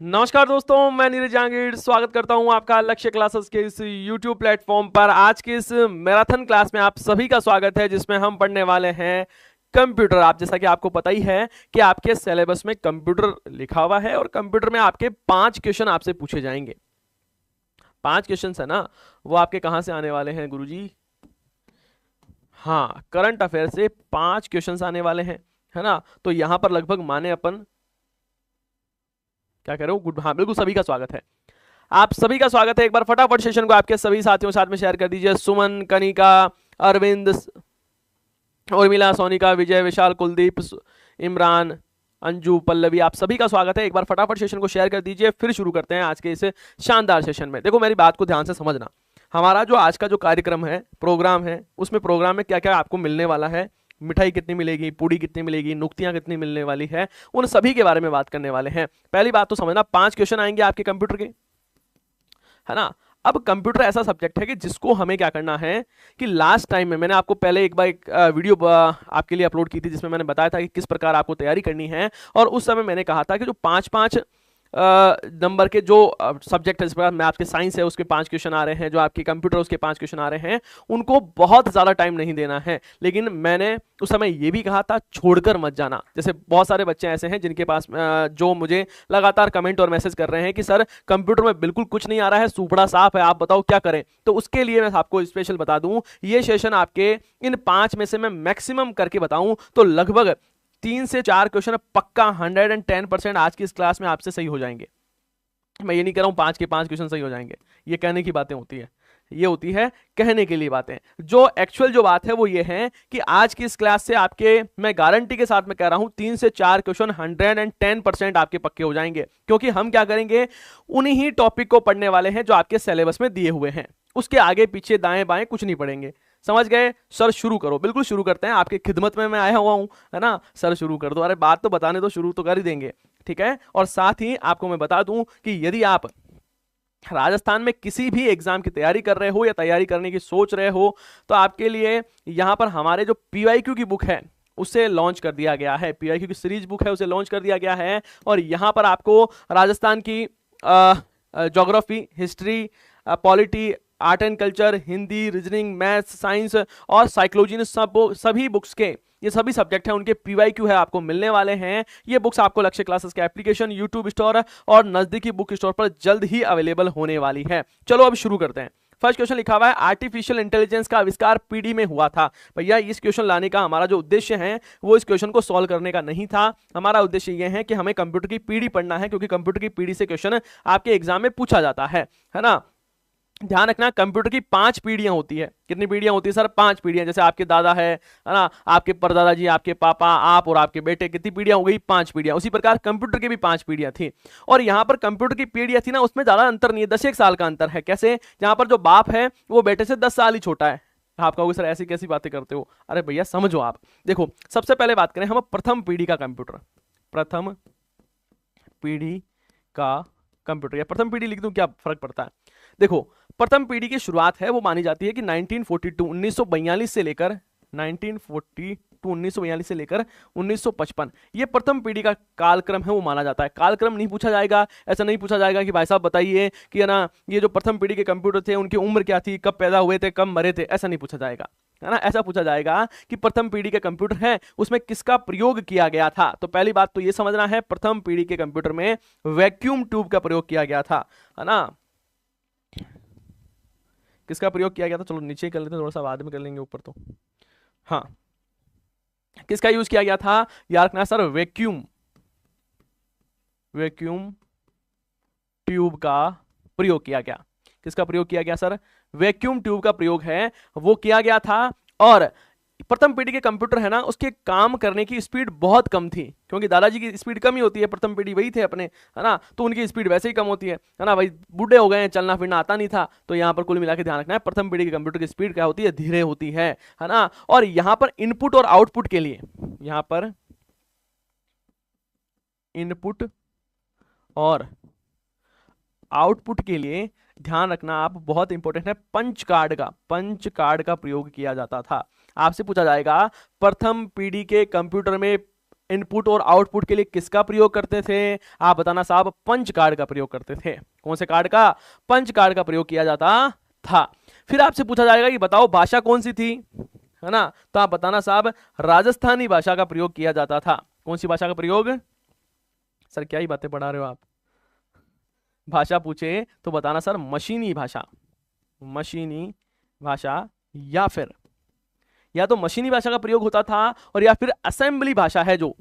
नमस्कार दोस्तों, मैं नीरज जहांगीर स्वागत करता हूं आपका लक्ष्य क्लासेस के इस YouTube प्लेटफॉर्म पर। आज के इस मैराथन क्लास में आप सभी का स्वागत है, जिसमें हम पढ़ने वाले हैं कंप्यूटर। आप जैसा कि आपको पता ही है कि आपके सिलेबस में कंप्यूटर लिखा हुआ है और कंप्यूटर में आपके 5 क्वेश्चन आपसे पूछे जाएंगे। 5 क्वेश्चन है ना, वो आपके कहाँ से आने वाले हैं गुरुजी? हाँ, करंट अफेयर से 5 क्वेश्चन आने वाले हैं, है ना। तो यहां पर लगभग माने अपन क्या कह रहे हो, गुड, हाँ बिल्कुल, सभी का स्वागत है। आप सभी का स्वागत है। एक बार फटाफट सेशन को आपके सभी साथियों के साथ में शेयर कर दीजिए। सुमन, कनिका, अरविंद, उर्मिला, सोनिका, विजय, विशाल, कुलदीप, इमरान, अंजू, पल्लवी, आप सभी का स्वागत है। एक बार फटाफट सेशन को शेयर कर दीजिए, फिर शुरू करते हैं आज के इस शानदार सेशन में। देखो, मेरी बात को ध्यान से समझना। हमारा जो आज का जो कार्यक्रम है, प्रोग्राम है, उसमें प्रोग्राम में क्या क्या आपको मिलने वाला है, मिठाई कितनी मिलेगी, पूड़ी कितनी मिलेगी, नुक्तियां कितनी मिलने वाली है, उन सभी के बारे में बात करने वाले हैं। पहली बात तो समझना, 5 क्वेश्चन आएंगे आपके कंप्यूटर के, है ना। अब कंप्यूटर ऐसा सब्जेक्ट है कि जिसको हमें क्या करना है कि लास्ट टाइम में मैंने आपको पहले एक बार एक वीडियो आपके लिए अपलोड की थी, जिसमें मैंने बताया था कि किस प्रकार आपको तैयारी करनी है। और उस समय मैंने कहा था कि जो 5-5 नंबर के जो सब्जेक्ट है, इस प्रकार मैथ के साइंस है उसके 5 क्वेश्चन आ रहे हैं, जो आपके कंप्यूटर उसके 5 क्वेश्चन आ रहे हैं, उनको बहुत ज़्यादा टाइम नहीं देना है। लेकिन मैंने उस समय ये भी कहा था, छोड़कर मत जाना। जैसे बहुत सारे बच्चे ऐसे हैं जिनके पास जो मुझे लगातार कमेंट और मैसेज कर रहे हैं कि सर कंप्यूटर में बिल्कुल कुछ नहीं आ रहा है, सुपड़ा साफ है, आप बताओ क्या करें। तो उसके लिए मैं आपको स्पेशल बता दूं, ये सेशन आपके इन 5 में से मैं मैक्सिमम करके बताऊं तो लगभग 3 से 4 क्वेश्चन पक्का 110% आज की इस क्लास में आपसे सही हो जाएंगे। मैं ये नहीं कह रहा हूं 5 के 5 क्वेश्चन सही हो जाएंगे, ये कहने की बातें होती है, ये होती है कहने के लिए बातें। जो एक्चुअल जो बात है वो ये है कि आज की इस क्लास से आपके, मैं गारंटी के साथ में कह रहा हूं, 3 से 4 क्वेश्चन 110% आपके पक्के हो जाएंगे। क्योंकि हम क्या करेंगे, उन्हीं ही टॉपिक को पढ़ने वाले हैं जो आपके सिलेबस में दिए हुए हैं। उसके आगे पीछे दाएं बाएं कुछ नहीं पढ़ेंगे। समझ गए? सर शुरू करो। बिल्कुल शुरू करते हैं, आपकी खिदमत में मैं आया हुआ हूं, है ना। सर शुरू कर दो। अरे बात तो बताने दो, शुरू तो कर ही देंगे, ठीक है। और साथ ही आपको मैं बता दूं कि यदि आप राजस्थान में किसी भी एग्जाम की तैयारी कर रहे हो या तैयारी करने की सोच रहे हो, तो आपके लिए यहां पर हमारे जो पीवाईक्यू की बुक है उसे लॉन्च कर दिया गया है। पीवाईक्यू की सीरीज बुक है, उसे लॉन्च कर दिया गया है। और यहां पर आपको राजस्थान की geography, history, polity, art and culture, Hindi, reasoning, maths, science और साइकोलॉजी ने सभी बुक्स के, ये सभी सब्जेक्ट हैं, उनके पीवाईक्यू है आपको मिलने वाले हैं। ये बुक्स आपको लक्ष्य क्लासेस के एप्लीकेशन, यूट्यूब स्टोर और नजदीकी बुक स्टोर पर जल्द ही अवेलेबल होने वाली है। चलो अब शुरू करते हैं। फर्स्ट क्वेश्चन लिखा हुआ है, आर्टिफिशियल इंटेलिजेंस का आविष्कार पीडी में हुआ था। भैया, इस क्वेश्चन लाने का हमारा जो उद्देश्य है वो इस क्वेश्चन को सॉल्व करने का नहीं था। हमारा उद्देश्य यह है कि हमें कंप्यूटर की पीडी पढ़ना है, क्योंकि कंप्यूटर की पीडी से क्वेश्चन आपके एग्जाम में पूछा जाता है ना। ध्यान रखना, कंप्यूटर की 5 पीढ़ियां होती है। कितनी पीढ़ियां होती है सर? 5 पीढ़ियां। जैसे आपके दादा है ना, आपके परदादा जी, आपके पापा, आप और आपके बेटे, कितनी पीढ़ियां हो गई? 5 पीढ़ियां। उसी प्रकार कंप्यूटर की भी 5 पीढ़ियां थी। और यहां पर कंप्यूटर की पीढ़ियां थी ना, उसमें ज्यादा अंतर नहीं है, 10 साल का अंतर है। कैसे? जहां पर जो बाप है वो बेटे से 10 साल ही छोटा है। आप कहोगे सर ऐसी कैसी बातें करते हो? अरे भैया समझो आप। देखो, सबसे पहले बात करें हम प्रथम पीढ़ी का कंप्यूटर। प्रथम पीढ़ी का कंप्यूटर, या प्रथम पीढ़ी लिख दूं, क्या फर्क पड़ता है? देखो, प्रथम पीढ़ी की शुरुआत है वो मानी जाती है कि 1942 1942 से लेकर 1942 1942 से लेकर 1955, ये प्रथम पीढ़ी का कालक्रम है वो माना जाता है। कालक्रम नहीं पूछा जाएगा, ऐसा नहीं पूछा जाएगा कि भाई साहब बताइए कि है ना, ये जो प्रथम पीढ़ी के कंप्यूटर थे उनकी उम्र क्या थी, कब पैदा हुए थे, कब मरे थे, ऐसा नहीं पूछा जाएगा, है ना। ऐसा पूछा जाएगा कि प्रथम पीढ़ी के कंप्यूटर है उसमें किसका प्रयोग किया गया था। तो पहली बात तो ये समझना है, प्रथम पीढ़ी के कंप्यूटर में वैक्यूम ट्यूब का प्रयोग किया गया था, है ना। किसका प्रयोग किया गया था? चलो नीचे कर लेते हैं, थोड़ा सा बाद में कर लेंगे, ऊपर तो हाँ। किसका यूज किया गया था? याद रखना सर, वैक्यूम, वैक्यूम ट्यूब का प्रयोग किया गया। किसका प्रयोग किया गया सर? वैक्यूम ट्यूब का प्रयोग है वो किया गया था। और प्रथम पीढ़ी के कंप्यूटर है ना, उसके काम करने की स्पीड बहुत कम थी, क्योंकि दादाजी की स्पीड कम ही होती है, प्रथम पीढ़ी वही थे अपने, है ना। तो उनकी स्पीड वैसे ही कम होती है ना। भाई बूढ़े हो गए हैं, चलना फिरना आता नहीं था। तो यहाँ पर कुल मिला के ध्यान रखना है, प्रथम पीढ़ी के कंप्यूटर की स्पीड क्या होती है? धीरे होती है ना। और यहाँ पर इनपुट और आउटपुट के लिए, यहाँ पर इनपुट और आउटपुट के लिए ध्यान रखना आप, बहुत इंपॉर्टेंट है, पंच कार्ड का प्रयोग किया जाता था। आपसे पूछा जाएगा प्रथम पीढ़ी के कंप्यूटर में इनपुट और आउटपुट के लिए किसका प्रयोग करते थे? आप बताना साहब, पंच कार्ड का प्रयोग करते थे। कौन से कार्ड का? पंच कार्ड का प्रयोग किया जाता था। फिर आपसे पूछा जाएगा कि बताओ भाषा कौन सी थी, है ना, तो आप बताना साहब राजस्थानी भाषा का प्रयोग किया जाता था। कौन सी भाषा का प्रयोग? सर क्या ही बातें पढ़ा रहे हो आप, भाषा पूछे तो बताना सर मशीनी भाषा, मशीनी भाषा, या तो मशीनी भाषा का प्रयोग होता था और या फिर असेंबली भाषा है, जो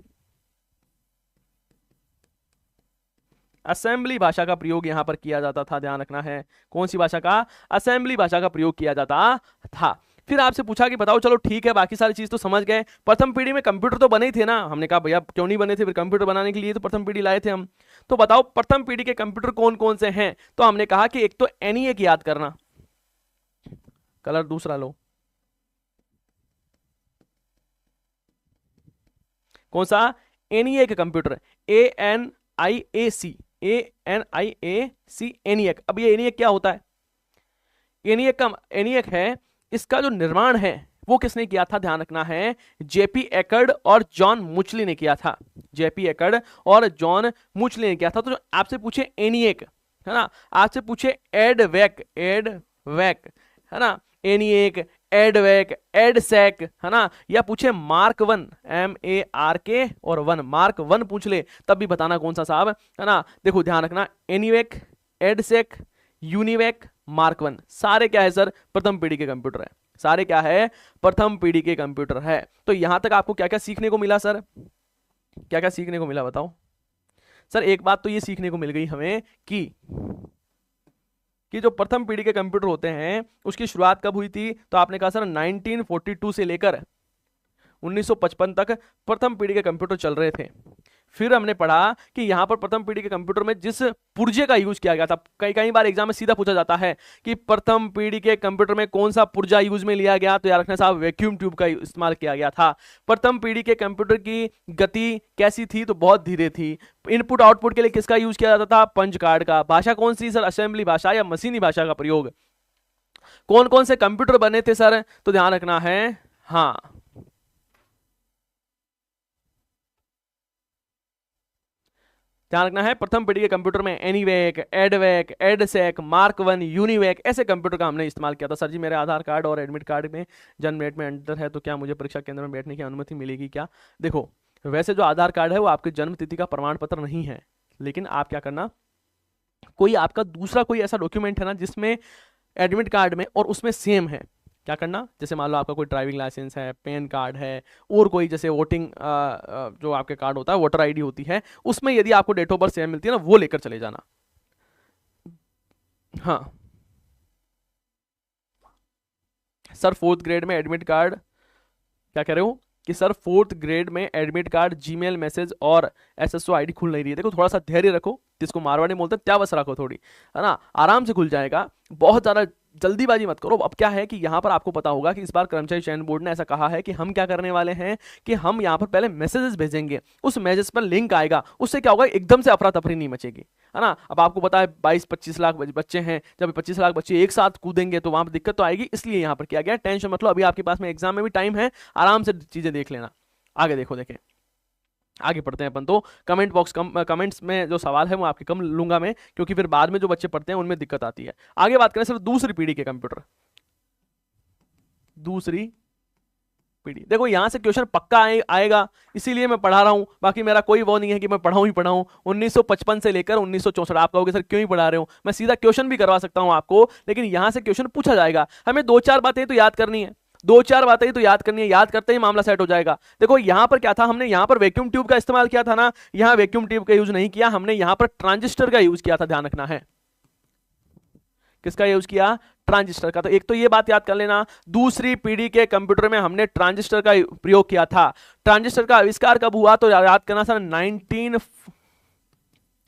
असेंबली भाषा का प्रयोग यहां पर किया जाता था, ध्यान रखना है। कौन सी भाषा का? असेंबली भाषा का प्रयोग किया जाता था। फिर आपसे पूछा कि बताओ, चलो ठीक है बाकी सारी चीज तो समझ गए, प्रथम पीढ़ी में कंप्यूटर तो बने ही थे ना। हमने कहा भैया क्यों नहीं बने थे, फिर कंप्यूटर बनाने के लिए तो प्रथम पीढ़ी लाए थे हम। तो बताओ प्रथम पीढ़ी के कंप्यूटर कौन कौन से हैं? तो हमने कहा कि एक तो ENIAC याद करना, कलर दूसरा लो, कौन सा? ENIAC computer, ANIAC, ENIAC। अब ये ENIAC क्या होता है? ENIAC है, इसका जो निर्माण है वो किसने किया था? ध्यान रखना है, JP एकर्ड और जॉन मुचली ने किया था। JP एकर्ड और जॉन मुचली ने किया था। तो जो आपसे पूछे ENIAC, है ना, आपसे पूछे एडवेक, है ना, ENIAC, एडवेक, एडसेक, है ना, या पूछे मार्क 1, MARK और 1, मार्क 1 पूछ ले तब भी बताना कौन सा साहब, है ना। देखो ध्यान रखना, ENIAC, एडसेक, यूनिवेक, मार्क 1 सारे क्या है सर? प्रथम पीढ़ी के कंप्यूटर है। सारे क्या है? प्रथम पीढ़ी के कंप्यूटर है। तो यहां तक आपको क्या क्या सीखने को मिला सर? क्या क्या सीखने को मिला बताओ सर? एक बात तो ये सीखने को मिल गई हमें कि जो प्रथम पीढ़ी के कंप्यूटर होते हैं उसकी शुरुआत कब हुई थी? तो आपने कहा सर 1942 से लेकर 1955 तक प्रथम पीढ़ी के कंप्यूटर चल रहे थे। फिर हमने पढ़ा कि यहां पर प्रथम पीढ़ी के कंप्यूटर में जिस पुर्जे का यूज किया गया था, कई बार एग्जाम में सीधा पूछा जाता है कि प्रथम पीढ़ी के कंप्यूटर में कौन सा पुर्जा यूज में लिया गया, तो याद रखना साहब वैक्यूम ट्यूब का इस्तेमाल किया गया था। प्रथम पीढ़ी के कंप्यूटर की गति कैसी थी? तो बहुत धीरे थी। इनपुट आउटपुट के लिए किसका यूज किया जाता था? पंच कार्ड का। भाषा कौन सी सर? असेंबली भाषा या मशीनी भाषा का प्रयोग। कौन कौन से कंप्यूटर बने थे सर? तो ध्यान रखना है, हाँ, ध्यान रखना है, प्रथम पीढ़ी के कंप्यूटर में ENIAC, एडवेक, एडसेक, मार्क 1, यूनिवेक ऐसे कंप्यूटर का हमने इस्तेमाल किया था। सर जी मेरे आधार कार्ड और एडमिट कार्ड में जन्म डेट में अंतर है, तो क्या मुझे परीक्षा केंद्र में बैठने की अनुमति मिलेगी क्या? देखो वैसे जो आधार कार्ड है वो आपके जन्म तिथि का प्रमाण पत्र नहीं है, लेकिन आप क्या करना, कोई आपका दूसरा कोई ऐसा डॉक्यूमेंट है ना जिसमें एडमिट कार्ड में और उसमें सेम है, क्या करना, जैसे मान लो आपका कोई ड्राइविंग लाइसेंस है, पैन कार्ड है, और कोई जैसे वोटिंग जो आपके कार्ड होता है, वोटर आईडी होती है, उसमें यदि आपको डेट ऑफ बर्थ सेम मिलती है ना, वो लेकर चले जाना। हाँ सर, 4th ग्रेड में एडमिट कार्ड, क्या कह रहे हो कि सर 4th ग्रेड में एडमिट कार्ड, जीमेल मैसेज और SSO आईडी खुल नहीं रही है। देखो थोड़ा सा धैर्य रखो, जिसको मारवाड़ी बोलते हैं त्यावस रखो थोड़ी, है ना, आराम से खुल जाएगा, बहुत ज़्यादा जल्दीबाजी मत करो। अब क्या है कि यहाँ पर आपको पता होगा कि इस बार कर्मचारी चयन बोर्ड ने ऐसा कहा है कि हम क्या करने वाले हैं कि हम यहाँ पर पहले मैसेजेस भेजेंगे, उस मैसेज पर लिंक आएगा, उससे क्या होगा, एकदम से अफरा तफरी नहीं मचेगी, है ना। अब आपको पता है 22-25 लाख बच्चे हैं, जब 25 लाख बच्चे एक साथ कूदेंगे तो वहां पर दिक्कत तो आएगी, इसलिए यहाँ पर किया गया। टेंशन मत लो, अभी आपके पास में एग्जाम में भी टाइम है, आराम से चीजें देख लेना। आगे देखो, देखें आगे पढ़ते हैं अपन। तो कमेंट बॉक्स कमेंट्स में जो सवाल है वो आपके कम लूंगा मैं, क्योंकि फिर बाद में जो बच्चे पढ़ते हैं उनमें दिक्कत आती है। आगे बात करें सिर्फ दूसरी पीढ़ी के कंप्यूटर, दूसरी पीढ़ी। देखो यहां से क्वेश्चन पक्का आएगा, इसीलिए मैं पढ़ा रहा हूं, बाकी मेरा कोई वो नहीं है कि मैं पढ़ाऊं ही पढ़ाऊं। 1955 से लेकर 1964। आप कहोगे सर क्यों ही पढ़ा रहे हो, मैं सीधा क्वेश्चन भी करवा सकता हूं आपको, लेकिन यहां से क्वेश्चन पूछा जाएगा, हमें 2-4 बातें तो याद करनी है, 2-4 बातें तो याद करनी है, याद करते ही मामला सेट हो जाएगा। देखो यहां पर क्या था, हमने यहां पर वैक्यूम ट्यूब का इस्तेमाल किया था ना, यहां वैक्यूम ट्यूब का यूज नहीं किया, हमने यहां पर ट्रांजिस्टर का यूज किया था। ध्यान रखना है, किसका यूज किया, ट्रांजिस्टर का। तो एक तो ये बात याद कर लेना, दूसरी पीढ़ी के कंप्यूटर में हमने ट्रांजिस्टर का प्रयोग किया था। ट्रांजिस्टर का आविष्कार कब हुआ, तो याद करना सर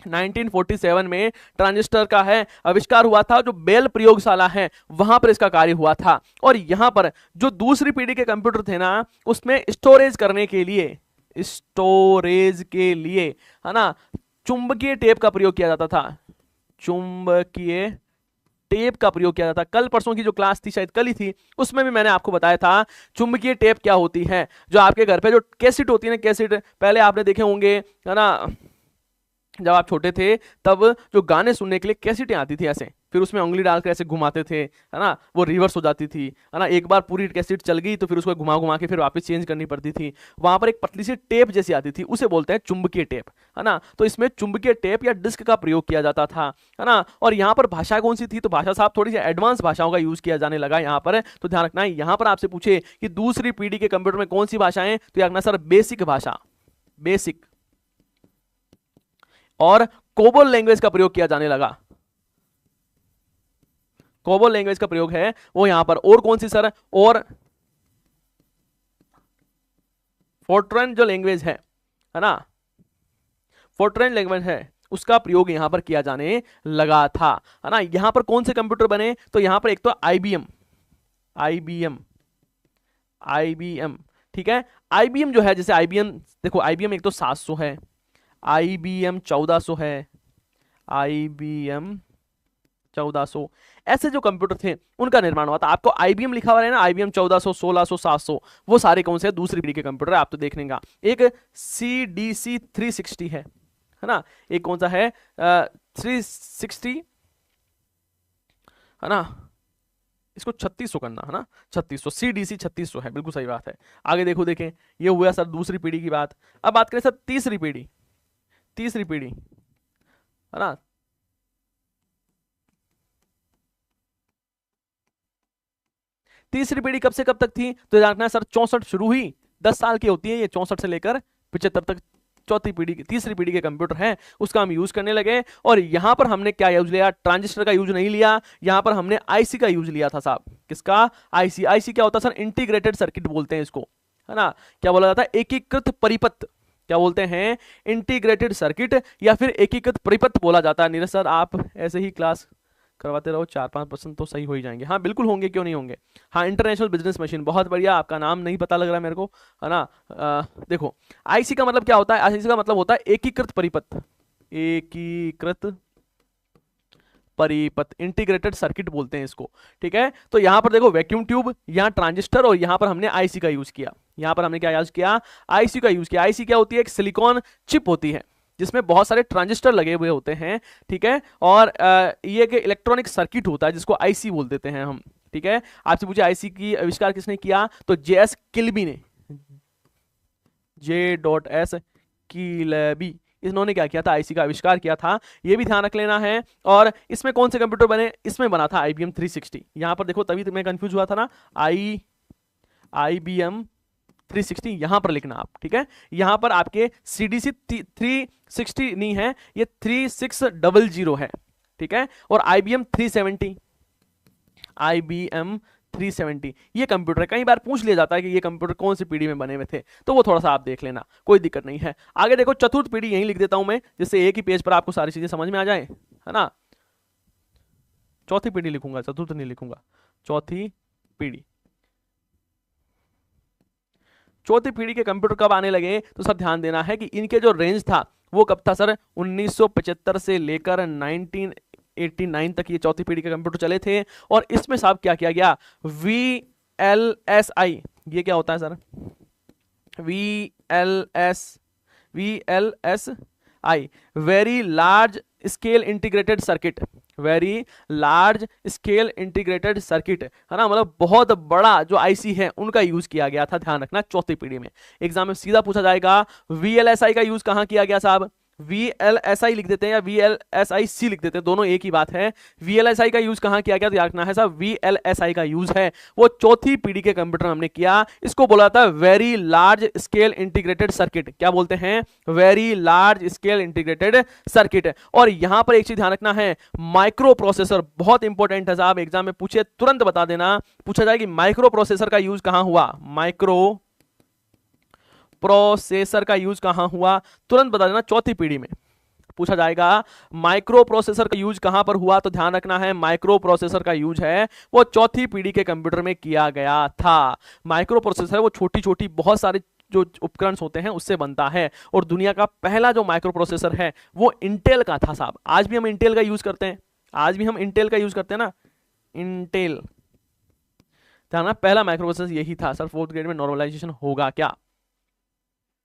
1947 में ट्रांजिस्टर का है आविष्कार हुआ था, जो बेल प्रयोगशाला है वहां पर इसका कार्य हुआ था। और यहां पर जो दूसरी पीढ़ी के कंप्यूटर थे ना, उसमें स्टोरेज करने के लिए, है ना, चुंबकीय टेप का प्रयोग किया जाता था, चुंबकीय टेप का प्रयोग किया जाता है। कल परसों की जो क्लास थी, शायद कल ही थी, उसमें भी मैंने आपको बताया था चुंबकीय टेप क्या होती है। जो आपके घर पे जो कैसेट होती है ना, कैसेट पहले आपने देखे होंगे, है ना, जब आप छोटे थे तब जो गाने सुनने के लिए कैसेटें आती थी ऐसे, फिर उसमें उंगली डालकर ऐसे घुमाते थे, है ना, वो रिवर्स हो जाती थी, है ना, एक बार पूरी कैसेट चल गई तो फिर उसको घुमा घुमा के फिर वापस चेंज करनी पड़ती थी। वहां पर एक पतली सी टेप जैसी आती थी, उसे बोलते हैं चुंबकीय टेप, है ना। तो इसमें चुंबकीय टेप या डिस्क का प्रयोग किया जाता था, है ना। और यहाँ पर भाषा कौन सी थी, तो भाषा साहब थोड़ी सी एडवांस भाषाओं का यूज किया जाने लगा यहाँ पर, तो ध्यान रखना है। यहाँ पर आपसे पूछे कि दूसरी पीढ़ी के कंप्यूटर में कौन सी भाषाएं, तो याद रखना सर बेसिक भाषा, बेसिक, और कोबोल लैंग्वेज का प्रयोग किया जाने लगा। कोबोल लैंग्वेज का प्रयोग है वो यहां पर, और कौन सी सर, और फोर्ट्रन जो लैंग्वेज है ना, फोर्ट्रन लैंग्वेज है, उसका प्रयोग यहां पर किया जाने लगा था, है ना। यहां पर कौन से कंप्यूटर बने, तो यहां पर एक तो आईबीएम, आईबीएम, आईबीएम, ठीक है। आईबीएम जो है, जैसे आईबीएम देखो, आईबीएम एक तो 700 है, आईबीएम 1400 है, आईबीएम 1400, ऐसे जो कंप्यूटर थे उनका निर्माण हुआ था। आपको आईबीएम लिखा हुआ है ना, आईबीएम 1400, 1600, 700, वो सारे कौन से दूसरी पीढ़ी के कंप्यूटर है, आप तो देखने का। एक CDC 360 है ना, एक कौन सा है 360, है ना, इसको 3600 करना, है ना, 3600, CDC 3600 है, बिल्कुल सही बात है। आगे देखो, देखें, ये हुआ सर दूसरी पीढ़ी की बात। अब बात करें सर तीसरी पीढ़ी, तीसरी पीढ़ी, है ना। तीसरी पीढ़ी कब से कब तक थी, तो जानना है सर 64 शुरू हुई, 10 साल की होती है ये, 64 से लेकर 75 तक चौथी पीढ़ी की, तीसरी पीढ़ी के कंप्यूटर हैं, उसका हम यूज करने लगे। और यहां पर हमने क्या यूज लिया, ट्रांजिस्टर का यूज नहीं लिया, यहां पर हमने आईसी का यूज लिया था साहब। किसका, आईसी। आईसी क्या होता है सर, इंटीग्रेटेड सर्किट बोलते हैं इसको, है ना। क्या बोला जाता है, एकीकृत परिपथ, क्या बोलते हैं, इंटीग्रेटेड सर्किट या फिर एकीकृत परिपथ बोला जाता है। नीरज सर आप ऐसे ही क्लास करवाते रहो, 4-5% तो सही हो ही जाएंगे। हाँ बिल्कुल होंगे, क्यों नहीं होंगे। हाँ, इंटरनेशनल बिजनेस मशीन, बहुत बढ़िया, आपका नाम नहीं पता लग रहा है मेरे को, है ना। देखो आईसी का मतलब क्या होता है, आईसी का मतलब होता है एकीकृत परिपथ, एकीकृत परिपथ, इंटीग्रेटेड सर्किट बोलते हैं इसको, ठीक है। तो यहां पर देखो वैक्यूम ट्यूब, यहां ट्रांजिस्टर, और यहां पर हमने आईसी का यूज किया। यहां पर हमने क्या यूज किया, आईसी का यूज किया। आईसी क्या होती है, एक सिलिकॉन चिप होती है जिसमें बहुत सारे ट्रांजिस्टर लगे हुए होते हैं, ठीक है। और ये एक इलेक्ट्रॉनिक सर्किट होता है जिसको आईसी बोल देते हैं हम, ठीक है। आपसे पूछे आईसी की आविष्कार किसने किया, तो J.S. किल्बी ने, J.S. किल्बी, इन्होंने क्या किया था, आईसी का आविष्कार किया था, ये भी ध्यान रख लेना है। और इसमें कौन से कंप्यूटर बने, इसमें बना था IBM 360। यहां पर देखो, तभी तो मैं कंफ्यूज हुआ था ना, IBM 360 यहां पर लिखना आप, ठीक है। यहां पर आपके CDC 360 नहीं है, ये 3600 है, ठीक है। और IBM 370, IBM 370 ये कंप्यूटर कई बार पूछ लिया जाता है कि ये कंप्यूटर कौन सी पीढ़ी में बने हुए थे, तो वो थोड़ा सा आप देख लेना, कोई दिक्कत नहीं है। आगे देखो चतुर्थ पीढ़ी, यहीं लिख देता हूं मैं, जिससे एक ही पेज पर आपको सारी चीजें समझ में आ जाए, है ना। चौथी पीढ़ी लिखूंगा, चतुर्थ नहीं लिखूंगा, चौथी पीढ़ी। चौथी पीढ़ी के कंप्यूटर कब आने लगे, तो सब ध्यान देना है कि इनके जो रेंज था वो कब था सर, 1975 से लेकर 1989 तक ये चौथी पीढ़ी के कंप्यूटर चले थे। और इसमें साहब क्या किया गया, VLSI, ये क्या होता है sir, VLSI, very large scale integrated circuit, very large scale integrated circuit, है ना, मतलब बहुत बड़ा जो आईसी है उनका यूज किया गया था। ध्यान रखना चौथी पीढ़ी में एग्जाम में सीधा पूछा जाएगा। VLSI का यूज कहां किया गया साहब, VLSI लिख देते हैं या VLSIC लिख देते हैं, दोनों एक ही बात है। VLSI का यूज कहां किया गया, तो याद रखना है साहब VLSI का यूज है वो चौथी पीढ़ी के कंप्यूटर हमने किया। इसको बोला था very large scale integrated circuit, क्या बोलते हैं, very large scale integrated circuit. और यहां पर एक चीज ध्यान रखना है, माइक्रो प्रोसेसर बहुत इंपॉर्टेंट है साहब, एग्जाम में पूछे तुरंत बता देना, पूछा जाए कि माइक्रो प्रोसेसर का यूज कहां हुआ, माइक्रो प्रोसेसर का यूज कहां हुआ, तुरंत बता देना, चौथी पीढ़ी में पूछा जाएगा माइक्रो प्रोसेसर का यूज कहां पर हुआ, तो ध्यान रखना है माइक्रो प्रोसेसर का यूज है वो चौथी पीढ़ी के कंप्यूटर में किया गया था। माइक्रो प्रोसेसर वो छोटी छोटी बहुत सारे जो उपकरण होते हैं उससे बनता है, और दुनिया का पहला जो माइक्रो प्रोसेसर है वो इंटेल का था साहब। आज भी हम इंटेल का यूज करते हैं, आज भी हम इंटेल का यूज करते हैं ना, इंटेल था ना, पहला माइक्रो प्रोसेसर यही था। सर फोर्थ ग्रेड में नॉर्मलाइजेशन होगा क्या,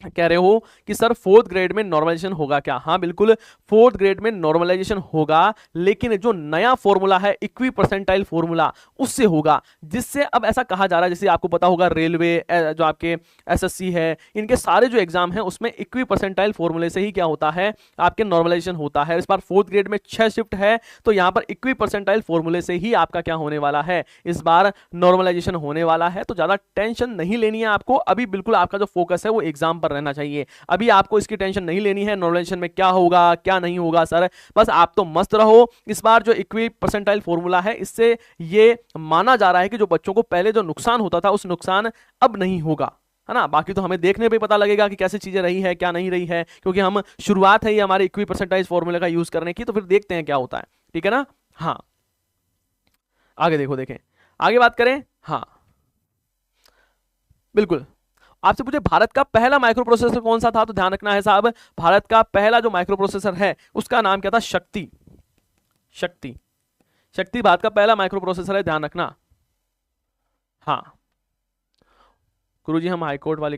कह रहे हो कि सर फोर्थ ग्रेड में नॉर्मलाइजेशन होगा क्या? हाँ बिल्कुल, फोर्थ ग्रेड में नॉर्मलाइजेशन होगा, लेकिन जो नया फॉर्मूला है इक्वी परसेंटाइल फॉर्मूला, उससे होगा। जिससे अब ऐसा कहा जा रहा है, जैसे आपको पता होगा रेलवे, जो आपके एसएससी है, इनके सारे जो एग्जाम हैं उसमें इक्वी परसेंटाइल फॉर्मूले से ही क्या होता है, आपके नॉर्मलाइजेशन होता है। इस बार फोर्थ ग्रेड में 6 शिफ्ट है, तो यहां पर इक्वी परसेंटाइल फॉर्मूले से ही आपका क्या होने वाला है, इस बार नॉर्मलाइजेशन होने वाला है। तो ज्यादा टेंशन नहीं लेनी है आपको, अभी बिल्कुल आपका जो फोकस है वो एग्जाम पर रहना चाहिए। अभी आपको इसकी टेंशन नहीं लेनी है नॉर्मलाइजेशन में क्या होगा क्या नहीं होगा सर, बस आप तो मस्त रहो। इस बार जो इक्वी परसेंटाइल फॉर्मूला है, इससे ये माना जा रहा है कि जो बच्चों को पहले जो नुकसान होता था उस नुकसान अब नहीं होगा, है ना। बाकी तो हमें देखने पे पता लगेगा कि कैसे चीजें रही है क्या नहीं रही है, क्योंकि हम शुरुआत है ये हमारे इक्वी परसेंटाइल फॉर्मूले का यूज करने की, तो फिर देखते हैं क्या होता है, ठीक है ना। हाँ आगे देखो, देखें आगे बात करें। हाँ बिल्कुल, आपसे पूछे भारत का पहला माइक्रो प्रोसेसर कौन सा था, तो ध्यान रखना है साहब, भारत का पहला जो माइक्रो प्रोसेसर है उसका नाम क्या था, शक्ति। शक्ति, शक्ति भारत का पहला माइक्रो प्रोसेसर है, ध्यान रखना। हाँ गुरुजी हम हाईकोर्ट वाली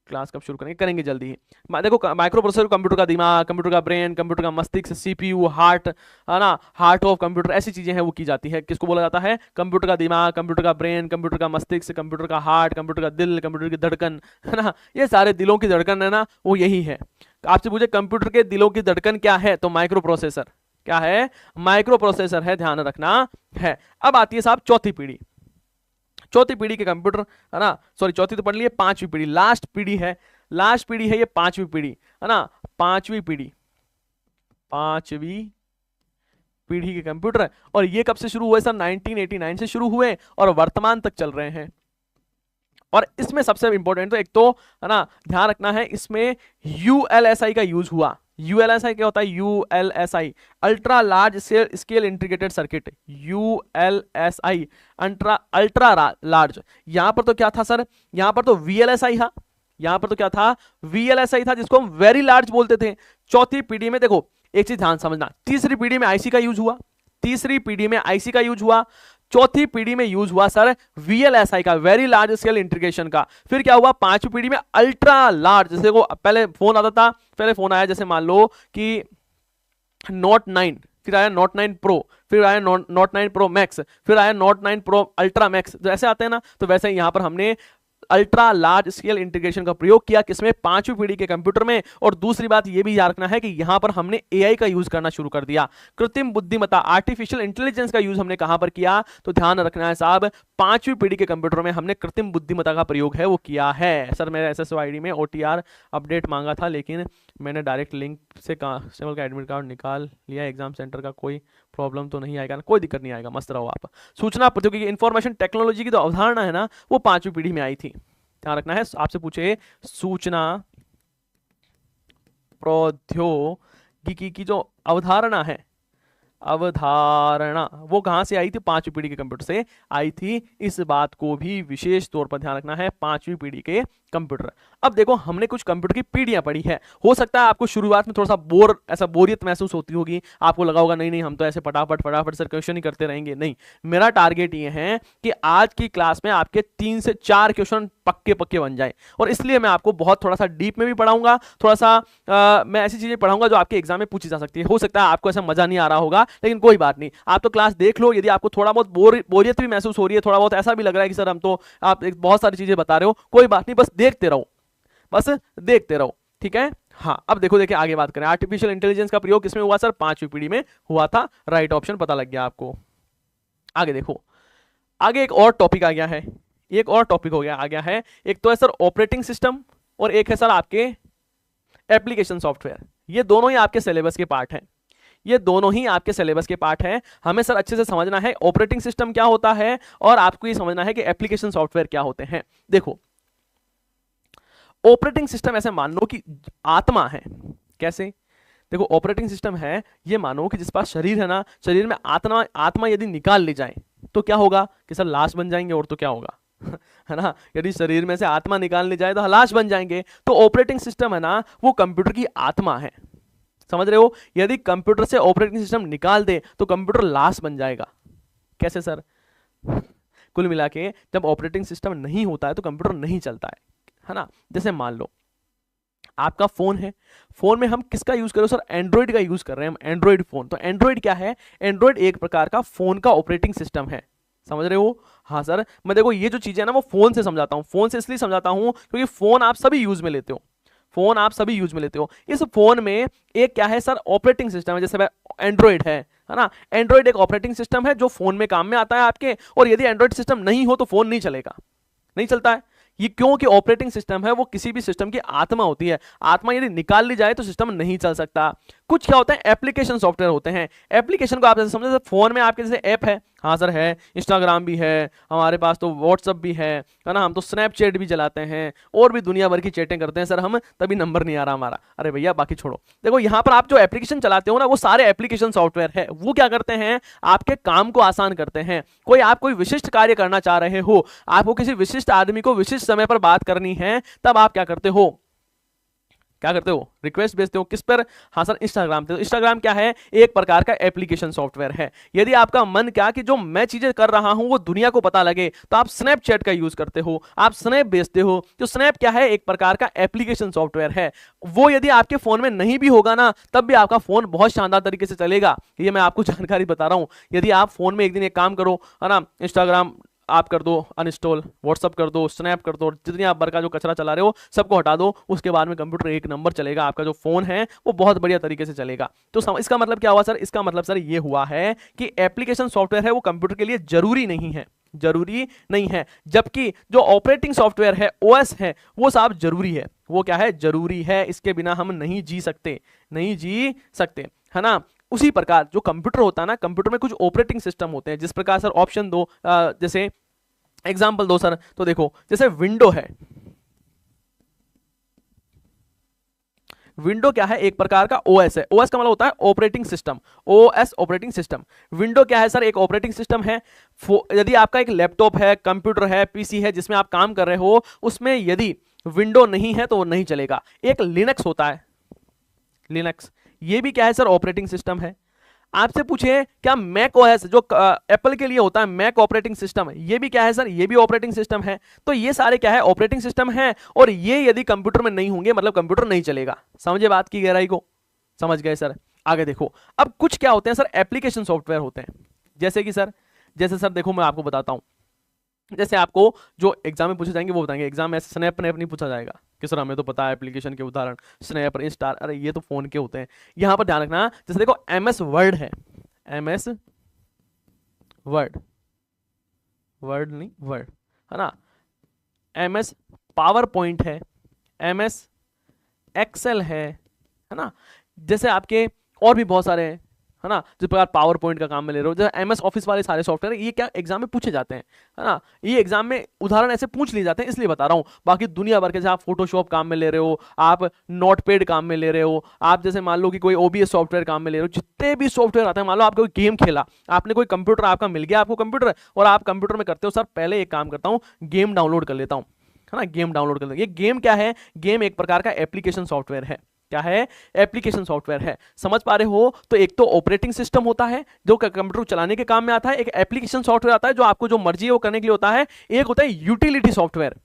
क्लास कब शुरू करेंगे, करेंगे जल्दी ही। देखो माइक्रो प्रोसेसर कंप्यूटर का दिमाग, कंप्यूटर का ब्रेन, कंप्यूटर का मस्तिष्क, सीपीयू, हार्ट, है ना, हार्ट ऑफ कंप्यूटर, ऐसी चीजें हैं वो की जाती है। किसको बोला जाता है, कंप्यूटर का दिमाग, कंप्यूटर का ब्रेन, कंप्यूटर का मस्तिष्क, कंप्यूटर का हार्ट, कंप्यूटर का दिल, कंप्यूटर की धड़कन, है ना, ये सारे दिलों की धड़कन है ना, वो यही है। आपसे पूछे कंप्यूटर के दिलों की धड़कन क्या है, तो माइक्रो प्रोसेसर क्या है, माइक्रो प्रोसेसर है, ध्यान रखना है। अब आती है साहब चौथी पीढ़ी, चौथी पीढ़ी के कंप्यूटर, है ना, सॉरी चौथी तो पढ़ लिए, पांचवी पीढ़ी, लास्ट पीढ़ी है, लास्ट पीढ़ी है ये पांचवी पीढ़ी, है ना, पांचवी पीढ़ी, पांचवी पीढ़ी के कंप्यूटर है। और ये कब से शुरू हुए सर, 1989 से शुरू हुए और वर्तमान तक चल रहे हैं। और इसमें सबसे इंपॉर्टेंट तो एक तो, है ना, ध्यान रखना है, इसमें यूएलएसआई का यूज हुआ। यूएलएसआई क्या होता है, ULSI ultra large scale integrated circuit, ULSI ultra large. यहां पर तो क्या था सर, यहां पर तो वीएलएसआई था, यहां पर तो क्या था, वीएलएसआई था, जिसको हम वेरी लार्ज बोलते थे। चौथी पीढ़ी में देखो एक चीज ध्यान समझना, तीसरी पीढ़ी में आईसी का यूज हुआ, तीसरी पीढ़ी में आईसी का यूज हुआ, चौथी पीढ़ी में यूज हुआ सर वीएलएसआई का, वेरी लार्ज स्केल इंटीग्रेशन का। फिर क्या हुआ, पांचवी पीढ़ी में अल्ट्रा लार्ज, जैसे को पहले फोन आता था, पहले फोन आया जैसे मान लो कि नोट 9, फिर आया नोट 9 प्रो, फिर आया नोट 9 प्रो मैक्स, फिर आया नोट 9 प्रो अल्ट्रा मैक्स, जैसे आते हैं ना, तो वैसे ही यहां पर हमने अल्ट्रा लार्ज स्केल इंटीग्रेशन का प्रयोग किया, किसमें, पांचवी पीढ़ी के कंप्यूटर में। और दूसरी बात यह भी याद रखना है कि यहां पर हमने एआई का यूज करना शुरू कर दिया, कृत्रिम बुद्धिमत्ता, आर्टिफिशियल इंटेलिजेंस का यूज हमने कहां पर किया, तो ध्यान रखना है साहब, पांचवी पीढ़ी के कंप्यूटर में हमने कृत्रिम बुद्धिमत्ता का प्रयोग है वो किया है। सर मेरे एसएसओआईडी में ओटीआर अपडेट मांगा था, लेकिन मैंने डायरेक्ट लिंक से कांस्टेबल का एडमिट कार्ड निकाल लिया, एग्जाम सेंटर का कोई प्रॉब्लम तो नहीं आएगा ना, कोई दिक्कत नहीं आएगा, मस्त रहो आप। सूचना प्रौद्योगिकी इंफॉर्मेशन टेक्नोलॉजी की जो अवधारणा है ना, वो पांचवी पीढ़ी में आई थी, ध्यान रखना है। आपसे पूछे सूचना प्रौद्योगिकी की जो अवधारणा है, अवधारणा वो कहां से आई थी, पांचवी पीढ़ी के कंप्यूटर से आई थी। इस बात को भी विशेष तौर पर ध्यान रखना है, पांचवी पीढ़ी के कंप्यूटर। अब देखो हमने कुछ कंप्यूटर की पीढ़ियां पढ़ी है, हो सकता है आपको शुरुआत में थोड़ा सा बोरियत महसूस होती होगी, आपको लगा होगा नहीं नहीं हम तो ऐसे फटाफट फटाफट सर क्वेश्चन ही करते रहेंगे। नहीं, मेरा टारगेट ये है कि आज की क्लास में आपके 3 से 4 क्वेश्चन पक्के पक्के बन जाए, और इसलिए मैं आपको बहुत थोड़ा सा डीप में भी पढ़ाऊंगा, थोड़ा सा मैं ऐसी चीजें पढ़ाऊंगा जो आपके एग्जाम में पूछी जा सकती है। हो सकता है आपको ऐसा मजा नहीं आ रहा होगा, लेकिन कोई बात नहीं, आप तो क्लास देख लो। यदि आपको थोड़ा बहुत बोरियत भी महसूस हो रही है, थोड़ा बहुत ऐसा भी लग रहा है कि सर हम तो आप बहुत सारी चीजें बता रहे हो, कोई बात नहीं, बस देखते रहो, बस देखते रहो, ठीक है। हाँ अब देखो, देखिए आगे बात करें, आर्टिफिशियल इंटेलिजेंस का प्रयोग किसमें हुआ सर, पांचवी पीढ़ी में हुआ था, राइट ऑप्शन पता लग गया आपको। आगे देखो, आगे एक और टॉपिक आ गया है, एक और टॉपिक हो गया आ गया है, एक तो है सर ऑपरेटिंग सिस्टम और एक है सर आपके एप्लीकेशन सॉफ्टवेयर। ये दोनों ही आपके सिलेबस के पार्ट हैं, ये दोनों ही आपके सिलेबस के पार्ट हैं। हमें सर अच्छे से समझना है ऑपरेटिंग सिस्टम क्या होता है, और आपको ये समझना है कि एप्लीकेशन सॉफ्टवेयर क्या होते हैं। देखो ऑपरेटिंग सिस्टम ऐसे मान लो कि आत्मा है, कैसे, देखो ऑपरेटिंग सिस्टम है, ये मानो कि जिस पास शरीर है ना, शरीर में आत्मा यदि निकाल ली जाए तो क्या होगा कि सर लाश बन जाएंगे, और तो क्या होगा है ना, यदि शरीर में से आत्मा निकाल ली जाए तो लाश बन जाएंगे। तो ऑपरेटिंग सिस्टम है ना, वो कंप्यूटर की आत्मा है, समझ रहे हो? यदि कंप्यूटर से ऑपरेटिंग सिस्टम निकाल दे तो कंप्यूटर लाश बन जाएगा। कैसे सर? कुल मिला के जब ऑपरेटिंग सिस्टम नहीं होता है तो कंप्यूटर नहीं चलता है ना। जैसे मान लो आपका फोन है, फोन में हम किसका यूज कर रहे हो सर? एंड्रॉइड का यूज कर रहे हैं हम, एंड्रॉइड फोन। तो एंड्रॉइड क्या है? एंड्रॉइड एक प्रकार का फोन का ऑपरेटिंग सिस्टम है। समझ रहे हो? हाँ सर, मैं देखो ये जो चीजें है ना वो फोन से समझाता हूं। फोन से इसलिए समझाता हूं क्योंकि फोन आप सभी यूज में लेते हो, फोन आप सभी यूज में लेते हो। इस फोन में एक क्या है सर? ऑपरेटिंग सिस्टम है। जैसे एंड्रॉइड है ना, एंड्रॉइड एक ऑपरेटिंग सिस्टम है जो फोन में काम में आता है आपके। और यदि एंड्रॉइड सिस्टम नहीं हो तो फोन नहीं चलेगा, नहीं चलता है। ये क्योंकि ऑपरेटिंग सिस्टम है वो किसी भी सिस्टम की आत्मा होती है। आत्मा यदि निकाल ली जाए तो सिस्टम नहीं चल सकता। कुछ क्या होता है? एप्लीकेशन सॉफ्टवेयर होते हैं। एप्लीकेशन को आप जैसे समझे, फोन में आपके जैसे ऐप है, हाँ सर है, इंस्टाग्राम भी है हमारे पास, तो व्हाट्सअप भी है ना, हम तो स्नैपचैट भी चलाते हैं और भी दुनिया भर की चैटिंग करते हैं सर हम, तभी नंबर नहीं आ रहा हमारा। अरे भैया बाकी छोड़ो, देखो यहाँ पर आप जो एप्लीकेशन चलाते हो ना वो सारे एप्लीकेशन सॉफ्टवेयर है। वो क्या करते हैं? आपके काम को आसान करते हैं। कोई आप कोई विशिष्ट कार्य करना चाह रहे हो, आपको किसी विशिष्ट आदमी को विशिष्ट समय पर बात करनी है, तब आप क्या करते हो? क्या करते हो? रिक्वेस्ट भेजते हो। किस पर? हाँ सर, इंस्टाग्राम पे। तो इंस्टाग्राम क्या है? एक प्रकार का एप्लीकेशन सॉफ्टवेयर है। यदि आपका मन क्या कि जो मैं चीजें कर रहा हूं वो दुनिया को पता लगे, तो आप स्नैपचैट का यूज करते हो, आप स्नैप भेजते हो। तो स्नैप क्या है? एक प्रकार का एप्लीकेशन सॉफ्टवेयर है। वो यदि आपके फोन में नहीं भी होगा ना तब भी आपका फोन बहुत शानदार तरीके से चलेगा। ये मैं आपको जानकारी बता रहा हूं। यदि आप फोन में एक दिन एक काम करो, है ना, इंस्टाग्राम आप कर दो अनइंस्टॉल, व्हाट्सअप कर दो, स्नैप कर दो, जितनी आप भर का जो कचरा चला रहे हो सबको हटा दो, उसके बाद में कंप्यूटर एक नंबर चलेगा। आपका जो फोन है वो बहुत बढ़िया तरीके से चलेगा। तो इसका मतलब क्या हुआ सर? इसका मतलब सर ये हुआ है कि एप्लीकेशन सॉफ्टवेयर है वो कंप्यूटर के लिए जरूरी नहीं है, जरूरी नहीं है। जबकि जो ऑपरेटिंग सॉफ्टवेयर है, ओएस है, वो साहब जरूरी है। वो क्या है? जरूरी है। इसके बिना हम नहीं जी सकते, नहीं जी सकते, है ना। उसी प्रकार जो कंप्यूटर होता है ना, कंप्यूटर में कुछ ऑपरेटिंग सिस्टम होते हैं। जिस प्रकार सर ऑप्शन दो, जैसे एग्जांपल दो सर, तो देखो जैसे विंडो है, विंडो क्या है? एक प्रकार का ओएस है। ओएस का मतलब होता है operating system, OS operating system. Window क्या है सर? एक ऑपरेटिंग सिस्टम है। यदि आपका एक लैपटॉप है, कंप्यूटर है, पीसी है जिसमें आप काम कर रहे हो, उसमें यदि विंडो नहीं है तो वो नहीं चलेगा। एक लिनक्स होता है, लिनक्स, ये भी क्या है सर? ऑपरेटिंग सिस्टम है। आपसे पूछे क्या मैक ओएस जो एप्पल के लिए होता है, मैक ऑपरेटिंग सिस्टम, ये भी क्या है सर? ये भी ऑपरेटिंग सिस्टम है। तो ये सारे क्या है? ऑपरेटिंग सिस्टम है। और ये यदि कंप्यूटर में नहीं होंगे मतलब कंप्यूटर नहीं चलेगा। समझे बात की गहराई को? समझ गए सर? आगे देखो, अब कुछ क्या होते हैं सर? एप्लीकेशन सॉफ्टवेयर होते हैं। जैसे कि सर, जैसे सर देखो मैं आपको बताता हूं, जैसे आपको जो एग्जाम में पूछे जाएंगे वो बताएंगे। एग्जाम में स्नैप नहीं पूछा जाएगा कि सर हमें तो पता है एप्लीकेशन के उदाहरण, स्नैप, इंस्टा, अरे ये तो फोन के होते हैं। यहां पर ध्यान रखना, जैसे देखो एमएस वर्ड है, एमएस वर्ड, वर्ड नहीं वर्ड, है ना, एमएस पावर पॉइंट है, एमएस एक्सेल है ना, जैसे आपके और भी बहुत सारे हैं, है ना। जिस प्रकार पावर पॉइंट का काम में ले रहे हो, जैसे एमएस ऑफिस वाले सारे सॉफ्टवेयर, ये क्या एग्जाम में पूछे जाते हैं, है ना। ये एग्जाम में उदाहरण ऐसे पूछ लिए जाते हैं, इसलिए बता रहा हूं। बाकी दुनिया भर के, जैसे आप फोटोशॉप काम में ले रहे हो, आप नोटपैड काम में ले रहे हो, आप जैसे मान लो कि कोई ओबीएस सॉफ्टवेयर काम में ले रहे हो, जितने भी सॉफ्टवेयर आते हैं, मान लो आप कोई गेम खेला, आपने कोई कंप्यूटर आपका मिल गया, आपको कंप्यूटर, और आप कंप्यूटर में करते हो सर पहले एक काम करता हूँ, गेम डाउनलोड कर लेता हूँ, है ना, गेम डाउनलोड कर लेता हूँ। ये गेम क्या है? गेम एक प्रकार का एप्लीकेशन सॉफ्टवेयर है। क्या है? एप्लीकेशन सॉफ्टवेयर है। समझ पा रहे हो? तो एक तो ऑपरेटिंग सिस्टम होता है जो कंप्यूटर चलाने के काम में आता है, एक एप्लीकेशन सॉफ्टवेयर आता है जो आपको जो मर्जी है वो करने के लिए होता है, एक होता है यूटिलिटी सॉफ्टवेयर।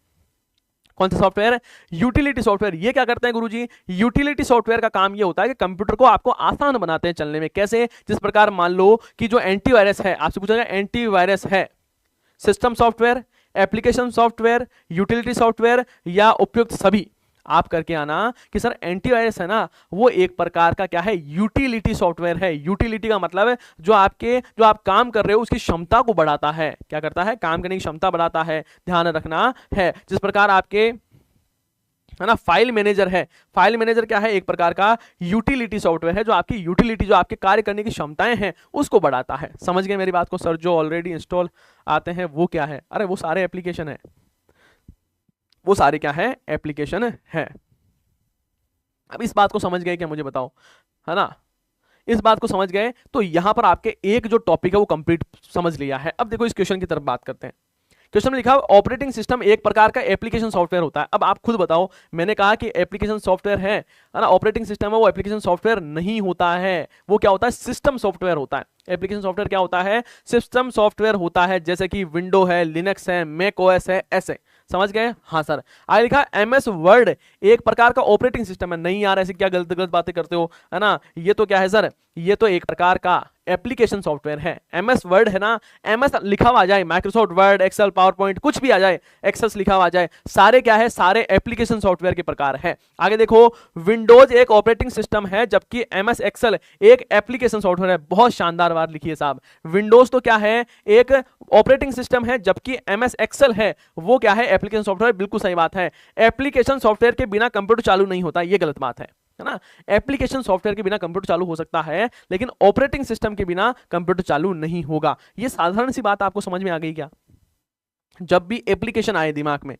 कौन सा सॉफ्टवेयर? Utility software. ये क्या करते हैं गुरुजी? यूटिलिटी सॉफ्टवेयर का काम ये होता है कि कंप्यूटर को आपको आसान बनाते हैं चलने में। कैसे? जिस प्रकार मान लो कि जो एंटीवायरस है, आपसे पूछा जाएगा एंटीवायरस है, system software, application software, utility software या उपयुक्त सभी, आप करके आना कि सर एंटीवायरस है ना, वो एक प्रकार का क्या है? यूटिलिटी सॉफ्टवेयर है। यूटिलिटी का मतलब है जो आप काम कर रहे हो उसकी क्षमता को बढ़ाता है। क्या करता है? काम करने की क्षमता बढ़ाता है, ध्यान रखना है। जिस प्रकार आपके, है ना, फाइल मैनेजर है, फाइल मैनेजर क्या है? एक प्रकार का यूटिलिटी सॉफ्टवेयर है जो आपकी यूटिलिटी, जो आपके कार्य करने की क्षमताएं हैं उसको बढ़ाता है। समझ गए मेरी बात को सर? जो ऑलरेडी इंस्टॉल आते हैं वो क्या है? अरे वो सारे एप्लीकेशन है, वो सारे क्या है? एप्लीकेशन है। अब इस बात को समझ गए क्या? मुझे बताओ, है ना, इस बात को समझ गए तो यहां पर आपके एक जो टॉपिक है वो कंप्लीट समझ लिया है। अब देखो इस क्वेश्चन की तरफ बात करते हैं क्वेश्चन में लिखा ऑपरेटिंग सिस्टम एक प्रकार का एप्लीकेशन सॉफ्टवेयर होता है। अब आप खुद बताओ, मैंने कहा कि एप्लीकेशन सॉफ्टवेयर है ना, ऑपरेटिंग सिस्टम है, वो एप्लीकेशन सॉफ्टवेयर नहीं होता है, वो क्या होता है, सिस्टम सॉफ्टवेयर होता है। एप्लीकेशन सॉफ्टवेयर क्या होता है, सिस्टम सॉफ्टवेयर होता है, जैसे कि विंडो है, लिनक्स है, मैक ओएस है, ऐसे। समझ गए? हाँ सर। आगे लिखा एमएस वर्ड एक प्रकार का ऑपरेटिंग सिस्टम है। नहीं यार, ऐसे क्या गलत गलत बातें करते हो, है ना, ये तो क्या है सर, ये तो एक प्रकार का एप्लीकेशन सॉफ्टवेयर है। एमएस वर्ड है ना, एमएस लिखा हुआ आ जाए, Microsoft Word, Excel, PowerPoint, कुछ भी आ जाए, एक्सेस लिखा हुआ आ जाए, सारे क्या है, सारे एप्लीकेशन सॉफ्टवेयर के प्रकार है। आगे देखो, विंडोज एक ऑपरेटिंग सिस्टम है, जबकि एमएस एक्सेल एक एप्लीकेशन सॉफ्टवेयर है। बहुत शानदार बात लिखी है साहब। विंडोज तो क्या है, एक ऑपरेटिंग सिस्टम है, जबकि एमएस एक्सेल है वो क्या है, एप्लीकेशन सॉफ्टवेयर। बिल्कुल सही बात है। एप्लीकेशन सॉफ्टवेयर के बिना कंप्यूटर चालू नहीं होता, ये गलत बात है ना। एप्लीकेशन सॉफ्टवेयर के बिना कंप्यूटर चालू हो सकता है, लेकिन ऑपरेटिंग सिस्टम के बिना कंप्यूटर चालू नहीं होगा। ये साधारण सी बात आपको समझ में आ गई क्या? जब भी एप्लीकेशन आए दिमाग में,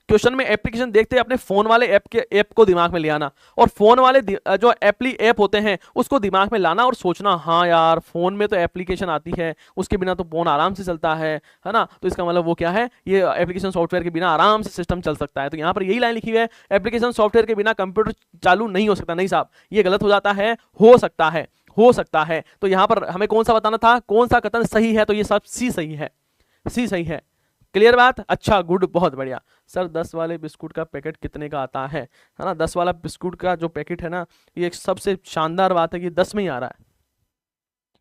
क्वेश्चन में एप्लीकेशन देखते हैं, अपने फोन वाले ऐप को दिमाग में ले आना, और फोन वाले जो ऐप होते हैं उसको दिमाग में लाना और सोचना, हाँ यार फोन में तो एप्लीकेशन आती है, उसके बिना तो फोन आराम से चलता है ना, तो इसका मतलब वो क्या है, ये एप्लीकेशन सॉफ्टवेयर के बिना आराम से सिस्टम चल सकता है। तो यहाँ पर यही लाइन लिखी हुई है, एप्लीकेशन सॉफ्टवेयर के बिना कंप्यूटर चालू नहीं हो सकता। नहीं साहब, ये गलत हो जाता है, हो सकता है, हो सकता है। तो यहाँ पर हमें कौन सा बताना था, कौन सा कथन सही है, तो ये सब सी सही है, सी सही है। क्लियर बात? अच्छा, गुड, बहुत बढ़िया। सर 10 वाले बिस्कुट का पैकेट कितने का आता है ना, 10 वाला बिस्कुट का जो पैकेट है ना, ये एक सबसे शानदार बात है कि 10 में ही आ रहा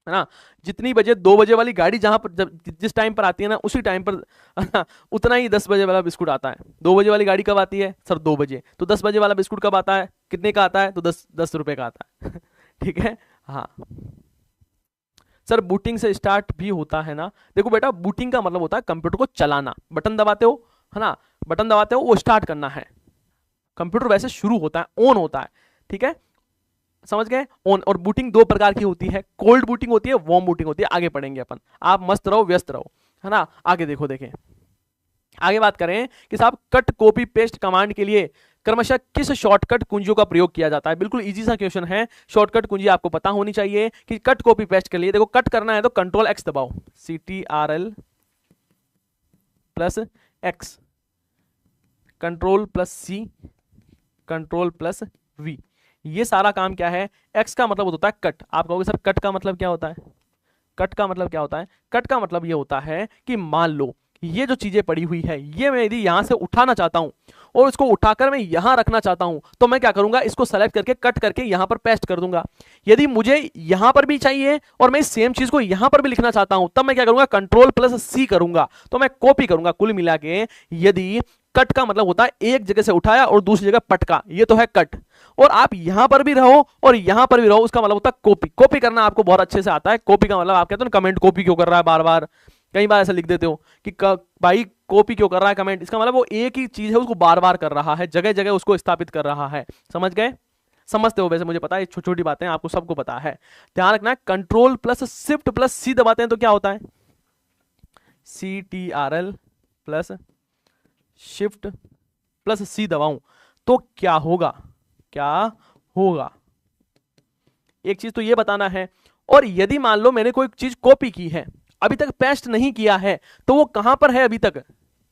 है ना। जितनी बजे 2 बजे वाली गाड़ी जहां पर जिस टाइम पर आती है ना, उसी टाइम पर उतना ही 10 बजे वाला बिस्कुट आता है। 2 बजे वाली गाड़ी कब आती है सर? 2 बजे। तो 10 बजे वाला बिस्कुट कब आता है, कितने का आता है? तो 10 रुपए का आता है। ठीक है, हाँ सर। बूटिंग से स्टार्ट भी होता है ना। देखो बेटा, बूटिंग का मतलब होता है कंप्यूटर को चलाना, बटन दबाते हो, है ना, बटन दबाते हो, वो स्टार्ट करना है। कंप्यूटर वैसे शुरू होता है, ऑन होता है, ठीक है, समझ गए? ऑन। और बूटिंग दो प्रकार की होती है, कोल्ड बूटिंग होती है, वार्म बूटिंग होती है। आगे पढ़ेंगे अपन, आप मस्त रहो, व्यस्त रहो, है ना। आगे देखो, देखें आगे बात करें कि साहब कट कॉपी पेस्ट कमांड के लिए क्रमशः किस शॉर्टकट कुंजियों का प्रयोग किया जाता है। बिल्कुल इजी सा क्वेश्चन है, शॉर्टकट कुंजी आपको पता होनी चाहिए कि कट कॉपी पेस्ट के लिए देखो, कट करना है तो कंट्रोल एक्स दबाओ, CTRL plus X, control plus C, control plus V. ये सारा काम क्या है, एक्स का मतलब होता है कट। आप कहोगे सर कट का मतलब क्या होता है, कट का मतलब क्या होता है? कट का मतलब ये होता है कि मान लो ये जो चीजें पड़ी हुई है, ये मैं यदि यहां से उठाना चाहता हूं और इसको उठाकर मैं यहां रखना चाहता हूं, तो मैं क्या करूंगा, इसको सेलेक्ट करके कट करके यहां पर पेस्ट कर दूंगा। यदि मुझे यहां पर भी चाहिए और मैं सेम चीज को यहां पर भी लिखना चाहता हूं, तब मैं क्या करूंगा, कंट्रोल प्लस सी करूंगा, तो मैं कॉपी करूंगा। कुल मिला के यदि कट का मतलब होता है एक जगह से उठाया और दूसरी जगह पटका, ये तो है कट। और आप यहां पर भी रहो और यहां पर भी रहो, उसका मतलब होता है कॉपी। कॉपी करना आपको बहुत अच्छे से आता है। कॉपी का मतलब आप कहते हो ना, कमेंट कॉपी क्यों कर रहा है बार बार, कई बार ऐसा लिख देते हो कि भाई कॉपी क्यों कर रहा है कमेंट, इसका मतलब वो एक ही चीज है उसको बार बार कर रहा है, जगह जगह उसको स्थापित कर रहा है। समझ गए? समझते हो? वैसे मुझे पता है छोटी छोटी बातें आपको सबको पता है। ध्यान रखना, कंट्रोल प्लस शिफ्ट प्लस सी दबाते हैं तो क्या होता है, CTRL प्लस शिफ्ट प्लस सी दबाऊं तो क्या होगा, क्या होगा, एक चीज तो ये बताना है। और यदि मान लो मैंने कोई चीज कॉपी की है, अभी तक पेस्ट नहीं किया है, तो वो कहां पर है अभी तक?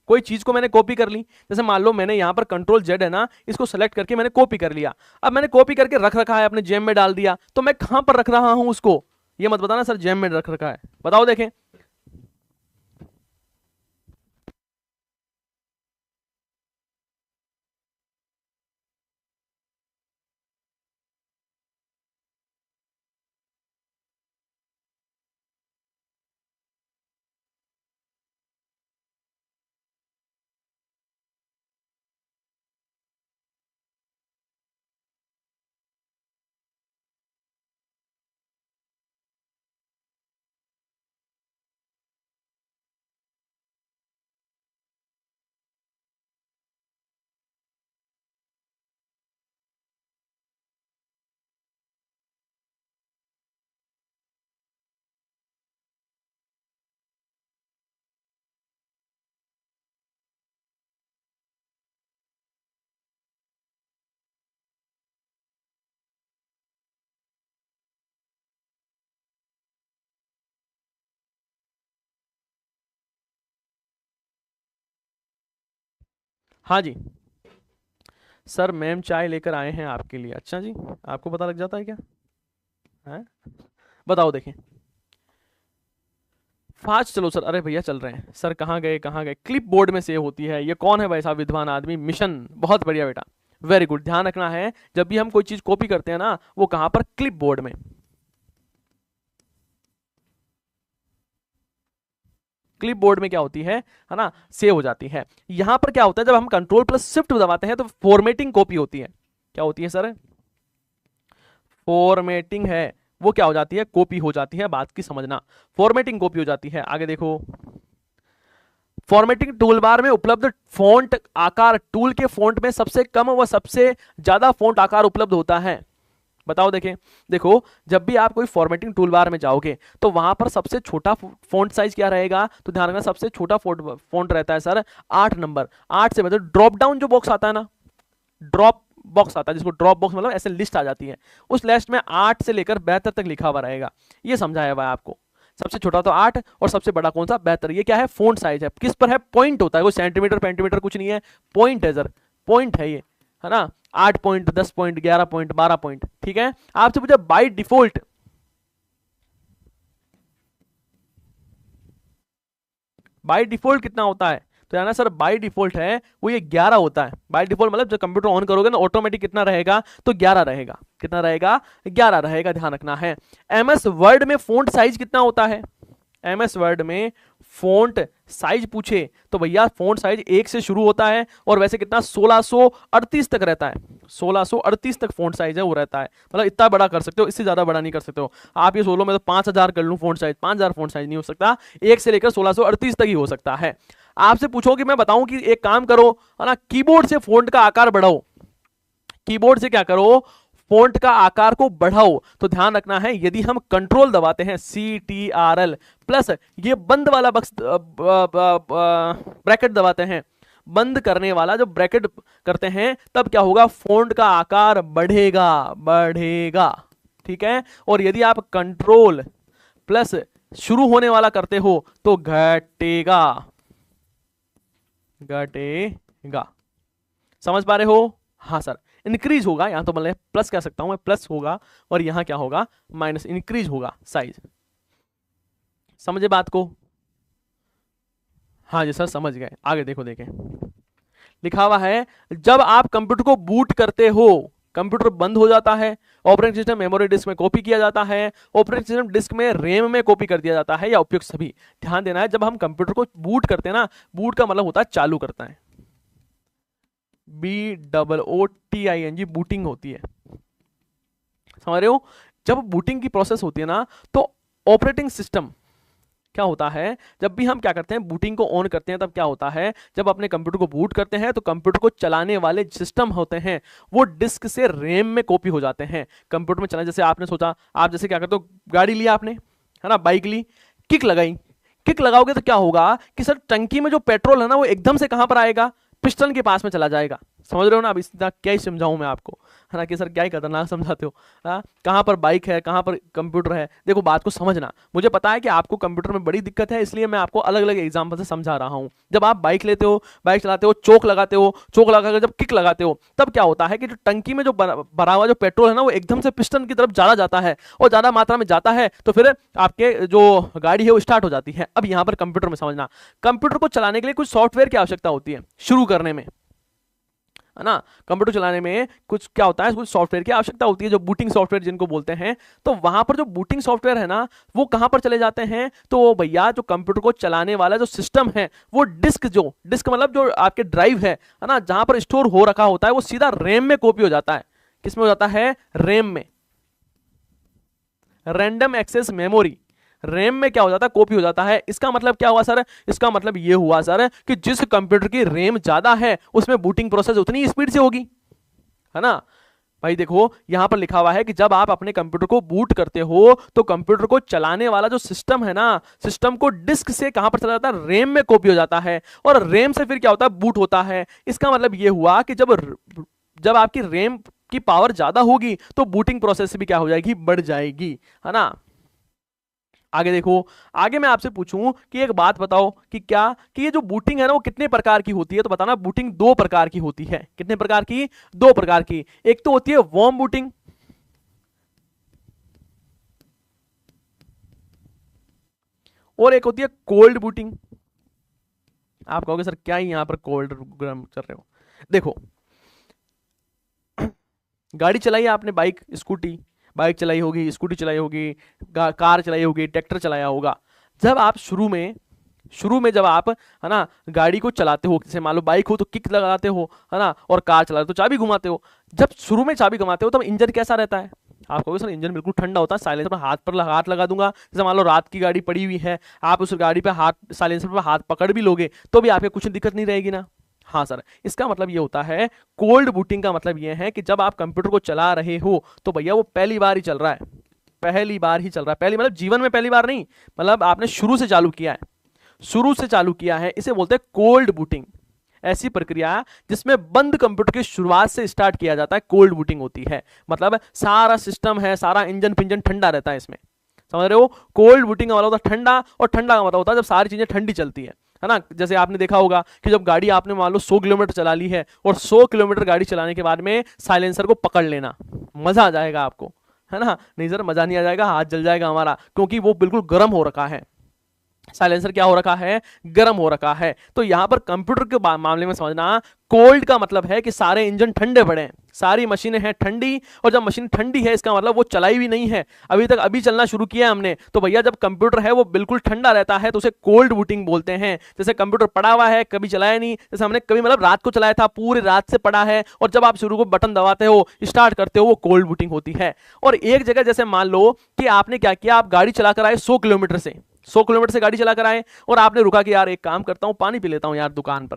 कोई चीज को मैंने कॉपी कर ली, जैसे मान लो मैंने यहां पर कंट्रोल जेड है ना, इसको सेलेक्ट करके मैंने कॉपी कर लिया। अब मैंने कॉपी करके रख रखा है, अपने जेम में डाल दिया, तो मैं कहां पर रख रहा हूं उसको, ये मत बताना सर जेम में रख रखा है, बताओ देखें। हाँ जी सर, मैम चाय लेकर आए हैं आपके लिए। अच्छा जी, आपको पता लग जाता है क्या? है, बताओ देखें। फास्ट चलो सर। अरे भैया चल रहे हैं सर। कहाँ गए कहाँ गए? क्लिप बोर्ड में सेव होती है। ये कौन है भाई साहब? विद्वान आदमी। मिशन, बहुत बढ़िया बेटा, वेरी गुड। ध्यान रखना है जब भी हम कोई चीज कॉपी करते हैं ना, वो कहां पर? क्लिप बोर्ड में। क्लिप बोर्ड में क्या होती है ना, सेव हो जाती है। यहां पर क्या होता है, जब हम कंट्रोल प्लस शिफ्ट दबाते हैं तो फॉर्मेटिंग कॉपी होती है। क्या होती है सर? फॉर्मेटिंग है, वो क्या हो जाती है? कॉपी हो जाती है। बात की समझना, फॉर्मेटिंग कॉपी हो जाती है। आगे देखो, फॉर्मेटिंग टूलबार में उपलब्ध फॉन्ट आकार टूल के फॉन्ट में सबसे कम व सबसे ज्यादा फॉन्ट आकार उपलब्ध होता है। बताओ देखें। देखो, जब भी आप कोई फॉर्मेटिंग टूलबार में जाओगे तो वहां पर सबसे छोटा फॉन्ट साइज क्या रहेगा? तो ध्यान रखना, सबसे छोटा फॉन्ट रहता है सर 8 नंबर। 8 से मतलब ड्रॉप डाउन जो बॉक्स आता है ना, ड्रॉप बॉक्स आता है, जिसको ड्रॉप बॉक्स मतलब ऐसे लिस्ट आ जाती है, उस लिस्ट में 8 से लेकर 72 तक लिखा हुआ रहेगा। ये समझाया हुआ है आपको। सबसे छोटा तो 8 और सबसे बड़ा कौन सा? 72। ये क्या है? फॉन्ट साइज है। किस पर है? पॉइंट होता है, कोई सेंटीमीटर पेंटीमीटर कुछ नहीं है, पॉइंट है सर, पॉइंट है ये, है ना। 8 पॉइंट, 10 पॉइंट, 11 पॉइंट, 12 पॉइंट, ठीक है। आपसे पूछा बाय डिफॉल्ट, बाय डिफॉल्ट कितना होता है? तो यार ना सर, बाय डिफॉल्ट है वो ये 11 होता है। बाय डिफॉल्ट मतलब जब कंप्यूटर ऑन करोगे ना, ऑटोमेटिक कितना रहेगा? तो 11 रहेगा। कितना रहेगा? 11 रहेगा, ध्यान रखना है। एमएस वर्ड में फॉन्ट साइज कितना होता है? एमएस वर्ड में फॉन्ट साइज पूछे तो भैया फॉन्ट साइज 1 से शुरू होता है और वैसे कितना? 1638 तक रहता है। 1638 तक फॉन्ट साइज है वो रहता है। मतलब इतना बड़ा कर सकते हो, इससे ज्यादा बड़ा नहीं कर सकते हो। आप ये सोलो में तो 5000 कर लूं फॉन्ट साइज, 5000 फॉन्ट साइज नहीं हो सकता। 1 से लेकर 1638 तक ही हो सकता है। आपसे पूछो कि मैं बताऊं कि एक काम करो, है ना, कीबोर्ड से फॉन्ट का आकार बढ़ाओ। कीबोर्ड से क्या करो? फॉन्ट का आकार को बढ़ाओ। तो ध्यान रखना है, यदि हम कंट्रोल दबाते हैं, CTRL प्लस ये बंद वाला बक्स ब्रैकेट दबाते हैं, बंद करने वाला जो ब्रैकेट करते हैं, तब क्या होगा? फॉन्ट का आकार बढ़ेगा, बढ़ेगा, ठीक है। और यदि आप कंट्रोल प्लस शुरू होने वाला करते हो तो घटेगा, घटेगा। समझ पा रहे हो? हाँ सर, इंक्रीज होगा। यहां तो मतलब प्लस कह सकता हूं मैं, प्लस होगा, और यहां क्या होगा? माइनस, इंक्रीज होगा साइज। समझे बात को? हाँ जी सर, समझ गए। आगे देखो, देखें लिखा हुआ है, जब आप कंप्यूटर को बूट करते हो, कंप्यूटर बंद हो जाता है, ऑपरेटिंग सिस्टम मेमोरी डिस्क में कॉपी किया जाता है, ऑपरेटिंग सिस्टम डिस्क में रैम में कॉपी कर दिया जाता है, या उपयुक्त सभी। ध्यान देना है, जब हम कंप्यूटर को बूट करते हैं ना, बूट का मतलब होता है चालू करता है, BOOTING, बूटिंग होती है। समझ रहे हो? जब बूटिंग की प्रोसेस होती है ना, तो ऑपरेटिंग सिस्टम क्या होता है, जब भी हम क्या करते हैं, बूटिंग को ऑन करते हैं, तब क्या होता है? जब अपने कंप्यूटर को बूट करते हैं तो कंप्यूटर को चलाने वाले सिस्टम होते हैं वो डिस्क से रैम में कॉपी हो जाते हैं। कंप्यूटर में चला, जैसे आपने सोचा, आप जैसे क्या करते हो, गाड़ी लिया आपने, है ना, बाइक ली, किक लगाई, किक लगाओगे तो क्या होगा कि सर टंकी में जो पेट्रोल है ना, वो एकदम से कहां पर आएगा? पिस्टन के पास में चला जाएगा। समझ रहे हो ना? अब इसका क्या ही समझाऊं मैं आपको, है ना, कि सर क्या ही खतरनाक समझाते हो। हाँ, कहाँ पर बाइक है, कहाँ पर कंप्यूटर है? देखो, बात को समझना। मुझे पता है कि आपको कंप्यूटर में बड़ी दिक्कत है, इसलिए मैं आपको अलग अलग एग्जाम्पल से समझा रहा हूँ। जब आप बाइक लेते हो, बाइक चलाते हो, चोक लगाते हो, चोक लगाकर जब किक लगाते हो, तब क्या होता है कि जो टंकी में जो भरा हुआ जो पेट्रोल है ना, वो एकदम से पिस्टन की तरफ ज्यादा जाता है, और ज्यादा मात्रा में जाता है तो फिर आपके जो गाड़ी है वो स्टार्ट हो जाती है। अब यहाँ पर कंप्यूटर में समझना, कंप्यूटर को चलाने के लिए कुछ सॉफ्टवेयर की आवश्यकता होती है शुरू करने में, है ना। कंप्यूटर चलाने में कुछ क्या होता है, कुछ सॉफ्टवेयर की आवश्यकता होती है, जो बूटिंग सॉफ्टवेयर जिनको बोलते हैं। तो वहां पर जो बूटिंग सॉफ्टवेयर है ना, वो कहां पर चले जाते हैं? तो भैया जो कंप्यूटर को चलाने वाला जो सिस्टम है, वो डिस्क, जो डिस्क मतलब जो आपके ड्राइव है ना, जहां पर स्टोर हो रखा होता है, वो सीधा रैम में कॉपी हो जाता है। किसमें हो जाता है? रैम में, रैंडम एक्सेस मेमोरी, रैम में क्या हो जाता है? कॉपी हो जाता है। इसका मतलब क्या हुआ सर? इसका मतलब ये हुआ सर कि जिस कंप्यूटर की रैम ज्यादा है, उसमें बूटिंग प्रोसेस उतनी स्पीड से होगी, है ना। भाई देखो, यहां पर लिखा हुआ है कि जब आप अपने कंप्यूटर को बूट करते हो तो कंप्यूटर को चलाने वाला जो सिस्टम है ना, सिस्टम को डिस्क से कहां पर चला जाता है? रैम में कॉपी हो जाता है, और रैम से फिर क्या होता है? बूट होता है। इसका मतलब यह हुआ कि जब आपकी रैम की पावर ज्यादा होगी तो बूटिंग प्रोसेस भी क्या हो जाएगी? बढ़ जाएगी, है ना। आगे देखो, आगे मैं आपसे पूछूं कि एक बात बताओ कि क्या कि ये जो बूटिंग है ना वो कितने प्रकार की होती है, तो बताना बूटिंग 2 प्रकार की होती है। कितने प्रकार की? 2 प्रकार की। एक तो होती है वार्म बूटिंग, और एक होती है कोल्ड बूटिंग। आप कहोगे सर क्या ही यहां पर कोल्ड गर्म कर रहे हो। देखो, गाड़ी चलाई आपने, बाइक स्कूटी, बाइक चलाई होगी, स्कूटी चलाई होगी, कार चलाई होगी, ट्रैक्टर चलाया होगा। जब आप शुरू में जब आप, है ना, गाड़ी को चलाते हो, जैसे मान लो बाइक हो तो किक लगाते हो, है ना, और कार चलाते हो तो चाबी घुमाते हो। जब शुरू में चाबी घुमाते हो तब इंजन कैसा रहता है? आप कहोगे सर इंजन बिल्कुल ठंडा होता है, साइलेंसर पर हाथ लगा दूंगा। जैसे मान लो रात की गाड़ी पड़ी हुई है, आप उस गाड़ी पे हाथ, साइलेंसर पर हाथ पकड़ भी लोगे तो भी आपके कुछ दिक्कत नहीं रहेगी ना। हाँ सर, इसका मतलब ये होता है, कोल्ड बूटिंग का मतलब ये है कि जब आप कंप्यूटर को चला रहे हो तो भैया वो पहली बार ही चल रहा है, पहली बार ही चल रहा है। पहली मतलब जीवन में पहली बार नहीं, मतलब आपने शुरू से चालू किया है, शुरू से चालू किया है, इसे बोलते हैं कोल्ड बूटिंग। ऐसी प्रक्रिया जिसमें बंद कंप्यूटर की शुरुआत से स्टार्ट किया जाता है, कोल्ड बूटिंग होती है। मतलब सारा सिस्टम है, सारा इंजन पिंजन ठंडा रहता है इसमें, समझ रहे हो। कोल्ड बूटिंग का मतलब होता है ठंडा, और ठंडा का मतलब होता है जब सारी चीजें ठंडी चलती है ना। जैसे आपने देखा होगा कि जब गाड़ी आपने मान लो 100 किलोमीटर चला ली है, और 100 किलोमीटर गाड़ी चलाने के बाद में साइलेंसर को पकड़ लेना, मजा आ जाएगा आपको, है ना। नहीं सर मजा नहीं आ जाएगा, हाथ जल जाएगा हमारा, क्योंकि वो बिल्कुल गर्म हो रखा है, साइलेंसर क्या हो रखा है? गर्म हो रखा है। तो यहां पर कंप्यूटर के मामले में समझना, कोल्ड का मतलब है कि सारे इंजन ठंडे पड़े हैं, सारी मशीनें हैं ठंडी, और जब मशीन ठंडी है इसका मतलब वो चलाई भी नहीं है अभी तक, अभी चलना शुरू किया है हमने, तो भैया जब कंप्यूटर है वो बिल्कुल ठंडा रहता है तो उसे कोल्ड बूटिंग बोलते हैं। जैसे कंप्यूटर पड़ा हुआ है, कभी चलाया नहीं, जैसे हमने कभी मतलब रात को चलाया था, पूरी रात से पड़ा है, और जब आप शुरू को बटन दबाते हो, स्टार्ट करते हो, वो कोल्ड बूटिंग होती है। और एक जगह जैसे मान लो कि आपने क्या किया, आप गाड़ी चला कर आए 100 किलोमीटर से, 100 किलोमीटर से गाड़ी चला कर आए, और आपने रुका कि यार एक काम करता हूं, पानी पी लेता हूं यार, दुकान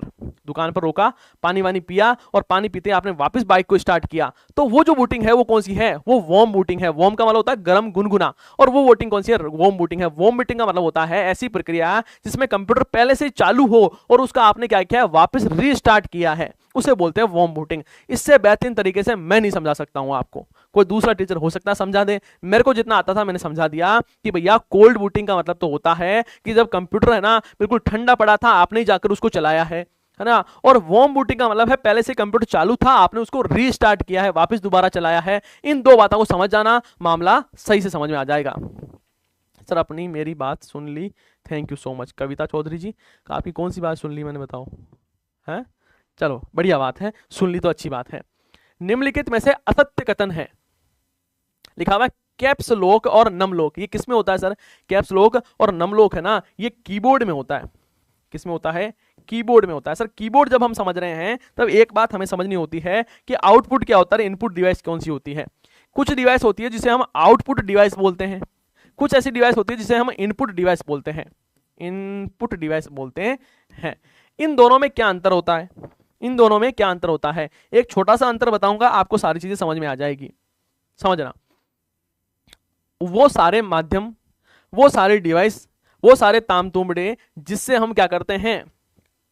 पर रोका, पानी वानी पिया, और पानी पीते आपने वापस बाइक को स्टार्ट किया, तो वो जो बूटिंग है वो कौन सी है? वो वार्म बूटिंग है। वार्म का मतलब होता है गर्म, गुनगुना, और वो बूटिंग कौन सी है? वार्म बूटिंग है। वार्म बूटिंग का मतलब होता है ऐसी प्रक्रिया जिसमें कंप्यूटर पहले से चालू हो और उसका आपने क्या किया है? वापस रीस्टार्ट किया है, उसे बोलते हैं वार्म बूटिंग। इससे बेहतरीन तरीके से मैं नहीं समझा सकता हूं आपको, कोई दूसरा टीचर हो सकता है समझा दे, मेरे को जितना आता था मैंने समझा दिया कि भैया कोल्ड बूटिंग का मतलब तो होता है कि जब कंप्यूटर है ना बिल्कुल ठंडा पड़ा था, आपने जाकर उसको चलाया है ना। और वार्म बूटिंग का मतलब है पहले से कंप्यूटर चालू था, आपने उसको रीस्टार्ट किया है, वापस दोबारा चलाया है। इन दो बातों को समझ जाना, मामला सही से समझ में आ जाएगा। सर अपनी मेरी बात सुन ली, थैंक यू सो मच। कविता चौधरी जी, आपकी कौन सी बात सुन ली मैंने, बताओ। है, चलो बढ़िया बात है, सुन ली तो अच्छी बात है। निम्नलिखित में से असत्य कथन है, लिखा हुआ है कैप्स लॉक और नम लॉक। ये किस में होता है सर? कैप्स लॉक और नम लॉक है ना, ये कीबोर्ड में होता है। किस में होता है? कीबोर्ड में होता है। सर कीबोर्ड जब हम समझ रहे हैं तब एक बात हमें समझनी होती है कि आउटपुट क्या होता है, इनपुट डिवाइस कौन सी होती है। कुछ डिवाइस होती है जिसे हम आउटपुट डिवाइस बोलते हैं, कुछ ऐसी डिवाइस होती है जिसे हम इनपुट डिवाइस बोलते हैं, इनपुट डिवाइस बोलते हैं। इन दोनों में क्या अंतर होता है? इन दोनों में क्या अंतर होता है? एक छोटा सा अंतर बताऊंगा, आपको सारी चीजें समझ में आ जाएगी। समझना, वो सारे माध्यम, वो सारे डिवाइस, वो सारे तामतुमड़े जिससे हम क्या करते हैं,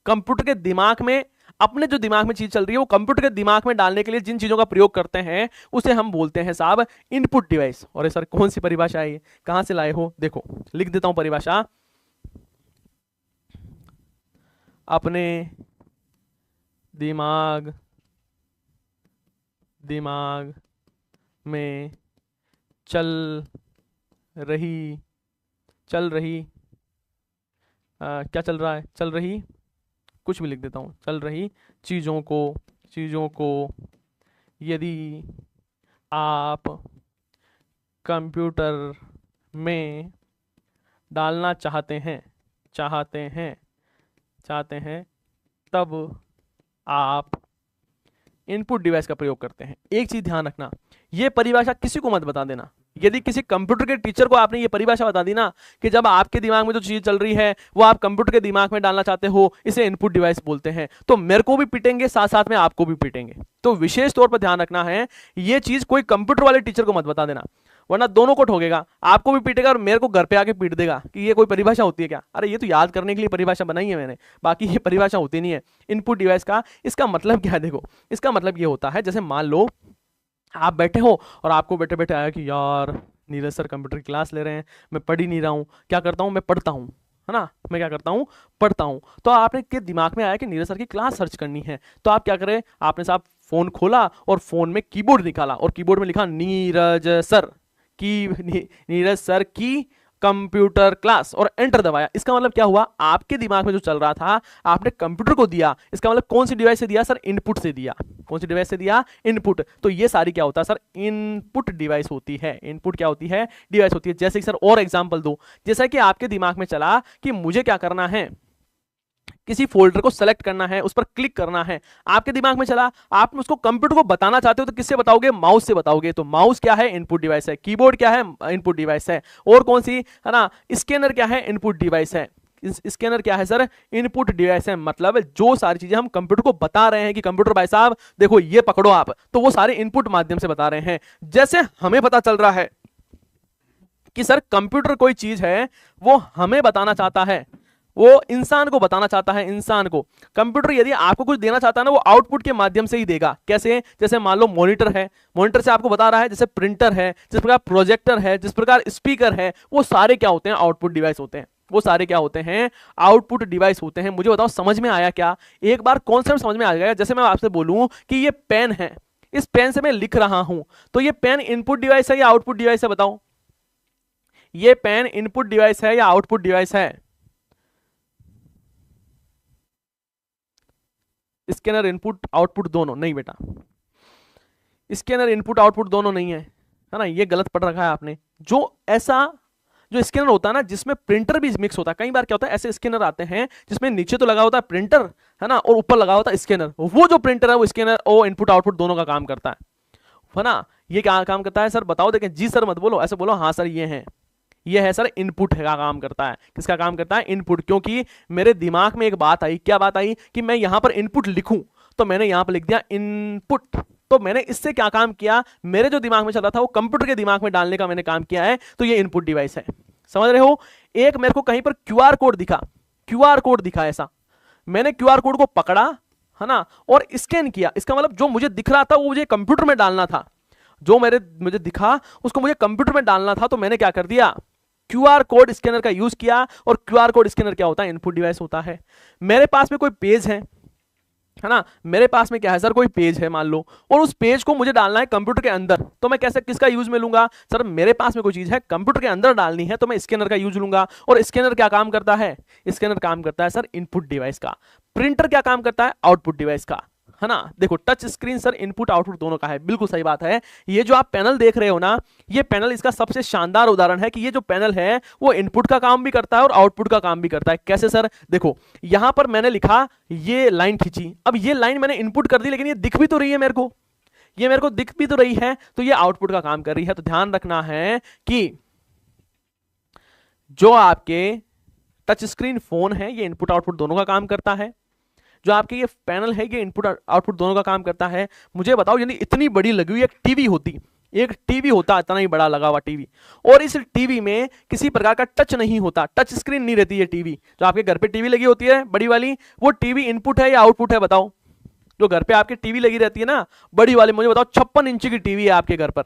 कंप्यूटर के दिमाग में, अपने जो दिमाग में चीज चल रही है वो कंप्यूटर के दिमाग में डालने के लिए जिन चीजों का प्रयोग करते हैं उसे हम बोलते हैं साहब इनपुट डिवाइस। और सर कौन सी परिभाषा है ये, कहां से लाए हो? देखो लिख देता हूं परिभाषा। अपने दिमाग में चल रही क्या चल रहा है? चल रही, कुछ भी लिख देता हूं, चल रही चीजों को यदि आप कंप्यूटर में डालना चाहते हैं तब आप इनपुट डिवाइस का प्रयोग करते हैं। एक चीज ध्यान रखना, यह परिभाषा किसी को मत बता देना। यदि किसी कंप्यूटर के टीचर को आपने ये परिभाषा बता दी ना कि जब आपके दिमाग में जो चीज चल रही है वो आप कंप्यूटर के दिमाग में डालना चाहते हो, इसे इनपुट डिवाइस बोलते हैं, तो मेरे को भी पीटेंगे, साथ साथ में आपको भी पीटेंगे। तो विशेष तौर पर ध्यान रखना है, ये चीज कोई कंप्यूटर वाले टीचर को मत बता देना, वरना दोनों को ठोकेगा, आपको भी पीटेगा और मेरे को घर पे आके पीट देगा कि ये कोई परिभाषा होती है क्या? अरे ये तो याद करने के लिए परिभाषा बनाई है मैंने, बाकी ये परिभाषा होती नहीं है इनपुट डिवाइस का। इसका मतलब क्या है? देखो इसका मतलब ये होता है, जैसे मान लो आप बैठे हो और आपको बैठे बैठे आया कि यार नीरज सर कंप्यूटर की क्लास ले रहे हैं, मैं पढ़ ही नहीं रहा हूँ, क्या करता हूँ मैं पढ़ता हूँ, है ना, मैं क्या करता हूँ पढ़ता हूँ। तो आपने के दिमाग में आया कि नीरज सर की क्लास सर्च करनी है, तो आप क्या करें, आपने साहब फोन खोला और फोन में कीबोर्ड निकाला और कीबोर्ड में लिखा नीरज सर नीरज सर की कंप्यूटर क्लास और एंटर दबाया। इसका मतलब क्या हुआ, आपके दिमाग में जो चल रहा था आपने कंप्यूटर को दिया। इसका मतलब कौन सी डिवाइस से दिया सर, इनपुट से दिया। कौन सी डिवाइस से दिया, इनपुट। तो ये सारी क्या होता है सर, इनपुट डिवाइस होती है। इनपुट क्या होती है, डिवाइस होती है। जैसे कि सर और एग्जांपल दो, जैसा कि आपके दिमाग में चला कि मुझे क्या करना है, किसी फोल्डर को सेलेक्ट करना है, उस पर क्लिक करना है, आपके दिमाग में चला, आप उसको कंप्यूटर को बताना चाहते हो तो किससे बताओगे, माउस से बताओगे। तो माउस क्या है, इनपुट डिवाइस है। कीबोर्ड क्या है, इनपुट डिवाइस है। और कौन सी, है ना, स्कैनर क्या है, इनपुट डिवाइस है। स्कैनर क्या है सर, इनपुट डिवाइस है। मतलब जो सारी चीजें हम कंप्यूटर को बता रहे हैं कि कंप्यूटर भाई साहब देखो ये पकड़ो आप, तो वो सारे इनपुट माध्यम से बता रहे हैं। जैसे हमें पता चल रहा है कि सर कंप्यूटर कोई चीज है, वो हमें बताना चाहता है, वो इंसान को बताना चाहता है। इंसान को कंप्यूटर यदि आपको कुछ देना चाहता है ना, वो आउटपुट के माध्यम से ही देगा। कैसे, जैसे मान लो मॉनिटर है, मॉनिटर से आपको बता रहा है, जैसे प्रिंटर है, जिस प्रकार प्रोजेक्टर है, जिस प्रकार स्पीकर है, वो सारे क्या होते हैं, आउटपुट डिवाइस होते हैं। वो सारे क्या होते हैं, आउटपुट डिवाइस होते हैं। मुझे बताओ समझ में आया क्या, एक बार कॉन्सेप्ट समझ में आ गया। जैसे मैं आपसे बोलूं कि ये पेन है, इस पेन से मैं लिख रहा हूं, तो ये पेन इनपुट डिवाइस है या आउटपुट डिवाइस है, बताओ। ये पेन इनपुट डिवाइस है या आउटपुट डिवाइस है। स्कैनर इनपुट आउटपुट दोनों नहीं बेटा, स्कैनर इनपुट आउटपुट दोनों नहीं है ना, ये गलत पढ़ रखा है आपने। जो ऐसा जो स्कैनर होता है ना, जिसमें प्रिंटर भी मिक्स होता है, कई बार क्या होता है ऐसे स्कैनर आते हैं जिसमें नीचे तो लगा होता है प्रिंटर, है ना, और ऊपर लगा होता है स्कैनर। वो जो प्रिंटर है वो स्कैनर, वो इनपुट आउटपुट दोनों का काम करता है ना। ये क्या काम करता है सर, बताओ। देखें, जी सर मत बोलो, ऐसे बोलो हाँ सर ये है सर, इनपुट का काम करता है। किसका काम करता है, इनपुट। क्योंकि मेरे दिमाग में एक बात आई, क्या बात आई, कि मैं यहां पर इनपुट लिखूं, तो मैंने यहां पर लिख दिया इनपुट। तो मैंने इससे क्या काम किया, मेरे जो दिमाग में चल रहा था वो कंप्यूटर के दिमाग में डालने का मैंने काम किया है। तो ये इनपुट डिवाइस है, समझ रहे हो। एक मेरे को कहीं पर क्यूआर कोड दिखा, क्यूआर कोड दिखा ऐसा, मैंने क्यूआर कोड को पकड़ा, है ना, और स्कैन किया। इसका मतलब जो मुझे दिख रहा था वो मुझे कंप्यूटर में डालना था, जो मुझे दिखा उसको मुझे कंप्यूटर में डालना था। तो मैंने क्या कर दिया, क्यूआर कोड स्कैनर का यूज किया। और क्यूआर कोड स्कैनर क्या होता है, इनपुट डिवाइस होता है। मेरे पास में कोई पेज है ना, मेरे पास में क्या है सर, कोई पेज है मान लो, और उस पेज को मुझे डालना है कंप्यूटर के अंदर। तो मैं कैसे, किसका यूज में लूंगा सर, मेरे पास में कोई चीज है कंप्यूटर के अंदर डालनी है, तो मैं स्कैनर का यूज लूंगा। और स्कैनर क्या काम करता है, स्कैनर काम करता है सर इनपुट डिवाइस का। प्रिंटर क्या काम करता है, आउटपुट डिवाइस का, है ना। देखो touch screen sir input output दोनों का है, बिल्कुल सही बात है। ये जो आप पैनल देख रहे हो ना, ये पैनल इसका सबसे शानदार उदाहरण है कि ये जो पैनल है वो इनपुट का काम भी करता है और आउटपुट का काम भी करता है। कैसे सर, देखो यहां पर मैंने लिखा, ये लाइन खींची, अब ये लाइन मैंने इनपुट कर दी, लेकिन ये दिख भी तो रही है मेरे को, ये मेरे को दिख भी तो रही है, तो ये आउटपुट का काम कर रही है। तो ध्यान रखना है कि जो आपके टच स्क्रीन फोन है ये इनपुट आउटपुट दोनों का काम करता है। जो आपके ये पैनल है ये इनपुट आउटपुट दोनों का काम करता है। मुझे बताओ, यदि इतनी बड़ी लगी हुई एक टीवी होती, एक टीवी होता, इतना ही बड़ा लगा हुआ टीवी, और इस टीवी में किसी प्रकार का टच नहीं होता, टच स्क्रीन नहीं रहती, ये टीवी जो आपके घर पे टीवी लगी होती है बड़ी वाली, वो टीवी इनपुट है या आउटपुट है, बताओ। जो घर पे आपकी टीवी लगी रहती है ना बड़ी वाली, मुझे बताओ 56 इंच की टीवी है आपके घर पर,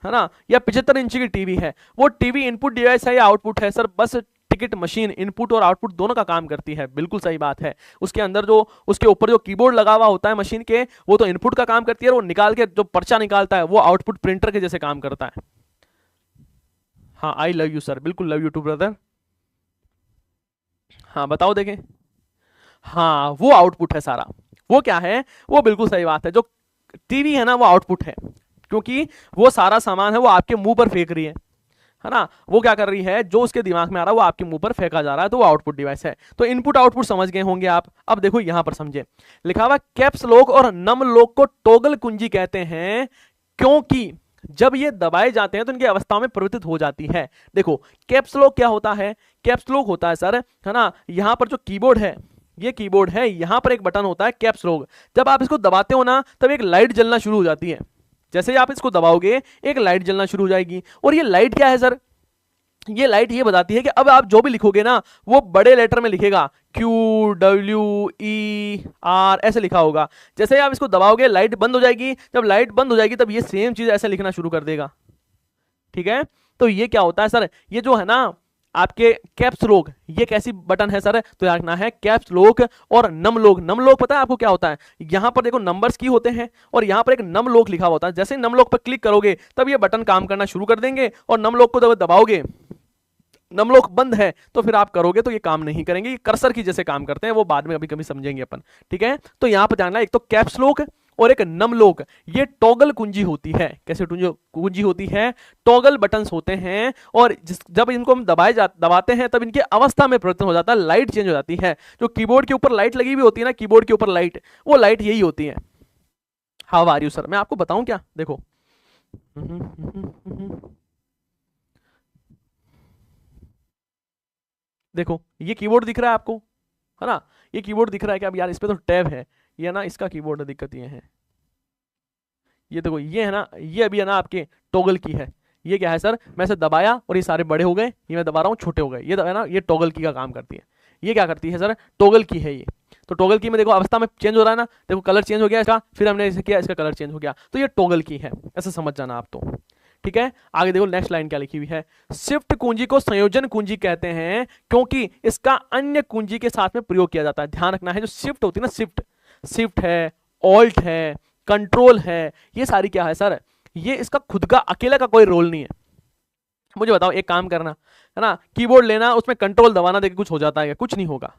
है ना, या 75 इंच की टीवी है, वो टीवी इनपुट डिवाइस है या आउटपुट है सर, बस टिकट मशीन इनपुट और आउटपुट दोनों का काम करती है, बिल्कुल सही बात है। उसके अंदर जो, उसके ऊपर जो कीबोर्ड लगा हुआ होता है मशीन के, वो तो इनपुट का काम करती है, और वो निकाल के जो पर्चा निकालता है वो आउटपुट प्रिंटर के जैसे काम करता है। हाँ, आई लव यू सर, बिल्कुल लव यू टू ब्रदर। हाँ बताओ देखें, हाँ वो आउटपुट है सारा। वो क्या है, वो बिल्कुल सही बात है, जो टीवी है ना वो आउटपुट है, क्योंकि वो सारा सामान है वो आपके मुंह पर फेंक रही है ना, वो क्या कर रही है, जो उसके दिमाग में आ रहा है वो आपके मुंह पर फेंका जा रहा है, तो वो आउटपुट डिवाइस है। तो इनपुट आउटपुट समझ गए होंगे आप। अब देखो यहां पर समझे, लिखा हुआ कैप्स लॉक और नम लॉक को टॉगल कुंजी कहते हैं, क्योंकि जब ये दबाए जाते हैं तो इनकी अवस्था में परिवर्तित हो जाती है। देखो कैप्स लॉक क्या होता है, कैप्स लॉक होता है सर, है ना, यहां पर जो कीबोर्ड है, ये कीबोर्ड है, यहां पर एक बटन होता है कैप्स लॉक। जब आप इसको दबाते हो ना तब एक लाइट जलना शुरू हो जाती है, जैसे ही आप इसको दबाओगे एक लाइट जलना शुरू हो जाएगी। और ये लाइट क्या है सर, ये लाइट ये बताती है कि अब आप जो भी लिखोगे ना वो बड़े लेटर में लिखेगा, QWER ऐसे लिखा होगा। जैसे ही आप इसको दबाओगे लाइट बंद हो जाएगी, जब लाइट बंद हो जाएगी तब ये सेम चीज ऐसे लिखना शुरू कर देगा, ठीक है। तो ये क्या होता है सर, ये जो है ना आपके कैप्स लॉक, ये कैसी बटन है सर, तो याद रखना है कैप्स लॉक और नम लॉक। नम लॉक पता है आपको क्या होता है, यहां पर देखो नंबर्स की होते हैं और यहां पर एक नम लॉक लिखा होता है, जैसे नम लॉक पर क्लिक करोगे तब ये बटन काम करना शुरू कर देंगे, और नम लॉक को जब दबाओगे, नम लॉक बंद है तो फिर आप करोगे तो ये काम नहीं करेंगे, ये कर्सर की जैसे काम करते हैं, वो बाद में कभी कभी समझेंगे अपन, ठीक है। तो यहां पर जानना, एक तो कैप्स लॉक और एक नम लॉक, ये टॉगल कुंजी होती है। कैसे कुंजी होती है, टॉगल बटन्स होते हैं, और जब इनको हम दबाते हैं तब इनकी अवस्था में परिवर्तन हो जाता है, लाइट चेंज हो जाती है। जो कीबोर्ड के ऊपर लाइट लगी हुई होती है ना, कीबोर्ड के ऊपर लाइट, वो लाइट यही होती है। हाउ आर यू सर, मैं आपको बताऊं क्या, देखो देखो ये कीबोर्ड दिख रहा है आपको, है ना, ये कीबोर्ड दिख रहा है क्या, अब यार इस पे तो टैब है, ये ना इसका कीबोर्ड है, दिक्कत ये है, ये देखो ये है ना, ये अभी है ना आपके टॉगल की है, ये क्या है सर, मैं इसे दबाया और ये सारे बड़े हो गए, ये मैं दबा रहा हूँ छोटे हो गए, ये है ना, ये टॉगल की का काम करती है। ये क्या करती है सर, टॉगल की है ये। तो टॉगल की में देखो अवस्था में चेंज हो रहा है ना, देखो कलर चेंज हो गया इसका, फिर हमने इसे किया, इसका कलर चेंज हो गया, तो ये टॉगल की है, ऐसा समझ जाना आप तो, ठीक है। आगे देखो नेक्स्ट लाइन क्या लिखी हुई है, शिफ्ट कुंजी को संयोजन कुंजी कहते हैं क्योंकि इसका अन्य कुंजी के साथ में प्रयोग किया जाता है। ध्यान रखना है, जो शिफ्ट होती है ना, शिफ्ट है, ऑल्ट है, कंट्रोल है, ये सारी क्या है सर, ये इसका खुद का अकेला का कोई रोल नहीं है। मुझे बताओ, एक काम करना है ना, कीबोर्ड लेना, उसमें कंट्रोल दबाना, देखिए कुछ हो जाता है, कुछ नहीं होगा,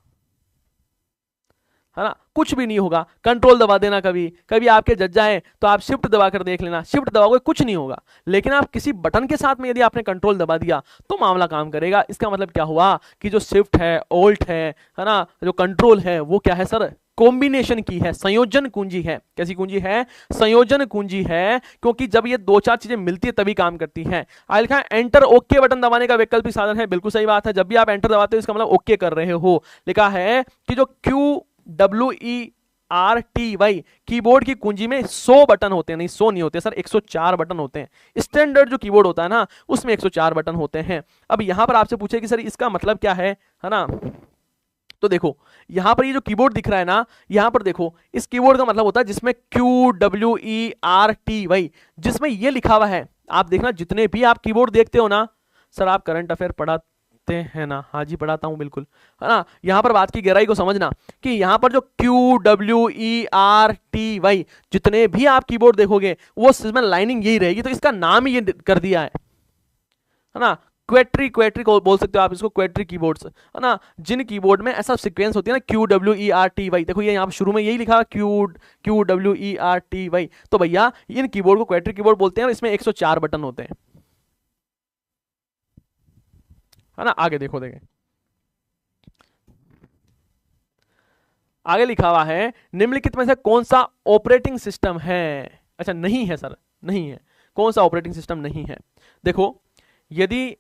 है ना, कुछ भी नहीं होगा। कंट्रोल दबा देना, कभी कभी आपके जज जाए तो आप शिफ्ट दबा कर देख लेना, शिफ्ट दबाओगे कुछ नहीं होगा, लेकिन आप किसी बटन के साथ में यदि आपने कंट्रोल दबा दिया तो मामला काम करेगा। इसका मतलब क्या हुआ कि जो शिफ्ट है, ऑल्ट है ना, जो कंट्रोल है, वो क्या है सर, कॉम्बिनेशन की है, संयोजन कुंजी है। कैसी कुंजी है, संयोजन कुंजी है, क्योंकि जब ये दो चार चीजें मिलती है तभी काम करती है। आगे लिखा है एंटर ओके बटन दबाने का वैकल्पिक साधन है, बिल्कुल सही बात है, जब भी आप एंटर दबाते हो इसका मतलब ओके कर रहे हो। लिखा है कि जो QWERTY कीबोर्ड की कुंजी में 100 बटन होते हैं, नहीं 100 नहीं होते सर, 104 बटन होते हैं। स्टैंडर्ड जो कीबोर्ड होता है ना, उसमें 104 बटन होते हैं। अब यहां पर आपसे पूछे कि सर इसका मतलब क्या है ना, तो देखो यहां पर ये जो कीबोर्ड दिख रहा है ना, यहां पर देखो इस कीबोर्ड का मतलब होता है जिसमें QWERTY, जिसमें ये लिखा हुआ है। आप देखना जितने भी आप कीबोर्ड देखते हो ना, सर आप करंट अफेयर पढ़ाते हैं ना, हाँ जी पढ़ाता हूं बिल्कुल, है ना। यहां पर बात की गहराई को समझना कि यहां पर जो QWERTY जितने भी आप कीबोर्ड देखोगे वो इसमें लाइनिंग यही रहेगी, तो इसका नाम ही ये कर दिया है ना। क्वेट्री को बोल सकते हो आप इसको, क्वेट्री कीबोर्ड्स, है ना, जिन कीबोर्ड में ऐसा सीक्वेंस होती है ना, QWERTY, देखो ये यहाँ शुरू में यही लिखा QWERTY, तो भैया इन कीबोर्ड को क्वेट्री कीबोर्ड बोलते हैं और इसमें 104 बटन होते हैं, है ना। आगे देखो, देखें आगे लिखा हुआ है निम्नलिखित में से कौन सा ऑपरेटिंग सिस्टम है, अच्छा नहीं है सर, नहीं है, कौन सा ऑपरेटिंग सिस्टम नहीं है। देखो यदि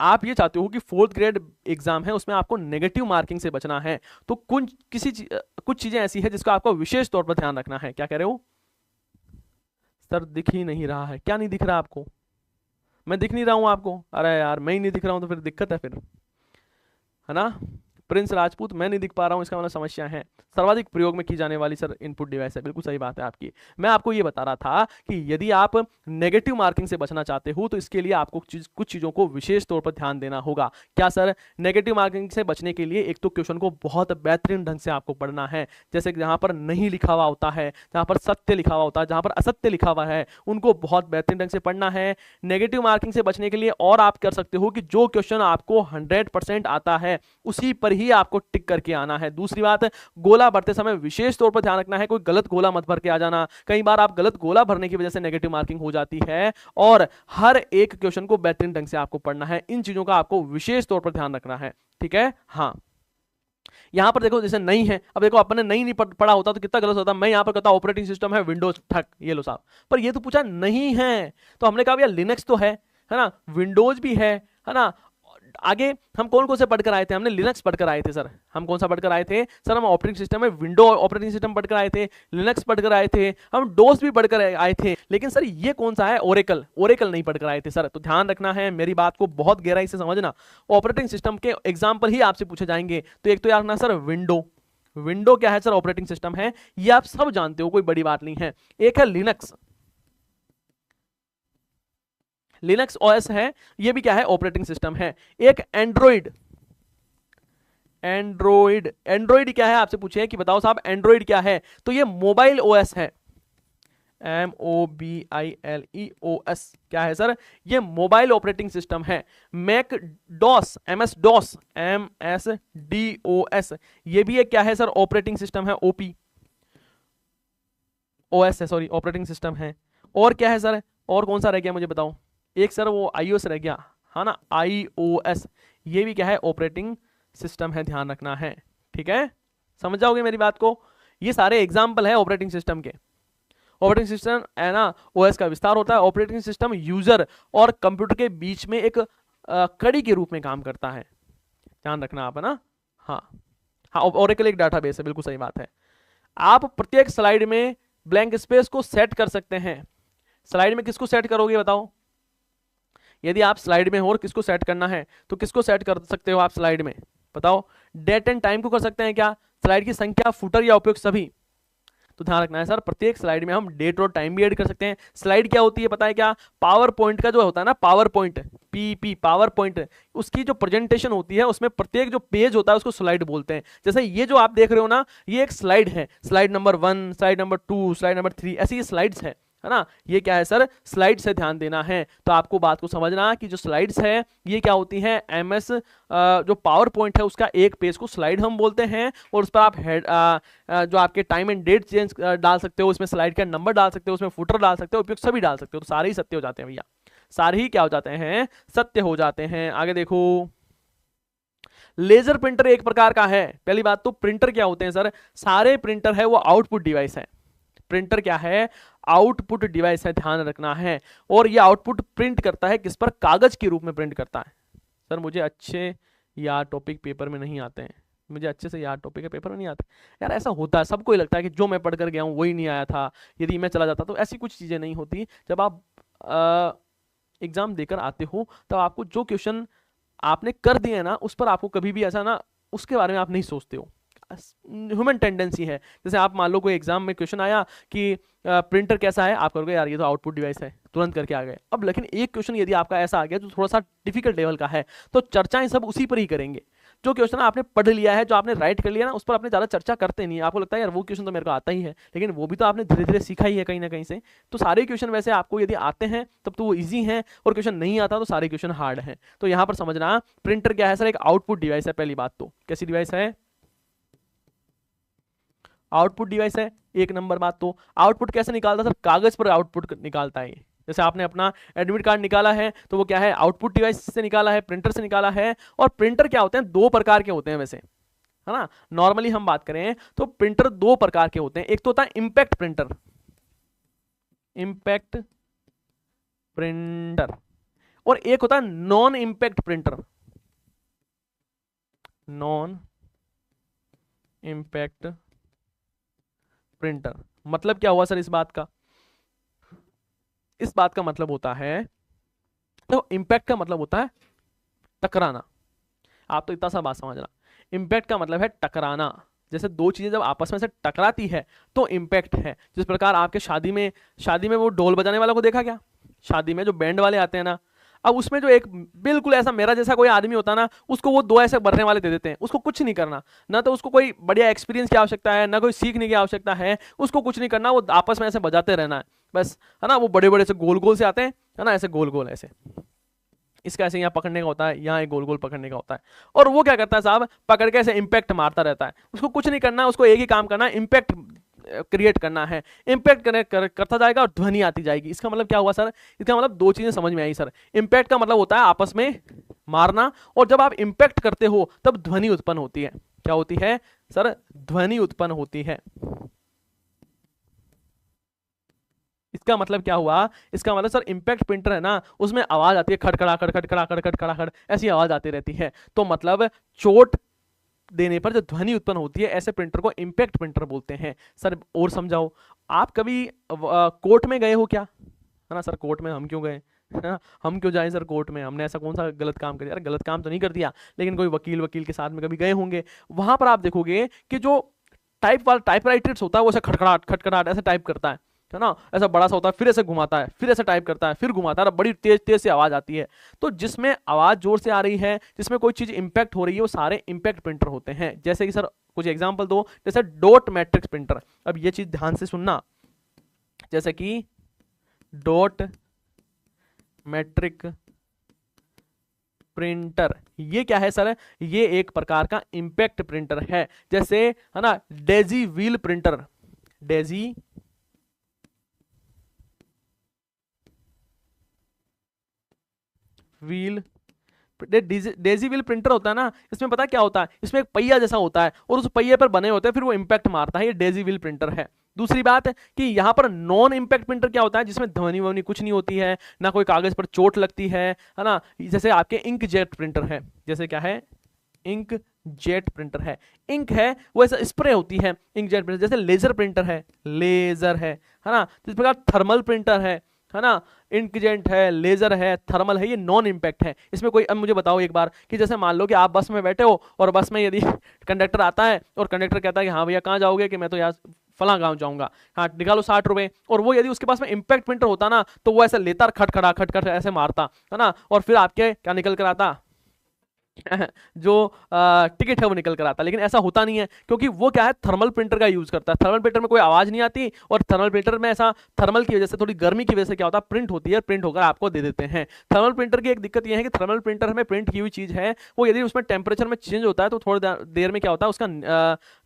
आप ये चाहते हो कि 4th ग्रेड एग्जाम है उसमें आपको नेगेटिव मार्किंग से बचना है, तो कुछ चीजें ऐसी है जिसको आपको विशेष तौर पर ध्यान रखना है। क्या कह रहे हो सर, दिख ही नहीं रहा है, क्या नहीं दिख रहा आपको, मैं दिख नहीं रहा हूं आपको, अरे यार मैं ही नहीं दिख रहा हूं तो फिर दिक्कत है फिर, है ना। प्रिंस राजपूत, मैं नहीं दिख पा रहा हूं, इसका मतलब समस्या है। सर्वाधिक प्रयोग में की जाने वाली सर इनपुट डिवाइस है, बिल्कुल सही बात है आपकी। मैं आपको ये बता रहा था कि यदि आप नेगेटिव मार्किंग से बचना चाहते हो तो इसके लिए आपको कुछ चीजों को विशेष तौर पर ध्यान देना होगा। क्या सर, नेगेटिव मार्किंग से बचने के लिए एक तो क्वेश्चन को बहुत बेहतरीन ढंग से आपको पढ़ना है, जैसे जहां पर नहीं लिखा हुआ होता है, जहां पर सत्य लिखा हुआ होता है, जहां पर असत्य लिखा हुआ है, उनको बहुत बेहतरीन ढंग से पढ़ना है। नेगेटिव मार्किंग से बचने के लिए और आप कर सकते हो कि जो क्वेश्चन आपको 100% आता है उसी पर ही आपको टिक करके आना है। दूसरी बात, गोला भरते समय विशेष तौर पर ध्यान रखना है, कोई गलत गोला मत भर के आ जाना। कई बार आप गलत गोला भरने की वजह से नेगेटिव मार्किंग हो जाती है, और हर एक क्वेश्चन को बेहतरीन ढंग से आपको पढ़ना है। इन चीजों का आपको विशेष तौर पर ध्यान रखना है, ठीक है। हाँ, यहां पर देखो जैसे नहीं है, अब देखो अपन ने नहीं पढ़ा होता तो कितना गलत होता। मैं यहां पर कहता ऑपरेटिंग सिस्टम है विंडोज, ठक ये लो साहब, पर ये तो पूछा नहीं है, तो हमने कहा भैया लिनक्स तो है ना, विंडोज भी है ना। आगे हम कौन से पढ़कर आए थे, हमने लिनक्स पढ़कर आए थे सर। हम कौन सा पढ़कर आए थे सर, हम ऑपरेटिंग सिस्टम में विंडो ऑपरेटिंग सिस्टम पढ़कर आए थे, लिनक्स पढ़कर आए थे, हम डोस भी पढ़कर आए थे। लेकिन सर ये कौन सा है, ओरेकल नहीं पढ़कर आए थे सर। तो ध्यान रखना है, मेरी बात को बहुत गहराई से समझना। ऑपरेटिंग सिस्टम के एग्जाम्पल ही आपसे पूछे जाएंगे, तो एक तो याद रखना सर विंडो क्या है सर, ऑपरेटिंग सिस्टम है, ये आप सब जानते हो, कोई बड़ी बात नहीं है। एक है लिनक्स लिनक्स ओएस है, ये भी क्या है, ऑपरेटिंग सिस्टम है। एक एंड्रॉइड, एंड्रॉइड क्या है, आपसे पूछे कि बताओ साहब एंड्रॉइड क्या है, तो ये मोबाइल ओएस है, MOBILEOS क्या है सर, ये मोबाइल ऑपरेटिंग सिस्टम है। मैक डॉस, MSDOS ये भी एक क्या है सर, ऑपरेटिंग सिस्टम है, OS है, सॉरी ऑपरेटिंग सिस्टम है। और क्या है सर, और कौन सा रह गया मुझे बताओ, एक सर वो iOS रह गया, हाँ ना, iOS ये भी क्या है, ऑपरेटिंग सिस्टम है, ध्यान रखना है, ठीक है, समझ जाओगे मेरी बात को। ये सारे एग्जाम्पल है ऑपरेटिंग सिस्टम के। ऑपरेटिंग सिस्टम है ना, ओएस का विस्तार होता है। ऑपरेटिंग सिस्टम यूजर और कंप्यूटर के बीच में एक कड़ी के रूप में काम करता है, ध्यान रखना आप, है ना। हाँ हाँ, ओरेकल एक डाटाबेस है, बिल्कुल सही बात है। आप प्रत्येक स्लाइड में ब्लैंक स्पेस को सेट कर सकते हैं। स्लाइड में किसको सेट करोगे बताओ, यदि आप स्लाइड में हो और किसको सेट करना है तो किसको सेट कर सकते हो आप स्लाइड में, बताओ। डेट एंड टाइम को कर सकते हैं क्या, स्लाइड की संख्या, फुटर या उपयोग सभी। तो ध्यान रखना है सर, प्रत्येक स्लाइड में हम डेट और टाइम भी ऐड कर सकते हैं। स्लाइड क्या होती है पता है क्या, पावर पॉइंट का जो होता है ना, power point, PP power point, उसकी जो प्रेजेंटेशन होती है उसमें प्रत्येक जो पेज होता है उसको स्लाइड बोलते हैं। जैसे ये जो आप देख रहे हो ना, ये एक स्लाइड है, slide number 1, slide number 2, slide number 3, ऐसी ये स्लाइड्स है ना। ये क्या है सर, स्लाइड से ध्यान देना है। तो आपको बात को समझना कि जो स्लाइड्स है ये क्या होती हैं, एमएस जो पावर पॉइंट है उसका एक पेज को स्लाइड हम बोलते हैं, और उस पर आप हेड जो आपके टाइम एंड डेट चेंज डाल सकते हो, उसमें स्लाइड का नंबर डाल सकते हो, उसमें फुटर डाल सकते हो, उपयोग सभी डाल सकते हो। तो सारे ही सत्य हो जाते हैं भैया, सारे ही क्या हो जाते हैं, सत्य हो जाते हैं। आगे देखो, लेजर प्रिंटर एक प्रकार का है। पहली बात तो प्रिंटर क्या होते हैं सर, सारे प्रिंटर है वो आउटपुट डिवाइस है। प्रिंटर क्या है, आउटपुट डिवाइस है, ध्यान रखना है। और ये आउटपुट प्रिंट करता है किस पर, कागज के रूप में प्रिंट करता है। सर मुझे अच्छे यार टॉपिक पेपर में नहीं आते हैं, मुझे अच्छे से यार टॉपिक के पेपर में नहीं आते यार, ऐसा होता है, सबको ही लगता है कि जो मैं पढ़ कर गया हूँ वही नहीं आया था, यदि मैं चला जाता। तो ऐसी कुछ चीजें नहीं होती। जब आप एग्जाम देकर आते हो तब आपको जो क्वेश्चन आपने कर दिए ना उस पर आपको कभी भी ऐसा ना, उसके बारे में आप नहीं सोचते हो। ह्यूमन टेंडेंसी है। जैसे आप मान लो कोई एग्जाम में क्वेश्चन आया कि प्रिंटर कैसा है, आप कहोगे यार ये तो आउटपुट डिवाइस है, तुरंत करके आ गए। अब लेकिन एक क्वेश्चन यदि आपका ऐसा आ गया जो थोड़ा सा डिफिकल्ट लेवल का है, तो चर्चाएं सब उसी पर ही करेंगे। जो क्वेश्चन आपने पढ़ लिया है, जो आपने राइट कर लिया ना, उस पर आपने ज़्यादा चर्चा करते नहीं। आपको लगता है यार वो क्वेश्चन तो मेरे को आता ही है, लेकिन वो भी तो आपने धीरे धीरे सीखा ही है कहीं ना कहीं से। तो सारे क्वेश्चन वैसे आपको यदि आते हैं तब तो वो ईजी हैं, और क्वेश्चन नहीं आता तो सारे क्वेश्चन हार्ड हैं। तो यहाँ पर समझना, प्रिंटर क्या है सर, एक आउटपुट डिवाइस है। पहली बात तो कैसी डिवाइस है, आउटपुट डिवाइस है। एक नंबर बात तो आउटपुट कैसे निकालता है सर, कागज पर आउटपुट निकालता है। जैसे आपने अपना एडमिट कार्ड निकाला है तो वो क्या है, आउटपुट डिवाइस से निकाला है, प्रिंटर से निकाला है। और प्रिंटर क्या होते हैं, दो प्रकार के होते हैं वैसे, है ना। नॉर्मली हम बात करें तो प्रिंटर दो प्रकार के होते हैं। एक तो होता है इंपैक्ट प्रिंटर, इंपैक्ट प्रिंटर, और एक होता है non impact printer, non impact printer. मतलब क्या हुआ सर इस बात का, इस बात का मतलब होता है, तो इंपैक्ट का मतलब होता है टकराना। आप तो इतना सा बात समझना, इंपैक्ट का मतलब है टकराना। जैसे दो चीजें जब आपस में से टकराती है तो इंपैक्ट है। जिस प्रकार आपके शादी में वो ढोल बजाने वाला को देखा क्या, शादी में जो बैंड वाले आते हैं ना, अब उसमें जो एक बिल्कुल ऐसा मेरा जैसा कोई आदमी होता ना, उसको वो दो ऐसे भरने वाले दे देते हैं, उसको कुछ नहीं करना, ना तो उसको कोई बढ़िया एक्सपीरियंस की आवश्यकता है, ना कोई सीखने की आवश्यकता है, उसको कुछ नहीं करना, वो आपस में ऐसे बजाते रहना है बस, है ना। वो बड़े बड़े से गोल गोल से आते हैं, है ना, ऐसे गोल गोल ऐसे, इसका ऐसे यहाँ पकड़ने का होता है, यहाँ एक गोल गोल पकड़ने का होता है। और वो क्या करता है साहब, पकड़ के ऐसे इंपैक्ट मारता रहता है। उसको कुछ नहीं करना, उसको एक ही काम करना है, इंपैक्ट क्रिएट करना है। इंपैक्ट करता जाएगा और ध्वनि आती जाएगी। इसका मतलब क्या हुआ सर, इसका मतलब दो चीजें समझ में आई सर। इंपैक्ट का मतलब होता है आपस में मारना, और जब आप इंपैक्ट करते हो तब ध्वनि उत्पन्न होती है। क्या होती है सर, ध्वनि उत्पन्न होती है। इसका मतलब क्या हुआ, इसका मतलब सर इंपैक्ट प्रिंटर है ना, उसमें आवाज आती है, खड़खड़ा खड़ खड़खड़ा खड़ खड़खड़ा खड़, ऐसी आवाज आती रहती है। तो मतलब चोट देने पर जो ध्वनि उत्पन्न होती है, ऐसे प्रिंटर को इंपैक्ट प्रिंटर बोलते हैं। सर और समझाओ, आप कभी कोर्ट में गए हो क्या, है ना सर। कोर्ट में हम क्यों गए, है ना, हम क्यों जाएं सर कोर्ट में, हमने ऐसा कौन सा गलत काम कर दिया। गलत काम तो नहीं कर दिया, लेकिन कोई वकील के साथ में कभी गए होंगे। वहां पर आप देखोगे कि जो टाइपराइटर्स होता है वो ऐसे खटखड़ाहट खटखड़ाहट ऐसे टाइप करता है है ना, ऐसा बड़ा सा होता है, फिर ऐसे घुमाता है, फिर ऐसे टाइप करता है, फिर घुमाता है, बड़ी तेज तेज से आवाज आती है। तो जिसमें आवाज जोर से आ रही है, जिसमें कोई चीज इंपैक्ट हो रही है, वो सारे इंपैक्ट प्रिंटर होते हैं। जैसे कि सर कुछ एग्जांपल दो, जैसे डॉट मैट्रिक्स प्रिंटर। अब ये चीज ध्यान से सुनना, जैसे कि डॉट मैट्रिक प्रिंटर, ये क्या है सर, ये एक प्रकार का इंपैक्ट प्रिंटर है। जैसे है ना Daisy wheel printer, Daisy wheel, Daisy wheel printer होता है ना, इसमें पता क्या होता है, इसमें एक पहिया जैसा होता है और उस पहिए पर बने होते हैं, फिर वो इंपैक्ट मारता है, ये डेजी व्हील प्रिंटर है। दूसरी बात है कि यहाँ पर नॉन इंपैक्ट प्रिंटर क्या होता है, जिसमें ध्वनि वनि कुछ नहीं होती है, ना कोई कागज पर चोट लगती है ना, जैसे आपके इंक जेट प्रिंटर है। जैसे क्या है, इंक जेट प्रिंटर है, इंक है वो ऐसा स्प्रे होती है, इंक जेट प्रिंटर। जैसे लेजर प्रिंटर है, लेजर है ना, जिस प्रकार थर्मल प्रिंटर है ना, इंकजेंट है, लेजर है, थर्मल है, ये नॉन इंपैक्ट है। इसमें कोई, अब मुझे बताओ एक बार कि जैसे मान लो कि आप बस में बैठे हो और बस में यदि कंडक्टर आता है और कंडक्टर कहता है कि हाँ भैया कहाँ जाओगे, कि मैं तो यार फला गांव जाऊंगा, हाँ निकालो 60 रुपए, और वो यदि उसके पास में इंपैक्ट प्रिंटर होता ना, तो वो ऐसे लेता, खटखट ऐसे मारता है ना, और फिर आपके क्या निकल कर आता जो टिकट है वो निकल कर आता। लेकिन ऐसा होता नहीं है, क्योंकि वो क्या है, थर्मल प्रिंटर का यूज करता है। थर्मल प्रिंटर में कोई आवाज नहीं आती, और थर्मल प्रिंटर में ऐसा थर्मल की वजह से, थोड़ी गर्मी की वजह से क्या होता है, प्रिंट होती है, प्रिंट होकर आपको दे देते हैं। थर्मल प्रिंटर की एक दिक्कत यह है कि थर्मल प्रिंटर में प्रिंट की हुई चीज है, वो यदि उसमें टेम्परेचर में चेंज होता है तो थोड़ी देर में क्या होता है, उसका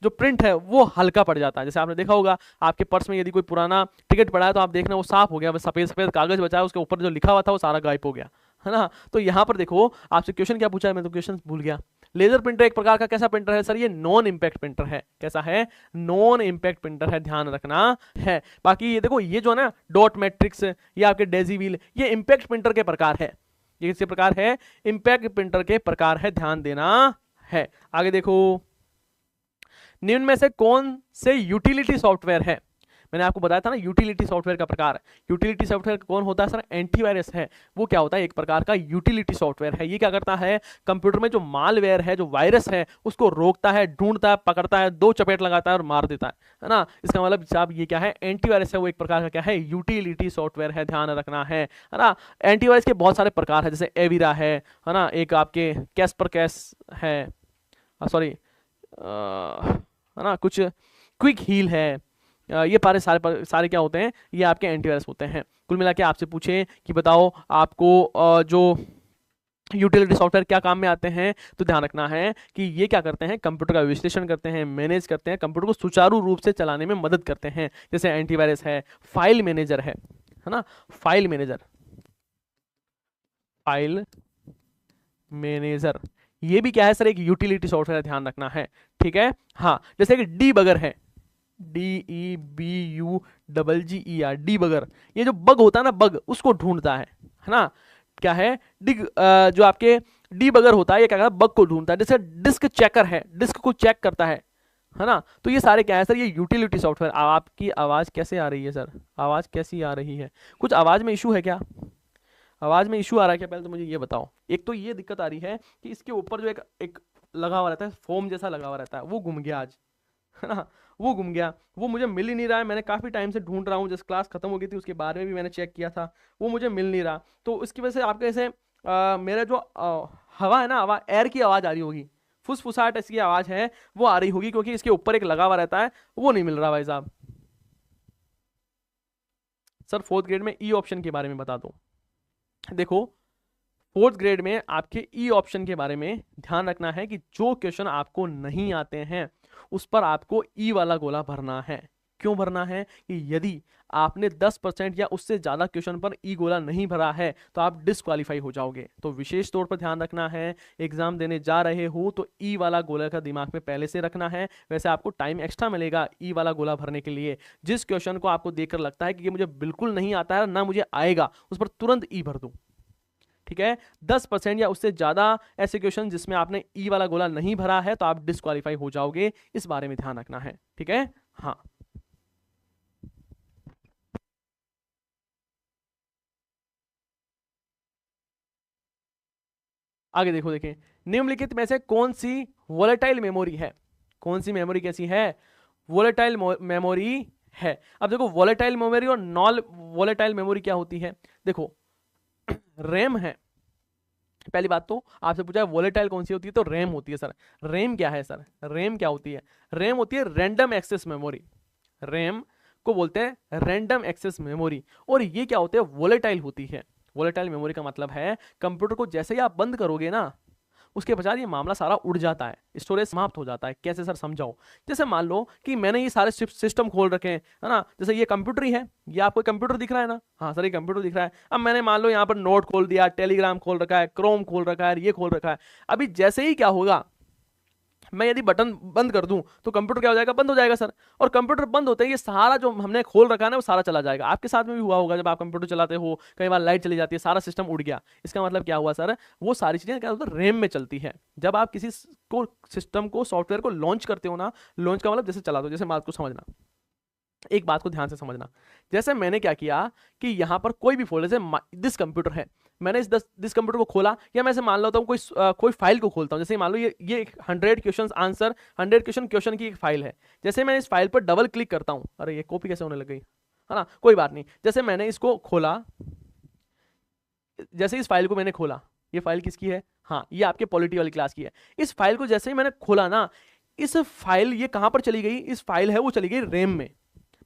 जो प्रिंट है वो हल्का पड़ जाता है। जैसे आपने देखा होगा, आपके पर्स में यदि कोई पुराना टिकट पड़ा है तो आप देखना वो साफ हो गया, बस सफेद सफेद कागज बचा है, उसके ऊपर जो लिखा हुआ था वो सारा गायब हो गया, है ना। तो यहाँ पर देखो, आपसे क्वेश्चन क्या पूछा है, मैं तो क्वेश्चन भूल गया। लेजर प्रिंटर एक प्रकार का कैसा प्रिंटर है सर, ये नॉन इंपैक्ट प्रिंटर है। कैसा है, नॉन इंपैक्ट प्रिंटर है, ध्यान रखना है। बाकी ये देखो, ये जो है ना डॉट मैट्रिक्स, ये आपके डेजी व्हील, ये इंपैक्ट प्रिंटर के प्रकार है। ये किसके प्रकार है, इंपैक्ट प्रिंटर के प्रकार है, ध्यान देना है। आगे देखो, निम्न में से कौन से यूटिलिटी सॉफ्टवेयर है, मैंने आपको बताया था ना यूटिलिटी सॉफ्टवेयर का प्रकार। यूटिलिटी सॉफ्टवेयर कौन होता है सर, एंटीवायरस है। वो क्या होता है, एक प्रकार का यूटिलिटी सॉफ्टवेयर है। ये क्या करता है, कंप्यूटर में जो मालवेयर है, जो वायरस है, उसको रोकता है, ढूंढता है, पकड़ता है, 2 चपेट लगाता है और मार देता है ना। इसका मतलब साहब ये क्या है, एंटीवायरस है, वो एक प्रकार का क्या है, यूटिलिटी सॉफ्टवेयर है, ध्यान रखना है ना। एंटीवायरस के बहुत सारे प्रकार है, जैसे एविरा है ना, एक आपके कैस्पर कैस है, सॉरी है ना, कुछ क्विक हील है, ये सारे क्या होते हैं, ये आपके एंटीवायरस होते हैं। कुल मिला के आपसे पूछे कि बताओ आपको जो यूटिलिटी सॉफ्टवेयर क्या काम में आते हैं, तो ध्यान रखना है कि ये क्या करते हैं, कंप्यूटर का विश्लेषण करते हैं, मैनेज करते हैं, कंप्यूटर को सुचारू रूप से चलाने में मदद करते हैं। जैसे एंटीवायरस है, फाइल मैनेजर है ना, फाइल मैनेजर, फाइल मैनेजर, ये भी क्या है सर, एक यूटिलिटी सॉफ्टवेयर, ध्यान रखना है, ठीक है। हाँ, जैसे कि डीबगर है, DEBUGGER, डीबगर, ये जो बग होता है ना, बग उसको ढूंढता है ना। क्या है, जो आपके डीबगर होता है, ये क्या करता है, बग को ढूंढता है। जैसे डिस्क चेकर है, डिस्क को चेक करता है ना। तो ये सारे क्या है सर, ये यूटिलिटी सॉफ्टवेयर। आपकी आवाज कैसे आ रही है सर, आवाज कैसी आ रही है, कुछ आवाज में इशू है क्या, आवाज में इशू आ रहा है क्या, पहले तो मुझे ये बताओ। एक तो ये दिक्कत आ रही है कि इसके ऊपर जो एक लगा हुआ रहता है, फोम जैसा लगा हुआ रहता है, वो गुम गया आज, है ना, वो गुम गया, वो मुझे मिल ही नहीं रहा है। मैंने काफ़ी टाइम से ढूंढ रहा हूँ, जिस क्लास खत्म हो गई थी उसके बारे में भी मैंने चेक किया था, वो मुझे मिल नहीं रहा। तो इसकी वजह से आपके ऐसे मेरा जो हवा है ना, हवा एयर की आवाज़ आ रही होगी, फुसफुसाहट इसकी आवाज़ है वो आ रही होगी, क्योंकि इसके ऊपर एक लगा हुआ रहता है, वो नहीं मिल रहा भाई साहब। सर 4th ग्रेड में ई ऑप्शन के बारे में बता दो। देखो 4th ग्रेड में आपके ई ऑप्शन के बारे में ध्यान रखना है कि जो क्वेश्चन आपको नहीं आते हैं उस पर आपको ई वाला गोला भरना है। क्यों भरना है, कि यदि आपने 10% या उससे ज्यादा क्वेश्चन पर ई गोला नहीं भरा है तो आप डिस्क्वालीफाई हो जाओगे। तो विशेष तौर पर ध्यान रखना है, एग्जाम देने जा रहे हो तो ई वाला गोला का दिमाग में पहले से रखना है। वैसे आपको टाइम एक्स्ट्रा मिलेगा ई वाला गोला भरने के लिए। जिस क्वेश्चन को आपको देखकर लगता है कि ये मुझे बिल्कुल नहीं आता है ना मुझे आएगा, उस पर तुरंत ई भर दो, ठीक है। 10% या उससे ज्यादा ऐसे क्वेश्चन जिसमें आपने ई वाला गोला नहीं भरा है तो आप डिस्क्वालीफाई हो जाओगे, इस बारे में ध्यान रखना है, ठीक है। हाँ, आगे देखो, देखें निम्नलिखित में से कौन सी वोलेटाइल मेमोरी है, कौन सी मेमोरी कैसी है, वोलेटाइल मेमोरी है। अब देखो वॉलेटाइल मेमोरी और नॉन वॉलेटाइल मेमोरी क्या होती है। देखो रैम है, पहली बात तो आपसे पूछा है वॉलेटाइल कौन सी होती है, तो रैम होती है सर। रैम क्या है सर, रैम क्या होती है, रैम होती है रैंडम एक्सेस मेमोरी। रैम को बोलते हैं रैंडम एक्सेस मेमोरी, और ये क्या होते हैं, वॉलेटाइल होती है। वॉलेटाइल मेमोरी का मतलब है कंप्यूटर को जैसे ही आप बंद करोगे ना, उसके पश्चात ये मामला सारा उड़ जाता है, स्टोरेज समाप्त हो जाता है। कैसे सर समझाओ। जैसे मान लो कि मैंने ये सारे सिस्टम खोल रखे हैं, है ना, जैसे ये कंप्यूटर ही है, ये आपको कंप्यूटर दिख रहा है ना, हाँ सर ये कंप्यूटर दिख रहा है। अब मैंने मान लो यहाँ पर नोट खोल दिया, टेलीग्राम खोल रखा है, क्रोम खोल रखा है, ये खोल रखा है। अभी जैसे ही क्या होगा, मैं यदि बटन बंद कर दूं तो कंप्यूटर क्या हो जाएगा, बंद हो जाएगा सर। और कंप्यूटर बंद होते ही ये सारा जो हमने खोल रखा है ना वो सारा चला जाएगा। आपके साथ में भी हुआ होगा, जब आप कंप्यूटर चलाते हो कई बार लाइट चली जाती है, सारा सिस्टम उड़ गया। इसका मतलब क्या हुआ सर, वो सारी चीजें क्या होता है, रैम में चलती है। जब आप किसी को सिस्टम को सॉफ्टवेयर को लॉन्च करते हो ना, लॉन्च का मतलब जैसे चला दो, जैसे बात को समझना, एक बात को ध्यान से समझना। जैसे मैंने क्या किया कि यहां पर कोई भी फोल्डर, जैसे दिस कंप्यूटर है, मैंने इस दिस कंप्यूटर को खोला, या मैं ऐसे मान लेता हूं कोई फाइल को खोलता हूं। जैसे मान लो ये 100 क्वेश्चन आंसर, 100 क्वेश्चन की एक फाइल है। जैसे मैं इस फाइल पर डबल क्लिक करता हूं, अरे ये कॉपी कैसे होने लग गई, है ना, कोई बात नहीं। जैसे मैंने इसको खोला, जैसे इस फाइल को मैंने खोला, ये फाइल किसकी है, हाँ ये आपके पॉलिटी वाली क्लास की है। इस फाइल को जैसे ही मैंने खोला ना, इस फाइल ये कहां पर चली गई, इस फाइल है वो चली गई रैम में।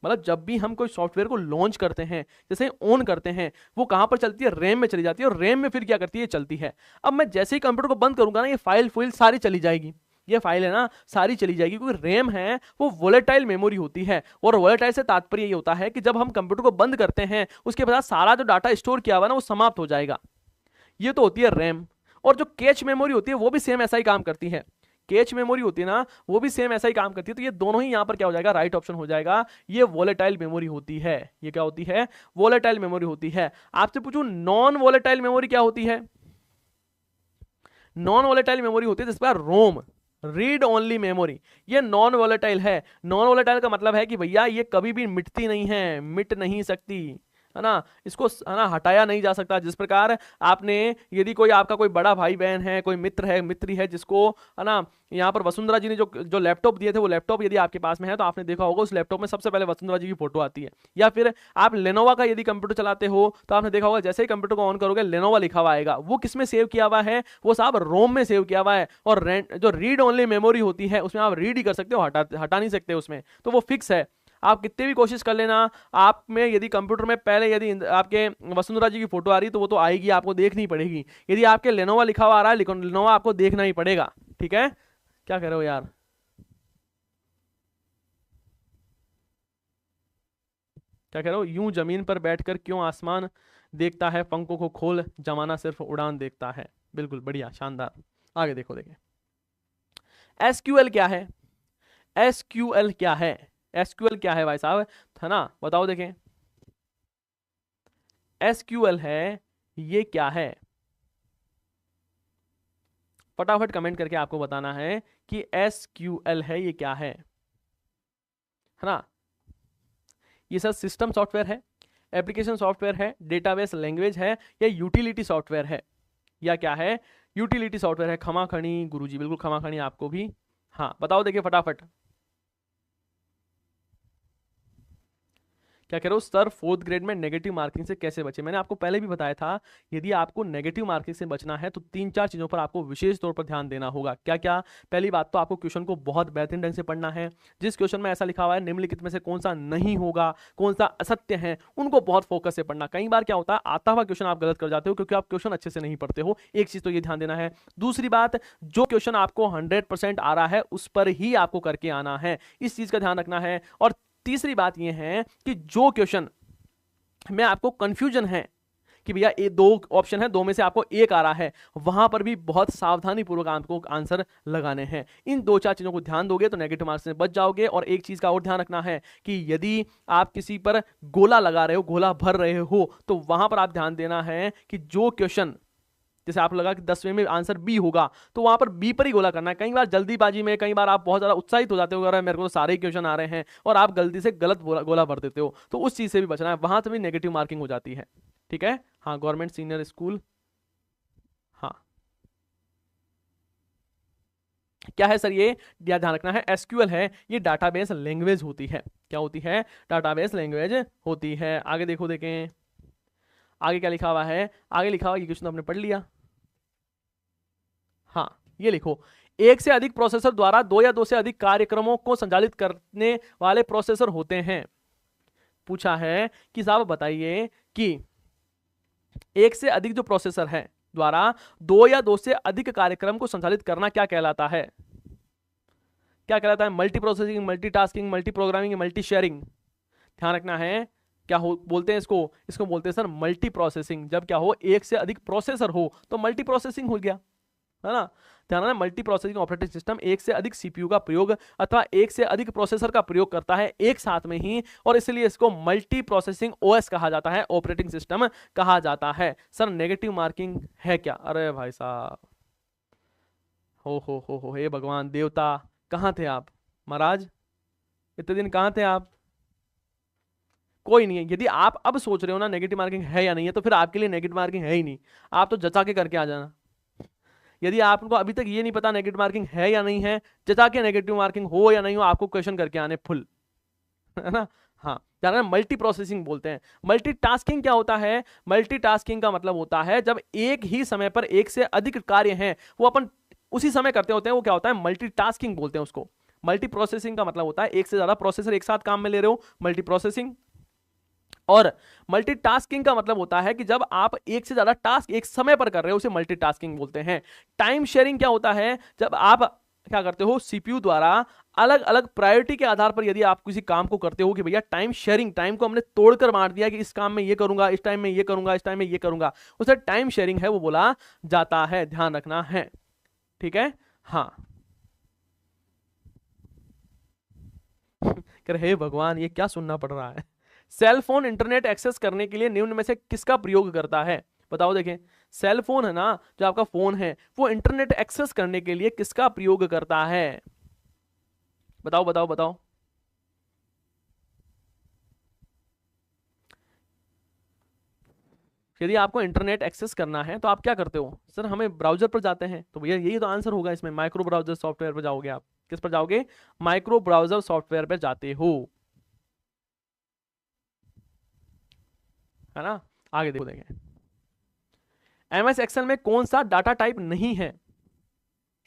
मतलब जब भी हम कोई सॉफ्टवेयर को लॉन्च करते हैं, जैसे ऑन करते हैं, वो कहां पर चलती है, रैम में चली जाती है, और रैम में फिर क्या करती है, चलती है। अब मैं जैसे ही कंप्यूटर को बंद करूंगा ना, ये फाइल सारी चली जाएगी, ये फाइल है ना सारी चली जाएगी, क्योंकि रैम है वो वोलेटाइल मेमोरी होती है। और वोलेटाइल से तात्पर्य ये होता है कि जब हम कंप्यूटर को बंद करते हैं, उसके बाद सारा जो डाटा स्टोर किया हुआ ना वो समाप्त हो जाएगा। ये तो होती है रैम। और जो कैच मेमोरी होती है वो भी सेम ऐसा ही काम करती है। कैच मेमोरी होती है ना, वो भी सेम ऐसा ही काम करती है। तो ये दोनों ही यहां पर क्या हो जाएगा, राइट ऑप्शन हो जाएगा। ये वोलेटाइल मेमोरी होती है। ये क्या होती है, वोलेटाइल मेमोरी होती है। आपसे पूछूं नॉन वोलेटाइल मेमोरी क्या होती है। नॉन वोलेटाइल मेमोरी होती है जिसका रोम, रीड ओनली मेमोरी, ये नॉन वोलेटाइल है। नॉन वोलेटाइल का मतलब है कि भैया ये कभी भी मिटती नहीं है, मिट नहीं सकती, है ना, इसको है ना हटाया नहीं जा सकता। जिस प्रकार आपने, यदि कोई आपका कोई बड़ा भाई बहन है, कोई मित्र है, मित्री है, जिसको है ना यहाँ पर वसुंधरा जी ने जो लैपटॉप दिए थे, वो लैपटॉप यदि आपके पास में है तो आपने देखा होगा उस लैपटॉप में सबसे पहले वसुंधरा जी की फोटो आती है। या फिर आप लेनोवा का यदि कंप्यूटर चलाते हो तो आपने देखा होगा जैसे ही कंप्यूटर को ऑन करोगे लेनोवा लिखा हुआ आएगा। वो किस में सेव किया हुआ है, वो साहब रोम में सेव किया हुआ है। और जो रीड ओनली मेमोरी होती है उसमें आप रीड ही कर सकते हो, हटा नहीं सकते उसमें, तो वो फिक्स है। आप कितने भी कोशिश कर लेना, आप में यदि कंप्यूटर में पहले यदि आपके वसुंधरा जी की फोटो आ रही तो वो तो आएगी, आपको देखनी पड़ेगी। यदि आपके लेनोवा लिखा हुआ आ रहा है, लेनोवा आपको देखना ही पड़ेगा। ठीक है, क्या कह रहे हो यार, क्या कह रहे हो, यूं जमीन पर बैठकर क्यों आसमान देखता है, पंखों को खोल जमाना सिर्फ उड़ान देखता है। बिल्कुल बढ़िया, शानदार। आगे देखो, देखें एसक्यूएल क्या है, एसक्यूएल क्या है, एसक्यूएल क्या है भाई साहब, है ना, बताओ देखें। एसक्यूएल है, ये क्या है, फटाफट कमेंट करके आपको बताना है कि एसक्यूएल है ये क्या है ना। ये सर सिस्टम सॉफ्टवेयर है, एप्लीकेशन सॉफ्टवेयर है, डेटाबेस लैंग्वेज है, या यूटिलिटी सॉफ्टवेयर है, या क्या है, यूटिलिटी सॉफ्टवेयर है। खमाखणी गुरुजी, बिल्कुल खमाखणी आपको भी। हाँ बताओ देखिए फटाफट, क्या कह रहे हो सर, फोर्थ ग्रेड में नेगेटिव मार्किंग से कैसे बचे। मैंने आपको पहले भी बताया था, यदि आपको नेगेटिव मार्किंग से बचना है तो 3-4 चीजों पर आपको विशेष तौर पर ध्यान देना होगा। क्या क्या, पहली बात तो आपको क्वेश्चन को बहुत बेहतरीन ढंग से पढ़ना है। जिस क्वेश्चन में ऐसा लिखा हुआ है निम्नलिखित में से कौन सा नहीं होगा, कौन सा असत्य है, उनको बहुत फोकस से पढ़ना। कई बार क्या होता है, आता हुआ क्वेश्चन आप गलत कर जाते हो क्योंकि आप क्वेश्चन अच्छे से नहीं पढ़ते हो। एक चीज तो ये ध्यान देना है। दूसरी बात, जो क्वेश्चन आपको 100% आ रहा है उस पर ही आपको करके आना है, इस चीज का ध्यान रखना है। और तीसरी बात यह है कि जो क्वेश्चन में आपको कंफ्यूजन है कि भैया ये 2 ऑप्शन है, 2 में से आपको एक आ रहा है, वहां पर भी बहुत सावधानी पूर्वक आपको आंसर लगाने हैं। इन 2-4 चीजों को ध्यान दोगे तो नेगेटिव मार्क्स से बच जाओगे। और एक चीज का और ध्यान रखना है कि यदि आप किसी पर गोला लगा रहे हो, गोला भर रहे हो, तो वहां पर आप ध्यान देना है कि जो क्वेश्चन, जैसे आप लगा कि 10वें में आंसर बी होगा, तो वहां पर बी पर ही गोला करना है। कई बार जल्दीबाजी में, कई बार आप बहुत ज्यादा उत्साहित हो जाते हो, अगर मेरे को तो सारे ही क्वेश्चन आ रहे हैं, और आप गलती से गलत गोला भर देते हो, तो उस चीज से भी बचना है, वहां से भी नेगेटिव मार्किंग हो जाती है। ठीक है, हाँ गवर्नमेंट सीनियर स्कूल, हाँ क्या है सर ये, ध्यान रखना है, एसक्यूएल है, ये डाटाबेस लैंग्वेज होती है। क्या होती है, डाटाबेस लैंग्वेज होती है। आगे देखो, देखें आगे क्या लिखा हुआ है। आगे लिखा हुआ, ये क्वेश्चन आपने पढ़ लिया। हाँ, ये लिखो, एक से अधिक प्रोसेसर द्वारा दो या दो से अधिक कार्यक्रमों को संचालित करने वाले प्रोसेसर होते हैं। पूछा है कि साहब बताइए कि एक से अधिक जो प्रोसेसर है द्वारा दो या दो से अधिक कार्यक्रम को संचालित करना क्या कहलाता है, क्या कहलाता है, multi processing, multitasking, multi programming, multi sharing. ध्यान रखना है, क्या हो बोलते हैं इसको, इसको बोलते हैं सर मल्टी प्रोसेसिंग। जब क्या हो, एक से अधिक प्रोसेसर हो तो मल्टी प्रोसेसिंग हो गया, है ना। ध्यान रखना, मल्टी प्रोसेसिंग ऑपरेटिंग सिस्टम एक से अधिक सीपीयू का प्रयोग अथवा एक से अधिक प्रोसेसर का प्रयोग करता है एक साथ में ही, और इसलिए इसको मल्टी प्रोसेसिंग ओएस कहा जाता है, ऑपरेटिंग सिस्टम कहा जाता है। सर नेगेटिव मार्किंग है क्या, अरे भाई साहब, हो हे भगवान देवता, कहाँ थे आप महाराज, इतने दिन कहाँ थे आप। कोई नहीं है, यदि आप अब सोच रहे हो ना नेगेटिव मार्किंग है या नहीं है, तो फिर आपके लिए नेगेटिव मार्किंग है ही नहीं, आप तो जचा के करके आ जाना। यदि आपको अभी तक ये नहीं पता नेगेटिव मार्किंग है या नहीं है, जचा के नेगेटिव मार्किंग हो या नहीं हो, आपको क्वेश्चन करके आने फुल, है ना। हाँ, जाना मल्टी प्रोसेसिंग बोलते हैं। मल्टीटास्किंग क्या होता है, मल्टीटास्किंग का मतलब होता है जब एक ही समय पर एक से अधिक कार्य हैं वो अपन उसी समय करते होते हैं, वो क्या होता है, मल्टीटास्किंग बोलते हैं उसको। मल्टी प्रोसेसिंग का मतलब होता है एक से ज्यादा प्रोसेसर एक साथ काम में ले रहे हो, मल्टी प्रोसेसिंग। और मल्टीटास्किंग का मतलब होता है कि जब आप एक से ज्यादा टास्क एक समय पर कर रहे हो, उसे मल्टीटास्किंग बोलते हैं। टाइम शेयरिंग क्या होता है, जब आप क्या करते हो, सीपीयू द्वारा अलग अलग प्रायोरिटी के आधार पर यदि आप किसी काम को करते हो कि भैया टाइम शेयरिंग, टाइम को हमने तोड़कर बांट दिया कि इस काम में ये करूंगा, इस टाइम में ये करूंगा, इस टाइम में ये करूंगा, उसे टाइम शेयरिंग है वो बोला जाता है। ध्यान रखना है, ठीक है। हाँ कर हे भगवान, ये क्या सुनना पड़ रहा है। सेल फोन इंटरनेट एक्सेस करने के लिए निम्न में से किसका प्रयोग करता है, बताओ। देखें, सेल फोन है ना, जो आपका फोन है, वो इंटरनेट एक्सेस करने के लिए किसका प्रयोग करता है, बताओ बताओ बताओ। यदि आपको इंटरनेट एक्सेस करना है तो आप क्या करते हो, सर हमें ब्राउजर पर जाते हैं, तो भैया यही तो आंसर होगा इसमें, माइक्रो ब्राउजर सॉफ्टवेयर पर जाओगे आप। किस पर जाओगे, माइक्रो ब्राउजर सॉफ्टवेयर पर जाते हो, है ना। आगे देखो, देखें एमएस एक्सेल में कौन सा डाटा टाइप नहीं है,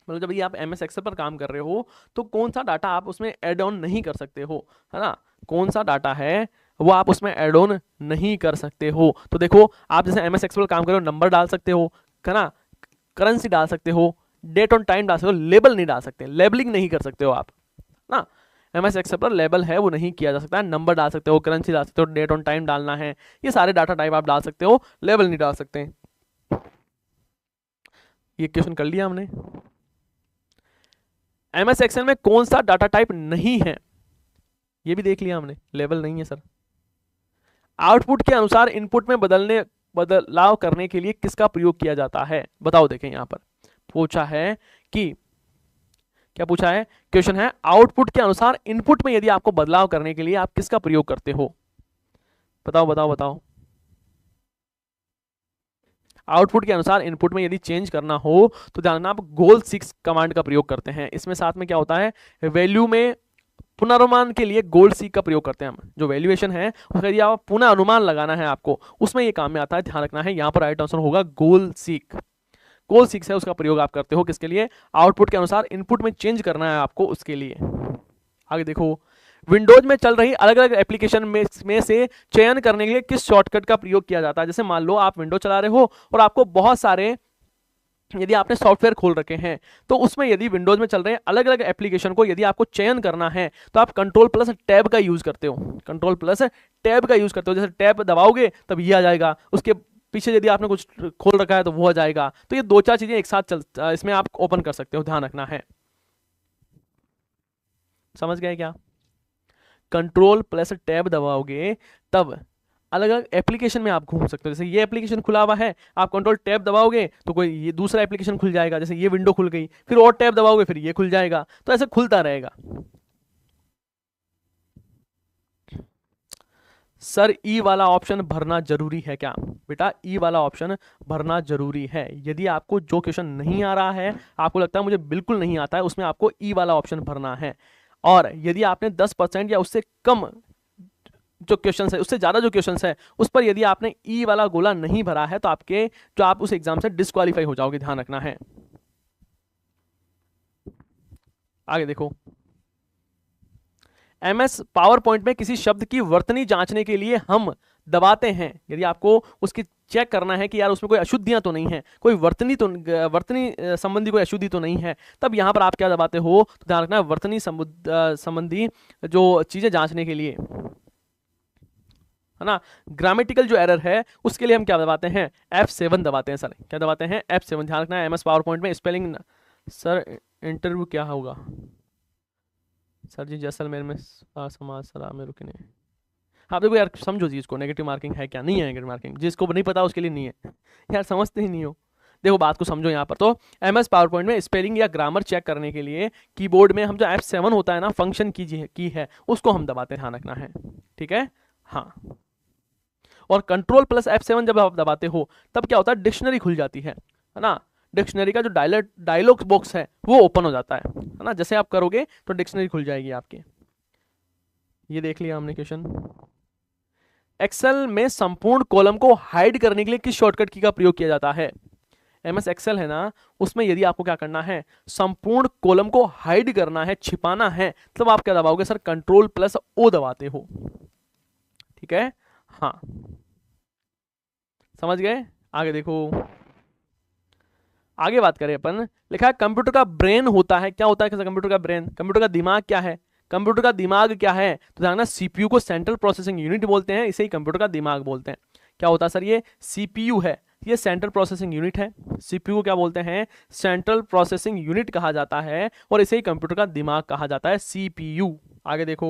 मतलब जब ये आप एमएस एक्सेल पर काम कर रहे हो तो कौन सा डाटा आप उसमें ऐड ऑन नहीं कर सकते हो, है ना। कौन सा डाटा है वो आप उसमें ऐड ऑन नहीं कर सकते हो। तो देखो, आप जैसे एमएस एक्सेल पर काम कर रहे हो, नंबर डाल सकते हो, है ना, करेंसी डाल सकते हो, डेट ऑन टाइम डाल सकते हो, लेबल नहीं डाल सकते, लेबलिंग नहीं कर सकते हो आप ना। एमएस एक्सेल पर लेबल है वो नहीं किया जा सकता है, नंबर डाल सकते हो, करेंसी डाल सकते हो, डेट ऑन टाइम डालना है, ये सारे डाटा टाइप आप डाल सकते हो, लेबल नहीं डाल सकते। ये क्वेश्चन कर लिया हमने। एमएस एक्सेल में कौन सा डाटा टाइप नहीं है, ये भी देख लिया हमने, लेबल नहीं है सर। आउटपुट के अनुसार इनपुट में बदलाव करने के लिए किसका प्रयोग किया जाता है, बताओ। देखें यहां पर पूछा है कि, क्या पूछा है, क्वेश्चन है आउटपुट के अनुसार इनपुट में यदि आपको बदलाव करने के लिए आप किसका प्रयोग करते हो, बताओ बताओ बताओ। आउटपुट के अनुसार इनपुट में यदि चेंज करना हो तो ध्यान रखना, आप गोल 6 कमांड का प्रयोग करते हैं। इसमें साथ में क्या होता है, वैल्यू में पुनर्नुमान के लिए गोल सीक का प्रयोग करते हैं हम, जो वैल्यूएशन है उसका यदि आप पुनः अनुमान लगाना है आपको, उसमें ये काम में आता है। ध्यान रखना है, यहां पर राइट आंसर होगा गोल सीक। गोल सीक है उसका प्रयोग आप करते हो किसके लिए, आउटपुट के अनुसार इनपुट में चेंज करना है आपको, उसके लिए। आगे देखो, विंडोज में चल रही अलग अलग एप्लीकेशन में से चयन करने के लिए किस शॉर्टकट का प्रयोग किया जाता है। जैसे मान लो आप विंडो चला रहे हो और आपको बहुत सारे, यदि आपने सॉफ्टवेयर खोल रखे हैं, तो उसमें यदि विंडोज में चल रहे हैं अलग अलग एप्लीकेशन को यदि आपको चयन करना है तो आप कंट्रोल प्लस टैब का यूज करते हो, कंट्रोल प्लस टैब का यूज करते हो। जैसे टैब दबाओगे तब ये आ जाएगा, उसके पीछे यदि आपने कुछ खोल रखा है तो वो आ जाएगा। तो ये दो चार चीजें एक साथ इसमें आप ओपन कर सकते हो, ध्यान रखना है। समझ गए क्या, कंट्रोल प्लस टैब दबाओगे तब अलग अलग एप्लीकेशन में आप घूम सकते हो। जैसे ये एप्लीकेशन खुला हुआ है, आप कंट्रोल टैब दबाओगे तो कोई ये दूसरा एप्लीकेशन खुल जाएगा, जैसे ये विंडो खुल गई, फिर और टैब दबाओगे फिर ये खुल जाएगा, तो ऐसे खुलता रहेगा। सर ई वाला ऑप्शन भरना जरूरी है क्या? बेटा ई वाला ऑप्शन भरना जरूरी है। यदि आपको जो क्वेश्चन नहीं आ रहा है, आपको लगता है मुझे बिल्कुल नहीं आता है, उसमें आपको ई वाला ऑप्शन भरना है। और यदि आपने 10% या उससे कम जो क्वेश्चन है, उससे ज्यादा जो क्वेश्चन है, उस पर यदि आपने ई वाला गोला नहीं भरा है तो आपके जो आप उस एग्जाम से डिस्क्वालीफाई हो जाओगे, ध्यान रखना है। आगे देखो, एमएस पावर पॉइंट में किसी शब्द की वर्तनी जांचने के लिए हम दबाते हैं। यदि आपको उसकी चेक करना है कि यार उसमें कोई अशुद्धियां तो नहीं है, कोई वर्तनी संबंधी कोई अशुद्धि तो नहीं है, तब यहां पर आप क्या दबाते हो? तो ध्यान रखना है, वर्तनी संबंधी जो चीजें जांचने के लिए, है ना, ग्रामेटिकल जो एरर है उसके लिए हम क्या दबाते हैं? F7 दबाते हैं। सर क्या दबाते हैं? F7। ध्यान रखना है, एमएस पावर पॉइंट में स्पेलिंग। सर इंटरव्यू क्या होगा? सर जी जैसलमेर में समाज सलाह में रुकने। हाँ देखो यार, समझो जी इसको, नेगेटिव मार्किंग है क्या? नहीं है नेगेटिव मार्किंग, जिसको नहीं पता उसके लिए नहीं है। यार समझते ही नहीं हो, देखो बात को समझो यहाँ पर। तो एमएस पावर पॉइंट में स्पेलिंग या ग्रामर चेक करने के लिए कीबोर्ड में हम जो F7 होता है ना, फंक्शन की है, उसको हम दबाते हैं, ध्यान रखना है, ठीक है। हाँ, और कंट्रोल प्लस F7 जब आप दबाते हो तब क्या होता है? डिक्शनरी खुल जाती है ना। डिक्शनरी का जो डायलॉग बॉक्स है वो ओपन हो जाता है ना। जैसे आप करोगे तो डिक्शनरी खुल जाएगी आपकी। ये देख लिया हमने क्वेश्चन। एक्सेल में संपूर्ण कॉलम को हाइड करने के लिए किस शॉर्टकट की का प्रयोग किया जाता है? एमएस एक्सेल है ना, उसमें यदि आपको क्या करना है? संपूर्ण कॉलम को हाइड करना है, छिपाना है, तब आप क्या दबाओगे? सर कंट्रोल प्लस ओ दबाते हो, ठीक है। हाँ समझ गए। आगे देखो, आगे बात करें अपन, लिखा है कंप्यूटर का ब्रेन होता है। क्या होता है कंप्यूटर का ब्रेन? कंप्यूटर का दिमाग क्या है? कंप्यूटर का दिमाग क्या है? तो ध्यान रखना, सीपीयू को सेंट्रल प्रोसेसिंग यूनिट बोलते हैं, इसे ही कंप्यूटर का दिमाग बोलते हैं। क्या होता है सर? ये सीपीयू है, ये सेंट्रल प्रोसेसिंग यूनिट है। सीपीयू को क्या बोलते हैं? सेंट्रल प्रोसेसिंग यूनिट कहा जाता है, और इसे ही कंप्यूटर का दिमाग कहा जाता है, सीपीयू। आगे देखो,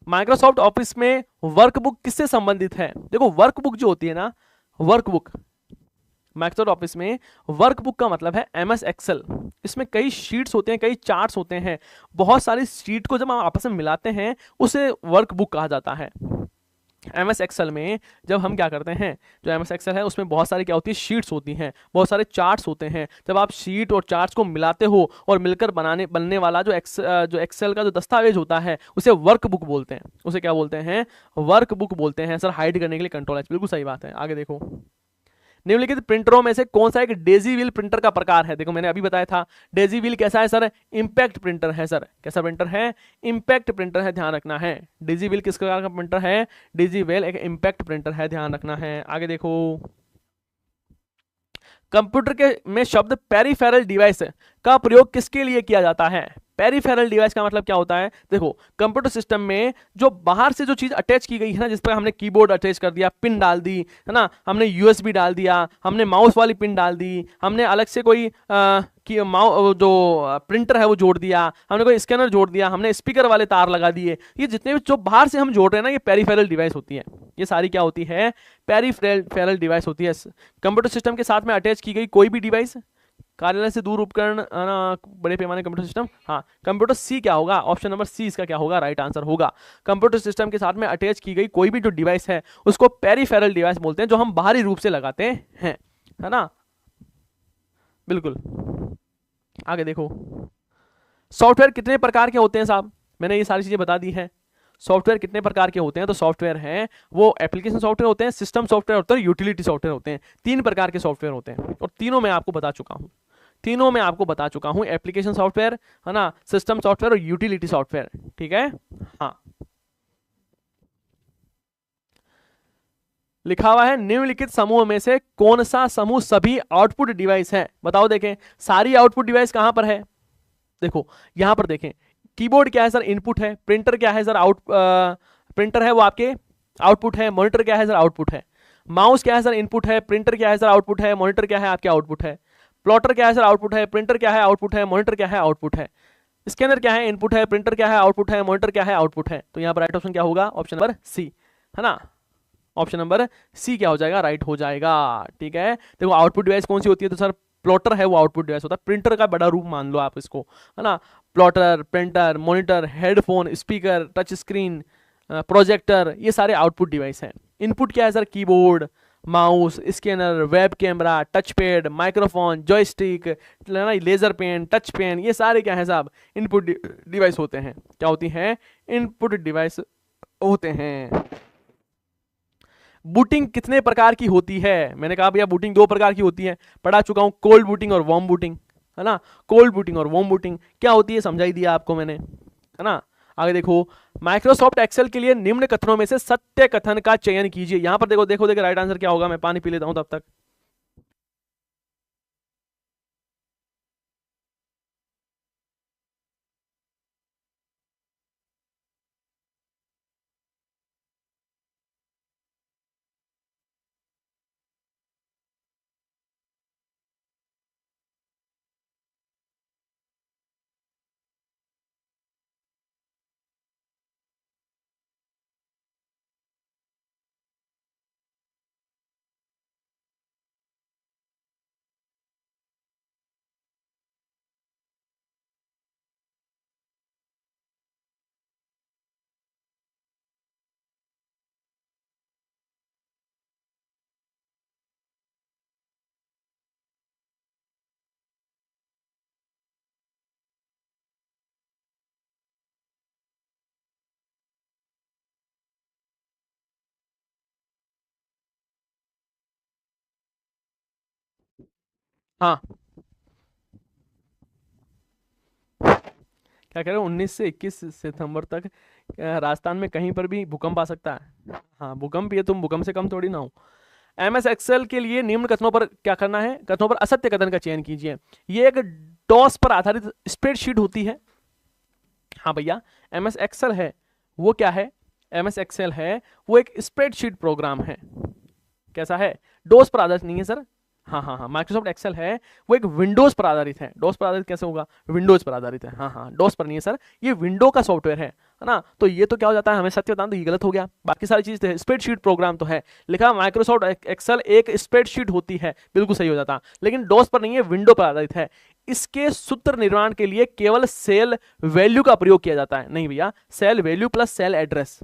माइक्रोसॉफ्ट ऑफिस में वर्कबुक किससे संबंधित है? देखो वर्कबुक जो होती है ना, वर्कबुक, माइक्रोसॉफ्ट ऑफिस में वर्कबुक का मतलब है एमएस एक्सेल। इसमें कई शीट्स होते हैं, कई चार्ट्स होते हैं, बहुत सारी शीट को जब हम आपस में मिलाते हैं उसे वर्कबुक कहा जाता है। एमएस एक्सेल में जब हम क्या करते हैं, जो एमएस एक्सेल है उसमें बहुत सारी क्या होती है? शीट्स होती हैं, बहुत सारे चार्ट्स होते हैं। जब आप शीट और चार्ट्स को मिलाते हो और मिलकर बनने वाला जो एक्सेल का जो दस्तावेज होता है उसे वर्कबुक बोलते हैं। उसे क्या बोलते हैं? वर्कबुक बोलते हैं। सर हाइड करने के लिए कंट्रोल एच, बिल्कुल सही बात है। आगे देखो, निम्नलिखित प्रिंटरों में से कौन सा एक डेजी व्हील प्रिंटर का प्रकार है? देखो मैंने अभी बताया था, डेजी व्हील कैसा है सर? इंपैक्ट प्रिंटर है सर। कैसा प्रिंटर है? इंपैक्ट प्रिंटर है, ध्यान रखना है। डेजी व्हील किस प्रकार का प्रिंटर है? डेजी व्हील एक इंपैक्ट प्रिंटर है, ध्यान रखना है। आगे देखो, कंप्यूटर के में शब्द पेरिफेरल डिवाइस का प्रयोग किसके लिए किया जाता है? पेरिफेरल डिवाइस का मतलब क्या होता है? देखो कंप्यूटर सिस्टम में जो बाहर से जो चीज अटैच की गई है ना, जिस पर हमने कीबोर्ड अटैच कर दिया, पिन डाल दी है ना, हमने यूएसबी डाल दिया, हमने माउस वाली पिन डाल दी, हमने अलग से कोई जो प्रिंटर है वो जोड़ दिया, हमने कोई स्कैनर जोड़ दिया, हमने स्पीकर वाले तार लगा दिए, ये जितने भी जो बाहर से हम जोड़ रहे हैं ना, ये पेरिफेरल डिवाइस होती है। ये सारी क्या होती है? पेरिफेरल डिवाइस होती है। कंप्यूटर सिस्टम के साथ में अटैच की गई कोई भी डिवाइस, कार्यालय से दूर उपकरण, बड़े पैमाने कंप्यूटर सिस्टम। हाँ, कंप्यूटर सी क्या होगा? ऑप्शन नंबर सी इसका क्या होगा? राइट आंसर होगा। कंप्यूटर सिस्टम के साथ में अटैच की गई कोई भी जो डिवाइस है उसको पेरिफेरल डिवाइस बोलते हैं, जो हम बाहरी रूप से लगाते हैं, है ना, बिल्कुल। आगे देखो, सॉफ्टवेयर कितने प्रकार के होते हैं साहब? मैंने ये सारी चीजें बता दी हैं। सॉफ्टवेयर कितने प्रकार के होते हैं? तो सॉफ्टवेयर हैं वो एप्लीकेशन सॉफ्टवेयर होते हैं, सिस्टम सॉफ्टवेयर होते हैं, यूटिलिटी सॉफ्टवेयर होते हैं। 3 प्रकार के सॉफ्टवेयर होते हैं, और तीनों मैं आपको बता चुका हूं। एप्लीकेशन सॉफ्टवेयर, है ना, सिस्टम सॉफ्टवेयर और यूटिलिटी सॉफ्टवेयर, ठीक है। हाँ, लिखा हुआ है निम्नलिखित समूह में से कौन सा समूह सभी आउटपुट डिवाइस है? बताओ, देखें सारी आउटपुट डिवाइस कहां पर है। देखो यहां पर देखें, कीबोर्ड क्या है सर? इनपुट है। प्रिंटर क्या है सर? प्रिंटर है वो आपके आउटपुट है। मॉनिटर क्या है सर? आउटपुट है। माउस क्या है सर? इनपुट है। प्रिंटर क्या है सर? आउटपुट है। मॉनिटर क्या है? आपके आउटपुट है। प्लॉटर क्या है सर? आउटपुट है। प्रिंटर क्या है? आउटपुट है। मॉनिटर क्या है? आउटपुट है। स्कैनर क्या है? इनपुट है। प्रिंटर क्या है? आउटपुट है। मॉनिटर क्या है? आउटपुट है। तो यहाँ पर राइट ऑप्शन क्या होगा? ऑप्शन नंबर सी, है ना। ऑप्शन नंबर सी क्या हो जाएगा? राइट हो जाएगा, ठीक है। देखो आउटपुट डिवाइस कौन सी होती है? तो सर प्लॉटर है वो आउटपुट डिवाइस होता है। प्रिंटर का बड़ा रूप मान लो आप इसको, है ना। Plotter, printer, monitor, headphone, speaker, touch screen, projector, ये सारे आउटपुट डिवाइस हैं। इनपुट क्या है sir? Keyboard, mouse, scanner, web camera, touch pad, microphone, joystick, laser pen, touch pen, ये सारे क्या है साहब? इनपुट डिवाइस होते हैं। क्या होती हैं? इनपुट डिवाइस होते हैं। बूटिंग कितने प्रकार की होती है? मैंने कहा भैया बूटिंग 2 प्रकार की होती है, पढ़ा चुका हूं, कोल्ड बूटिंग और वार्म बूटिंग, है ना। कोल्ड बूटिंग और वार्म बूटिंग क्या होती है समझा ही दिया आपको मैंने, है ना। आगे देखो, माइक्रोसॉफ्ट एक्सेल के लिए निम्न कथनों में से सत्य कथन का चयन कीजिए। यहां पर देखो देखो देखो राइट आंसर क्या होगा, मैं पानी पी लेता हूं तब तक। हाँ, क्या कह रहे हो? 19 से 21 सितंबर तक राजस्थान में कहीं पर भी भूकंप आ सकता है। हाँ भूकंप, ये तुम भूकंप से कम थोड़ी ना हो। एमएस एक्सेल के लिए निम्न कथनों पर क्या करना है? कथनों पर असत्य कथन का चयन कीजिए। ये एक डॉस पर आधारित स्प्रेडशीट होती है। हाँ भैया, एमएस एक्सेल है वो क्या है? एमएस एक्सेल है वो एक स्प्रेडशीट प्रोग्राम है। कैसा है? डोस पर आधारित नहीं है सर। हाँ हाँ हाँ, माइक्रोसॉफ्ट एक्सेल है वो एक विंडोज पर आधारित है। डोस पर आधारित कैसे होगा? विंडोज पर आधारित है। हाँ हाँ, डोस पर नहीं है सर, ये विंडो का सॉफ्टवेयर है ना। तो ये तो क्या हो जाता है, हमें सत्य बताना, तो ये गलत हो गया। बाकी सारी चीज तो स्प्रेडशीट प्रोग्राम तो है, लिखा माइक्रोसॉफ्ट एक्सेल एक स्प्रेडशीट होती है, बिल्कुल सही हो जाता। लेकिन डोस पर नहीं है, विंडो पर आधारित है। इसके सूत्र निर्माण के लिए केवल सेल वैल्यू का प्रयोग किया जाता है। नहीं भैया, cell value plus cell address,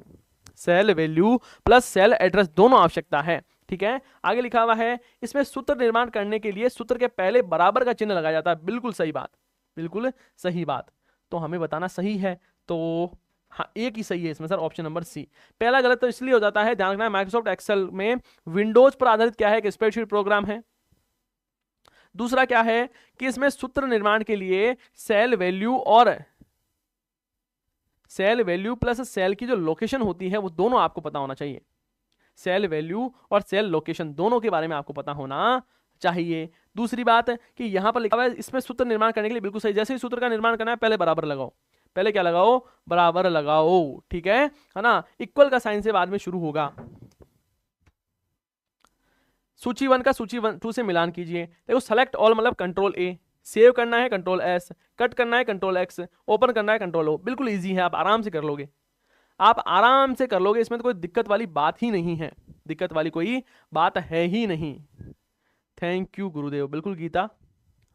cell value plus cell address दोनों आवश्यकता है। ठीक है, आगे लिखा हुआ है इसमें सूत्र निर्माण करने के लिए सूत्र के पहले बराबर का चिन्ह लगाया जाता है। बिल्कुल सही बात, बिल्कुल सही बात। तो हमें बताना सही है, तो हाँ एक ही सही है इसमें सर, ऑप्शन नंबर सी। पहला गलत तो इसलिए हो जाता है, ध्यान रखना, माइक्रोसॉफ्ट एक्सेल में विंडोज पर आधारित क्या है? एक स्प्रेडशीट प्रोग्राम है। दूसरा क्या है कि इसमें सूत्र निर्माण के लिए सेल वैल्यू और सेल वैल्यू प्लस सेल की जो लोकेशन होती है वो दोनों आपको पता होना चाहिए। सेल वैल्यू और सेल लोकेशन दोनों के बारे में आपको पता होना चाहिए। दूसरी बात कि यहां पर लिखा हुआ है इसमें सूत्र निर्माण करने के लिए, बिल्कुल सही, जैसे ही सूत्र का निर्माण करना है पहले बराबर लगाओ। पहले क्या लगाओ? बराबर लगाओ। ठीक है ना, इक्वल का साइन से बाद में शुरू होगा। सूची 1 का सूची 2 से मिलान कीजिए। देखो सेलेक्ट ऑल मतलब कंट्रोल ए, सेव करना है कंट्रोल एस, कट करना है कंट्रोल एक्स, ओपन करना है कंट्रोल ओ। बिल्कुल इजी है, आप आराम से कर लोगे, आप आराम से कर लोगे, इसमें तो कोई दिक्कत वाली बात ही नहीं है, दिक्कत वाली कोई बात है ही नहीं। थैंक यू गुरुदेव, बिल्कुल गीता,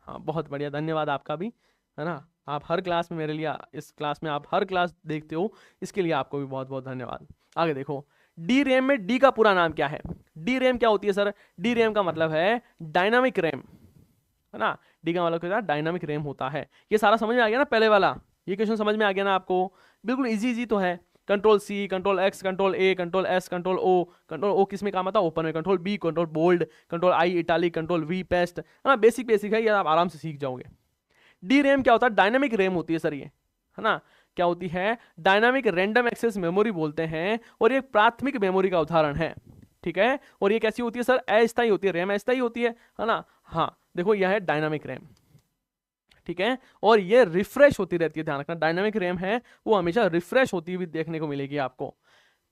हाँ बहुत बढ़िया, धन्यवाद आपका भी, है ना। आप हर क्लास में मेरे लिए, इस क्लास में आप हर क्लास देखते हो, इसके लिए आपको भी बहुत बहुत धन्यवाद। आगे देखो, डी रैम में डी का पूरा नाम क्या है? डी रैम क्या होती है सर? डी रैम का मतलब है डायनामिक रैम, है ना। डी का मतलब क्या? डायनामिक रैम होता है। ये सारा समझ में आ गया ना पहले वाला? ये क्वेश्चन समझ में आ गया ना आपको? बिल्कुल इजी इजी तो है। Control C, control X, control A, control S, control O. Control O किस में काम आता है? ओपन में। Control B, control bold, control I italic, control V paste, है ना। बेसिक बेसिक है ये, आप आराम से सीख जाओगे। डी रैम क्या होता है? डायनामिक रैम होती है सर ये, है ना। क्या होती है? डायनामिक रैंडम एक्सेस मेमोरी बोलते हैं, और ये प्राथमिक मेमोरी का उदाहरण है। ठीक है, और ये कैसी होती है सर? अस्थायी होती है, रैम अस्थायी होती है ना। हाँ देखो, यह है डायनामिक रैम। ठीक है, और ये रिफ्रेश होती रहती है, ध्यान रखना, डायनामिक रैम है वो हमेशा रिफ्रेश होती हुई देखने को मिलेगी आपको।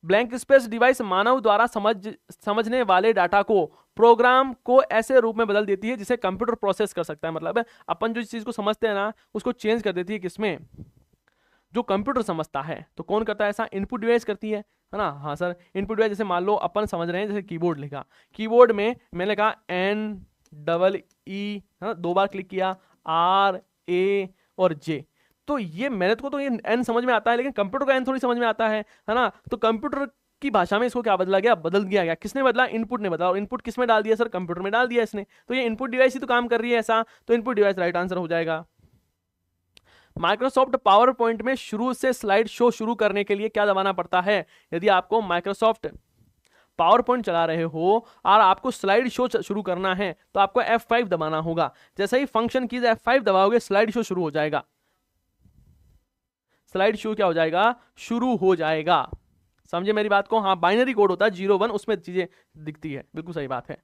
ब्लैंक स्पेस डिवाइस मानव द्वारा समझने वाले डाटा को प्रोग्राम को ऐसे रूप में बदल देती है जिसे कंप्यूटर प्रोसेस कर सकता है। मतलब अपन जो चीज को समझते हैं ना, उसको चेंज कर देती है किसमें? जो कंप्यूटर समझता है। तो कौन करता है ऐसा? इनपुट डिवाइस करती है ना। हाँ सर, इनपुट डिवाइस जैसे मान लो अपन समझ रहे हैं, जैसे कीबोर्ड लिखा, कीबोर्ड में मैंने कहा NEE, है ना, 2 बार क्लिक किया, R A और J, तो ये मेहनत को तो ये एन समझ में आता है, लेकिन कंप्यूटर का एन थोड़ी समझ में आता है ना। तो कंप्यूटर की भाषा में इसको क्या बदला गया, बदल दिया गया। किसने बदला, इनपुट ने बदला। और इनपुट किस में डाल दिया सर, कंप्यूटर में डाल दिया इसने। तो ये इनपुट डिवाइस ही तो काम कर रही है ऐसा, तो इनपुट डिवाइस राइट आंसर हो जाएगा। माइक्रोसॉफ्ट पावर पॉइंट में शुरू से स्लाइड शो शुरू करने के लिए क्या दबाना पड़ता है। यदि आपको माइक्रोसॉफ्ट पावर पॉइंट चला रहे हो और आपको स्लाइड शो शुरू करना है तो आपको F5 दबाना होगा। जैसे ही फंक्शन कीज F5 दबाओगे स्लाइड शो शुरू हो जाएगा। स्लाइड शो क्या हो जाएगा, शुरू हो जाएगा। समझे मेरी बात को। हाँ, बाइनरी कोड होता है 0 1, उसमें चीजें दिखती है। बिल्कुल सही बात है।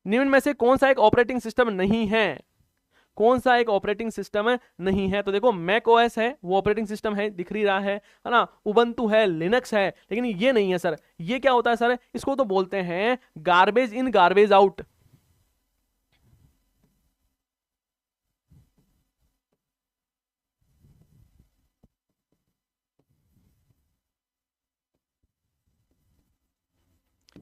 निम्न में से कौन सा एक ऑपरेटिंग सिस्टम नहीं है, कौन सा एक ऑपरेटिंग सिस्टम नहीं है। तो देखो मैक ओएस है, वो ऑपरेटिंग सिस्टम है, दिख रही रहा है ना। उबंटू है, लिनक्स है, लेकिन ये नहीं है सर। ये क्या होता है सर, इसको तो बोलते हैं garbage in garbage out.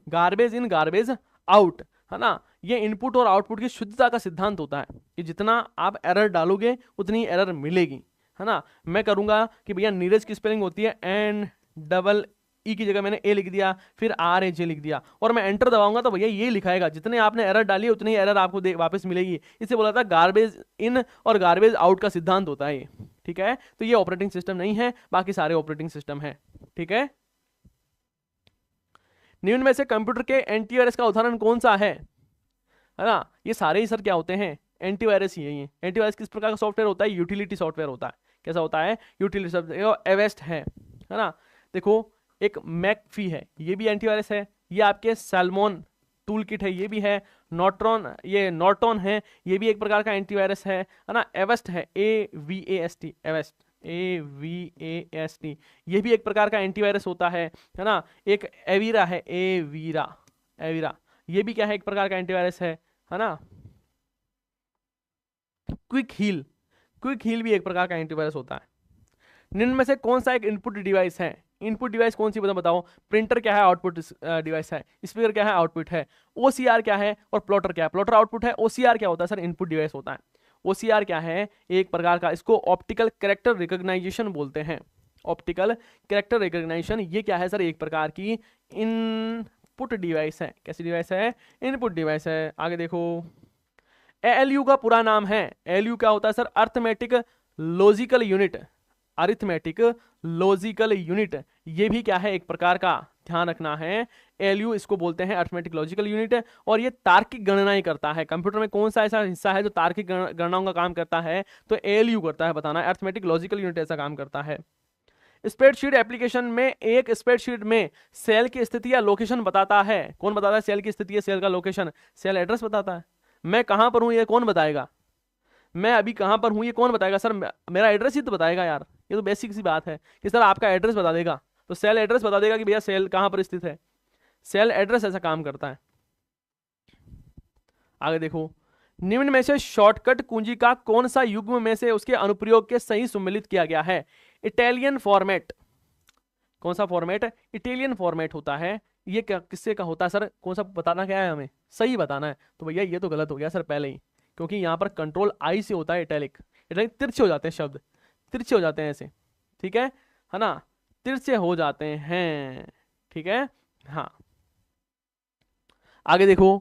Garbage in garbage out, है ना। ये इनपुट और आउटपुट की शुद्धता का सिद्धांत होता है कि जितना आप एरर डालोगे उतनी एरर मिलेगी, है ना। मैं करूंगा कि भैया नीरज की स्पेलिंग होती है NEE की जगह मैंने A लिख दिया, फिर RAJ लिख दिया, और मैं एंटर दबाऊंगा तो भैया ये लिखाएगा। जितने आपने एरर डाली है उतनी एरर आपको वापस मिलेगी। इसे बोला था गार्बेज इन और गार्बेज आउट का सिद्धांत होता है ये, ठीक है। तो ये ऑपरेटिंग सिस्टम नहीं है, बाकी सारे ऑपरेटिंग सिस्टम है, ठीक है। निम्न में से कंप्यूटर के एंटीवायरस का उदाहरण कौन सा है ना। ये सारे ही सर क्या होते हैं, एंटीवायरस ही है। ये एंटीवायरस किस प्रकार का सॉफ्टवेयर होता है, यूटिलिटी सॉफ्टवेयर होता है। कैसा होता है, यूटिलिटी सॉफ्टवेयर। एवेस्ट है ना। देखो एक मैकफी है, ये भी एंटीवायरस है। ये आपके सैल्मोन टूल किट है, ये भी है। नॉर्टन, ये नॉर्टन है, ये भी एक प्रकार का एंटीवायरस है ना। एवेस्ट है, AVAST, एवेस्ट, AVAST, ये भी एक प्रकार का एंटीवायरस होता है ना। एक एवीरा है, एवीरा, ये भी क्या है, एक प्रकार का एंटीवायरस है ना। क्विक हील भी एक प्रकार का एंटीवायरस होता है। निम्न में से कौन सा एक इनपुट डिवाइस है, इनपुट डिवाइस कौन सी बताओ। प्रिंटर क्या है, आउटपुट डिवाइस है। स्पीकर क्या है, आउटपुट है। OCR क्या है और प्लॉटर क्या है, प्लॉटर आउटपुट है। OCR क्या होता है सर, इनपुट डिवाइस होता है। OCR क्या है, एक प्रकार का, इसको ऑप्टिकल कैरेक्टर रिकॉग्नाइजेशन बोलते हैं। ऑप्टिकल कैरेक्टर रिकॉग्नाइजेशन, ये क्या है सर, एक प्रकार की इनपुट डिवाइस है। कैसी डिवाइस है, इनपुट डिवाइस है। आगे देखो, ALU का पूरा नाम है। ALU क्या होता है sir, arithmetic logical unit, arithmetic logical unit. ये भी क्या है, एक प्रकार का, ध्यान रखना है। ALU इसको बोलते हैं अरिथमेटिक लॉजिकल यूनिट, और ये तार्किक गणनाएं करता है। कंप्यूटर में कौन सा ऐसा हिस्सा है जो तार्किक गणनाओं का काम करता है, तो ALU करता है, बताना है। अरिथमेटिक लॉजिकल यूनिट ऐसा काम करता है। स्प्रेडशीट एप्लीकेशन में एक स्प्रेडशीट में सेल की स्थिति या लोकेशन बताता है। कौन बताता है सेल की स्थिति या सेल का लोकेशन, सेल एड्रेस बताता है। मैं कहां पर हूं ये कौन बताएगा, मैं अभी कहां पर हूं ये कौन बताएगा सर, मेरा एड्रेस ही तो बताएगा यार। ये तो बेसिक सी बात है कि सर आपका एड्रेस बता देगा, तो सेल एड्रेस बता देगा कि भैया सेल कहां पर स्थित है। सेल एड्रेस ऐसा काम करता है। आगे देखो, निम्न में से शॉर्टकट कुंजी का कौन सा युग्म में से उसके अनुप्रयोग के सही सम्मिलित किया गया है। इटालियन फॉर्मेट, कौन सा फॉर्मेट, इटालियन फॉर्मेट होता है। ये क्या किससे का होता है सर, कौन सा बताना क्या है, हमें सही बताना है। तो भैया ये तो गलत हो गया सर पहले ही, क्योंकि यहाँ पर कंट्रोल आई से होता है इटैलिक। इटैलिक तिरछे हो जाते हैं, शब्द तिरछे हो जाते हैं ऐसे, ठीक है ना, तिरछे हो जाते हैं, ठीक है। हाँ आगे देखो,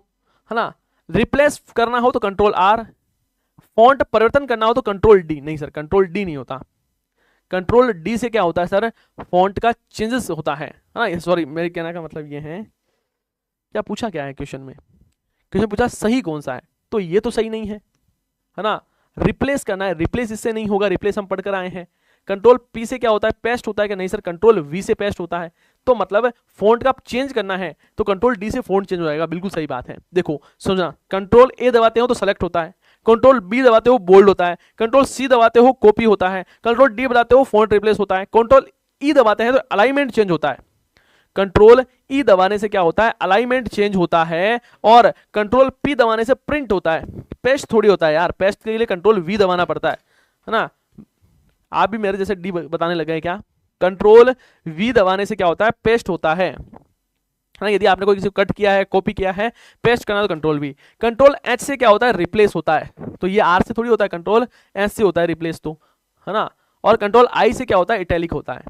है ना। रिप्लेस करना हो तो कंट्रोल R, फॉन्ट परिवर्तन करना हो तो कंट्रोल D। नहीं सर, कंट्रोल D नहीं होता। कंट्रोल D से क्या होता है सर, फॉन्ट का चेंजेस होता है ना। सॉरी, मेरे कहने का मतलब ये है, क्या पूछा क्या है क्वेश्चन में, क्वेश्चन पूछा सही कौन सा है, तो ये तो सही नहीं है ना। रिप्लेस करना है, रिप्लेस इससे नहीं होगा, रिप्लेस हम पढ़कर आए हैं। कंट्रोल P से क्या होता है, पेस्ट होता है कि नहीं सर, कंट्रोल V से पेस्ट होता है। तो मतलब फॉन्ट का चेंज करना है तो कंट्रोल D से फॉन्ट चेंज हो जाएगा, बिल्कुल सही बात है। देखो समझना, कंट्रोल A दबाते हो तो सेलेक्ट होता है, कंट्रोल B दबाते हो बोल्ड होता है, कंट्रोल C दबाते हो कॉपी होता है, कंट्रोल D दबाते हो फॉन्ट रिप्लेस होता है, कंट्रोल E दबाते हैं तो अलाइनमेंट चेंज होता है। कंट्रोल E दबाने से क्या होता है, अलाइनमेंट चेंज होता है, और कंट्रोल P दबाने से प्रिंट होता है, पेस्ट थोड़ी होता है यार। पेस्ट के लिए कंट्रोल V दबाना पड़ता है ना। आप भी मेरे जैसे डी बताने लगे हैं क्या, कंट्रोल V दबाने से क्या होता है, पेस्ट होता है ना। यदि आपने कोई किसी को कट किया है, कॉपी किया है, पेस्ट करना तो कंट्रोल V। कंट्रोल H से क्या होता है, रिप्लेस होता है। तो ये R से थोड़ी होता है, कंट्रोल H से होता है रिप्लेस, तो है ना। और कंट्रोल आई से क्या होता है, इटैलिक होता है।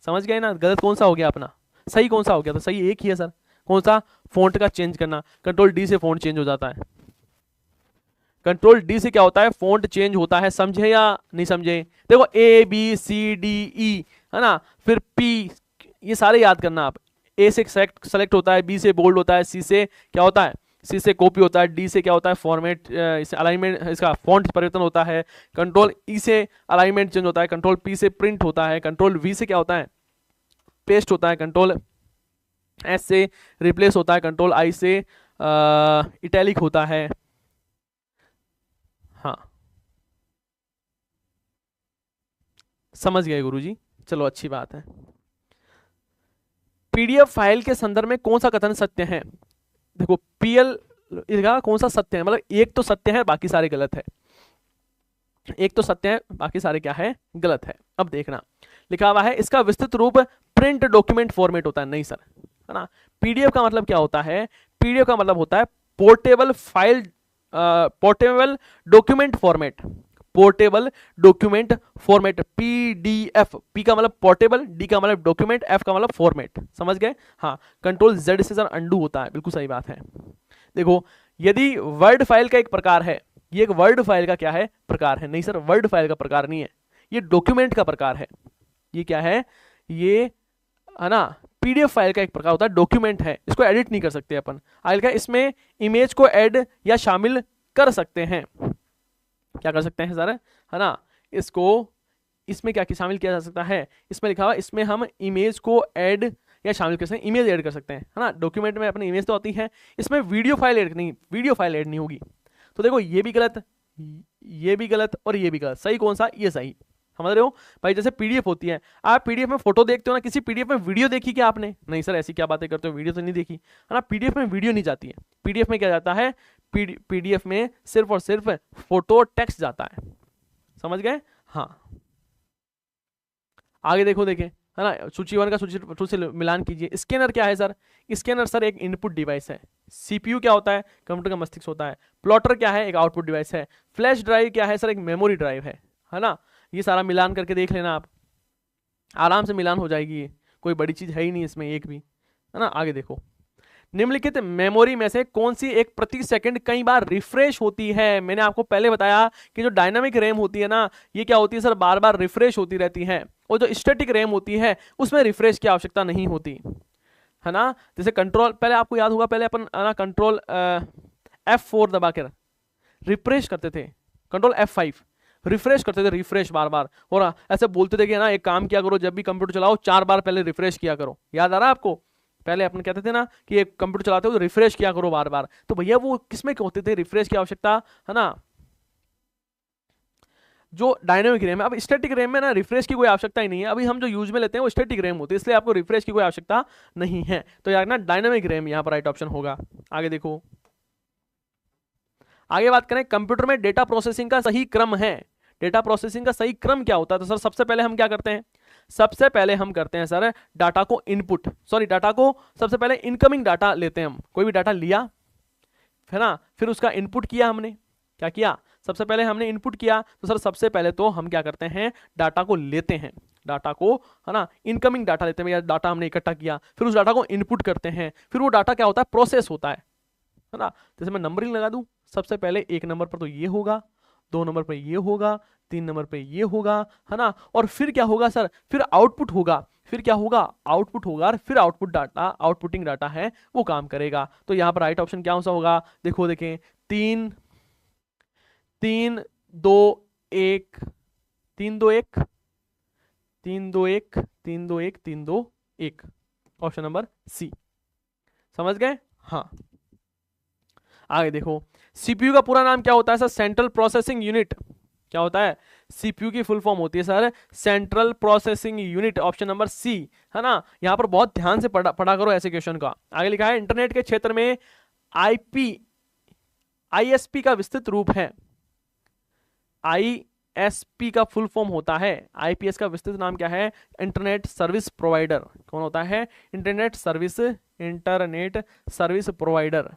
समझ गए ना, गलत कौन सा हो गया अपना, सही कौन सा हो गया, तो सही एक ही है सर, कौन सा, फॉन्ट का चेंज करना। कंट्रोल डी से फॉन्ट चेंज हो जाता है, कंट्रोल डी से क्या होता है, फॉन्ट चेंज होता है। समझे या नहीं समझे, देखो A B C D E है ना, फिर पी, ये सारे याद करना आप। ए से सेलेक्ट होता है, बी से बोल्ड होता है, सी से क्या होता है, सी से कॉपी होता है, डी से क्या होता है, फॉर्मेट, इसे अलाइनमेंट, इसका फॉन्ट परिवर्तन होता है। कंट्रोल ई से अलाइनमेंट चेंज होता है, कंट्रोल पी से प्रिंट होता है, कंट्रोल वी से क्या होता है, पेस्ट होता है, कंट्रोल एस से रिप्लेस होता है, कंट्रोल आई से इटैलिक होता है। हाँ समझ गए गुरुजी, चलो अच्छी बात है। पीडीएफ फाइल के संदर्भ में कौन सा कथन सत्य है, देखो पीएल इसका कौन सा सत्य है, मतलब एक तो सत्य है बाकी सारे गलत है, एक तो सत्य है बाकी सारे क्या है, गलत है। अब देखना लिखा हुआ है इसका विस्तृत रूप प्रिंट डॉक्यूमेंट फॉर्मेट होता है, नहीं सर, है ना। पीडीएफ का मतलब क्या होता है, पीडीएफ का मतलब होता है portable file, portable document format, portable document format, PDF, P का मतलब पोर्टेबल, डी का मतलब डॉक्यूमेंट, एफ का मतलब फॉर्मेट, समझ गए। हाँ कंट्रोल जेड से सर अंडू होता है, बिल्कुल सही बात है। देखो यदि वर्ड फाइल का एक प्रकार है, ये एक वर्ड फाइल का क्या है, प्रकार है, नहीं सर वर्ड फाइल का प्रकार नहीं है, ये डॉक्यूमेंट का प्रकार है। ये क्या है, ये है ना पीडीएफ फाइल का एक प्रकार होता है, डॉक्यूमेंट है, इसको एडिट नहीं कर सकते अपन। आगे क्या, इसमें इमेज को ऐड या शामिल कर सकते हैं, क्या कर सकते हैं सर, है ना, इसको इसमें क्या शामिल किया जा सकता है, इसमें लिखा हुआ इसमें हम इमेज को ऐड या शामिल कर सकते हैं, इमेज ऐड कर सकते हैं, है ना। डॉक्यूमेंट में अपनी इमेज तो होती है, इसमें वीडियो फाइल ऐड नहीं, वीडियो फाइल ऐड नहीं होगी। तो देखो ये भी गलत, ये भी गलत और ये भी गलत, सही कौन सा, ये सही, समझ रहे हो भाई। जैसे पीडीएफ होती है, आप पीडीएफ में फोटो देखते हो ना, किसी पीडीएफ में वीडियो देखी क्या आपने, नहीं सर ऐसी क्या बातें करते हो, वीडियो तो नहीं देखी, है ना। पीडीएफ में वीडियो नहीं जाती है, पीडीएफ में क्या जाता है, पीडीएफ में सिर्फ और सिर्फ फोटो टेक्स्ट जाता है, समझ गए। हाँ आगे देखो, देखें है ना, सूची 1 का सूची 2 से मिलान कीजिए। स्कैनर क्या है सर, स्कैनर सर एक इनपुट डिवाइस है। सीपीयू क्या होता है, कंप्यूटर का मस्तिष्क होता है। प्लॉटर क्या है, एक आउटपुट डिवाइस है। फ्लैश ड्राइव क्या है सर, एक मेमोरी ड्राइव है ना। ये सारा मिलान करके देख लेना आप, आराम से मिलान हो जाएगी, ये कोई बड़ी चीज है ही नहीं इसमें एक भी, है ना। आगे देखो, निम्नलिखित मेमोरी में से कौन सी एक प्रति सेकंड कई बार रिफ्रेश होती है। मैंने आपको पहले बताया कि जो डायनामिक रैम होती है ना, ये क्या होती है सर, बार बार रिफ्रेश होती रहती है, और जो स्टैटिक रैम होती है उसमें रिफ्रेश की आवश्यकता नहीं होती, है ना। जैसे कंट्रोल, पहले आपको याद होगा, पहले अपन कंट्रोल F4 दबाकर रिफ्रेश करते थे, कंट्रोल F5 रिफ्रेश करते थे, रिफ्रेश बार बार, और ऐसे बोलते थे कि ना एक काम किया करो, जब भी कंप्यूटर चलाओ 4 बार पहले रिफ्रेश किया करो। याद आ रहा है आपको, पहले अपन कहते थे ना कि एक कंप्यूटर चलाते हो तो रिफ्रेश किया करो बार बार। तो भैया वो किसमें होते थे रिफ्रेश की आवश्यकता, है ना, जो डायनामिक रैम है। अब स्टैटिक रैम में ना रिफ्रेश की कोई आवश्यकता ही नहीं है, अभी हम जो यूज में लेते हैं वो स्टैटिक रैम होती है, इसलिए आपको रिफ्रेश की कोई आवश्यकता नहीं है। तो यार ना डायनामिक रैम यहाँ पर राइट ऑप्शन होगा। आगे देखो, आगे बात करें कंप्यूटर में डेटा प्रोसेसिंग का सही क्रम है। डेटा प्रोसेसिंग का सही क्रम क्या होता है, तो सर सबसे पहले हम क्या करते हैं, सबसे पहले हम करते हैं सर डाटा को इनपुट, सॉरी डाटा को सबसे पहले इनकमिंग डाटा लेते हैं हम, कोई भी डाटा लिया है ना, फिर उसका इनपुट किया हमने, क्या किया, सबसे पहले हमने इनपुट किया, तो सर सबसे पहले तो हम क्या करते हैं, डाटा को लेते हैं, डाटा को, है ना, इनकमिंग डाटा लेते हैं, या डाटा हमने इकट्ठा किया, फिर उस डाटा को इनपुट करते हैं, फिर वो डाटा क्या होता है, प्रोसेस होता है ना। जैसे मैं नंबरिंग लगा दूं, सबसे पहले 1 नंबर पर तो ये होगा, 2 नंबर पर ये होगा, 3 नंबर पे ये होगा, है ना, और फिर क्या होगा सर, फिर आउटपुट होगा, फिर क्या होगा, आउटपुट होगा, और फिर आउटपुट डाटा, आउटपुटिंग डाटा है वो काम करेगा। तो यहां पर राइट ऑप्शन क्या सा होगा, देखो देखें, 3 3 2 1 3 2 1 3 2 1 3 2 1 3 2 1, ऑप्शन नंबर सी, समझ गए। हाँ आगे देखो, सीपीयू का पूरा नाम क्या होता है सर, सेंट्रल प्रोसेसिंग यूनिट, क्या होता है, सीपीयू की फुल फॉर्म होती है sir central processing unit, option number C, है ना। यहां पर बहुत ध्यान से पढ़ा करो ऐसे क्वेश्चन का। आगे लिखा है इंटरनेट के क्षेत्र में आईएसपी का विस्तृत रूप है। आईएसपी का फुल फॉर्म होता है, आईपीएस का विस्तृत नाम क्या है, इंटरनेट सर्विस प्रोवाइडर। कौन होता है, इंटरनेट सर्विस प्रोवाइडर,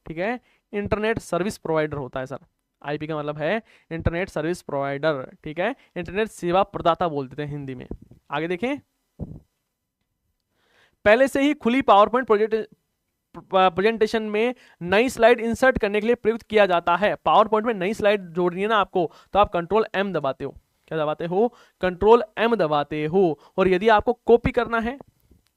ठीक है, इंटरनेट सर्विस प्रोवाइडर होता है सर। आईपी का मतलब है इंटरनेट सर्विस प्रोवाइडर, ठीक है, इंटरनेट सेवा प्रदाता बोल देते हैं हिंदी में। आगे देखें, पहले से ही खुली पावर पॉइंट प्रेजेंटेशन में नई स्लाइड इंसर्ट करने के लिए प्रयुक्त किया जाता है। पावर पॉइंट में नई स्लाइड जोड़नी है ना आपको, तो आप कंट्रोल एम दबाते हो। क्या दबाते हो? कंट्रोल एम दबाते हो। और यदि आपको कॉपी करना है,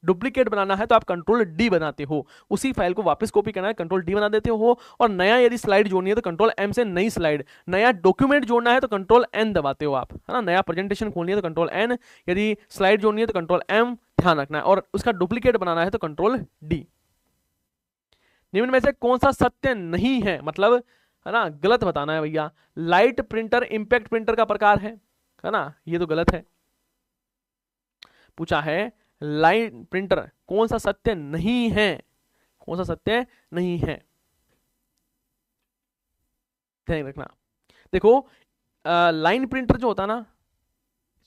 डुप्लीकेट बनाना है, तो आप कंट्रोल डी बनाते हो। उसी फाइल को वापस कॉपी करना है, कंट्रोल डी बना देते हो। और नया यदि स्लाइड जोड़नी है तो कंट्रोल एम से नई स्लाइड, नया डॉक्यूमेंट जोड़ना है तो कंट्रोल एन दबाते हो आप, है ना। नया प्रेजेंटेशन खोलनी है तो कंट्रोल एन, यदि स्लाइड जोड़नी है तो कंट्रोल एम, ध्यान रखना है। और उसका डुप्लीकेट बनाना है तो कंट्रोल डी। निम्न में से कौन सा सत्य नहीं है, मतलब है ना, गलत बताना है भैया। लाइट प्रिंटर इंपैक्ट प्रिंटर का प्रकार है ना, ये तो गलत है। पूछा है लाइट प्रिंटर, कौन सा सत्य नहीं है, कौन सा सत्य नहीं है, ध्यान रखना। देखो लाइन प्रिंटर जो होता है ना,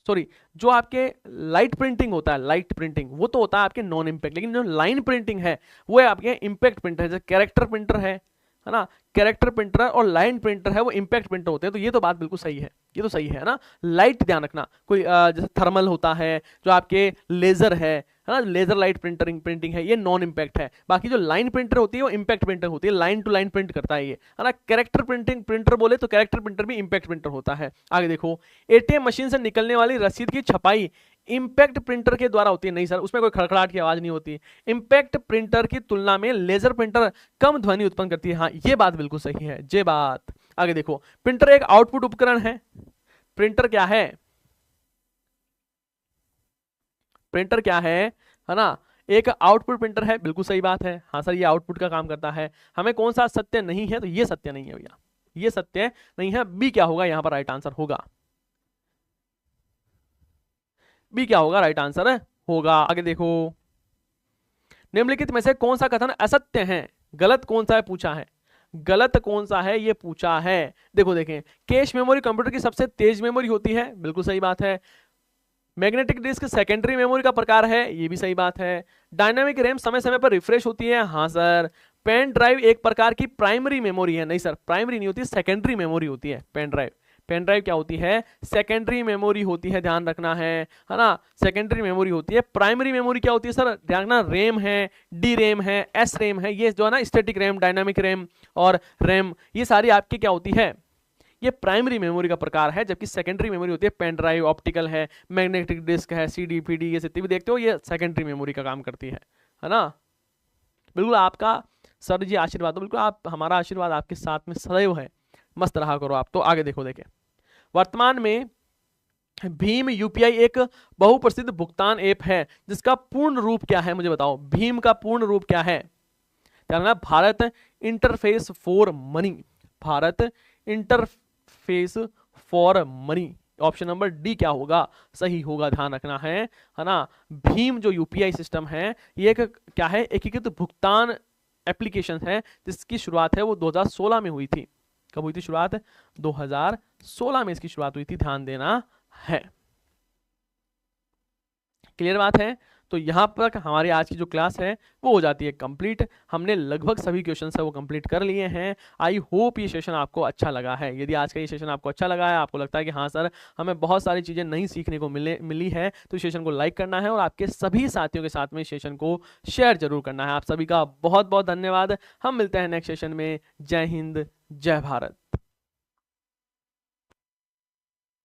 सॉरी, जो आपके लाइट प्रिंटिंग होता है, लाइट प्रिंटिंग वो तो होता है आपके नॉन इम्पैक्ट, लेकिन जो लाइन प्रिंटिंग है वो है आपके इम्पैक्ट प्रिंटर है। जैसे कैरेक्टर प्रिंटर है ना, कैरेक्टर प्रिंटर और लाइन प्रिंटर है वो इम्पैक्ट प्रिंटर होते हैं। तो ये तो बात बिल्कुल सही है, ये तो सही है ना। लाइट ध्यान रखना, कोई जैसे थर्मल होता है, जो आपके लेजर है ना, लेजर लाइट प्रिंटिंग है, ये नॉन इम्पैक्ट है। बाकी जो लाइन प्रिंटर होती है वो इम्पैक्ट प्रिंटर होती है, लाइन टू लाइन प्रिंट करता है ये, है ना। कैरेक्टर प्रिंटिंग प्रिंटर बोले तो कैरेक्टर प्रिंटर भी इम्पैक्ट प्रिंटर होता है। आगे देखो, एटीएम मशीन से निकलने वाली रसीद की छपाई इंपैक्ट प्रिंटर के द्वारा होती है। नहीं सर, उसमें कोई खड़खड़ाहट की आवाज नहीं होती। इंपैक्ट प्रिंटर की तुलना में लेजर प्रिंटर कम ध्वनि उत्पन्न करती है। हाँ, ये बात बिल्कुल सही है, ये बात। आगे देखो, प्रिंटर एक आउटपुट उपकरण है। प्रिंटर क्या है? प्रिंटर क्या है ना, एक आउटपुट प्रिंटर है, बिल्कुल सही बात है। हाँ सर, ये आउटपुट का काम करता है। हमें कौन सा सत्य नहीं है, तो ये सत्य नहीं है भैया, ये सत्य नहीं है। बी क्या होगा यहाँ पर राइट आंसर होगा, बी क्या होगा राइट आंसर होगा। आगे देखो, निम्नलिखित में से कौन सा कथन असत्य है, गलत कौन सा है पूछा है, गलत कौन सा है ये पूछा है। देखो देखें, कैश मेमोरी कंप्यूटर की सबसे तेज मेमोरी होती है, बिल्कुल सही बात है। मैग्नेटिक डिस्क सेकेंडरी मेमोरी का प्रकार है, ये भी सही बात है। डायनामिक रैम समय समय पर रिफ्रेश होती है, हाँ सर। पेन ड्राइव एक प्रकार की प्राइमरी मेमोरी है, नहीं सर, प्राइमरी नहीं होती, सेकेंडरी मेमोरी होती है पेन ड्राइव। पेन ड्राइव क्या होती है? सेकेंडरी मेमोरी होती है, ध्यान रखना है ना। सेकेंडरी मेमोरी होती है। प्राइमरी मेमोरी क्या होती है सर? ध्यान रखना, रैम है, डी रैम है, एस रैम है, ये जो है ना स्टैटिक रैम, डायनामिक रैम और रैम, ये सारी आपकी क्या होती है? ये प्राइमरी मेमोरी का प्रकार है। जबकि सेकेंडरी मेमोरी होती है पेन ड्राइव, ऑप्टिकल है, मैग्नेटिक डिस्क है, सीडी पीडी, ये जितनी भी देखते हो ये सेकेंडरी मेमोरी का काम करती है ना। बिल्कुल आपका सर जी आशीर्वाद, बिल्कुल आप, हमारा आशीर्वाद आपके साथ में सदैव है, मस्त रहा करो आप। तो आगे देखो, देखें वर्तमान में भीम यूपीआई एक बहुप्रसिद्ध भुगतान ऐप है जिसका पूर्ण रूप क्या है, मुझे बताओ। भीम का पूर्ण रूप क्या है? ध्यान, Bharat interface for money, Bharat interface for money. Option number D क्या होगा? सही होगा, ध्यान रखना है ना। भीम जो यूपीआई सिस्टम है ये एक क्या है? एकीकृत भुगतान एप्लीकेशन है जिसकी शुरुआत है वो 2016 में हुई थी। कब हुई थी शुरुआत? 2016 में इसकी शुरुआत हुई थी, ध्यान देना है। क्लियर बात है? तो यहां पर हमारी आज की जो क्लास है वो हो जाती है कंप्लीट। हमने लगभग सभी क्वेश्चन है वो कंप्लीट कर लिए हैं। आई होप ये सेशन आपको अच्छा लगा है। यदि आज का ये सेशन आपको अच्छा लगा है, आपको लगता है कि हाँ सर हमें बहुत सारी चीज़ें नई सीखने को मिली है, तो सेशन को लाइक करना है और आपके सभी साथियों के साथ में सेशन को शेयर जरूर करना है। आप सभी का बहुत बहुत धन्यवाद। हम मिलते हैं नेक्स्ट सेशन में। जय हिंद, जय भारत।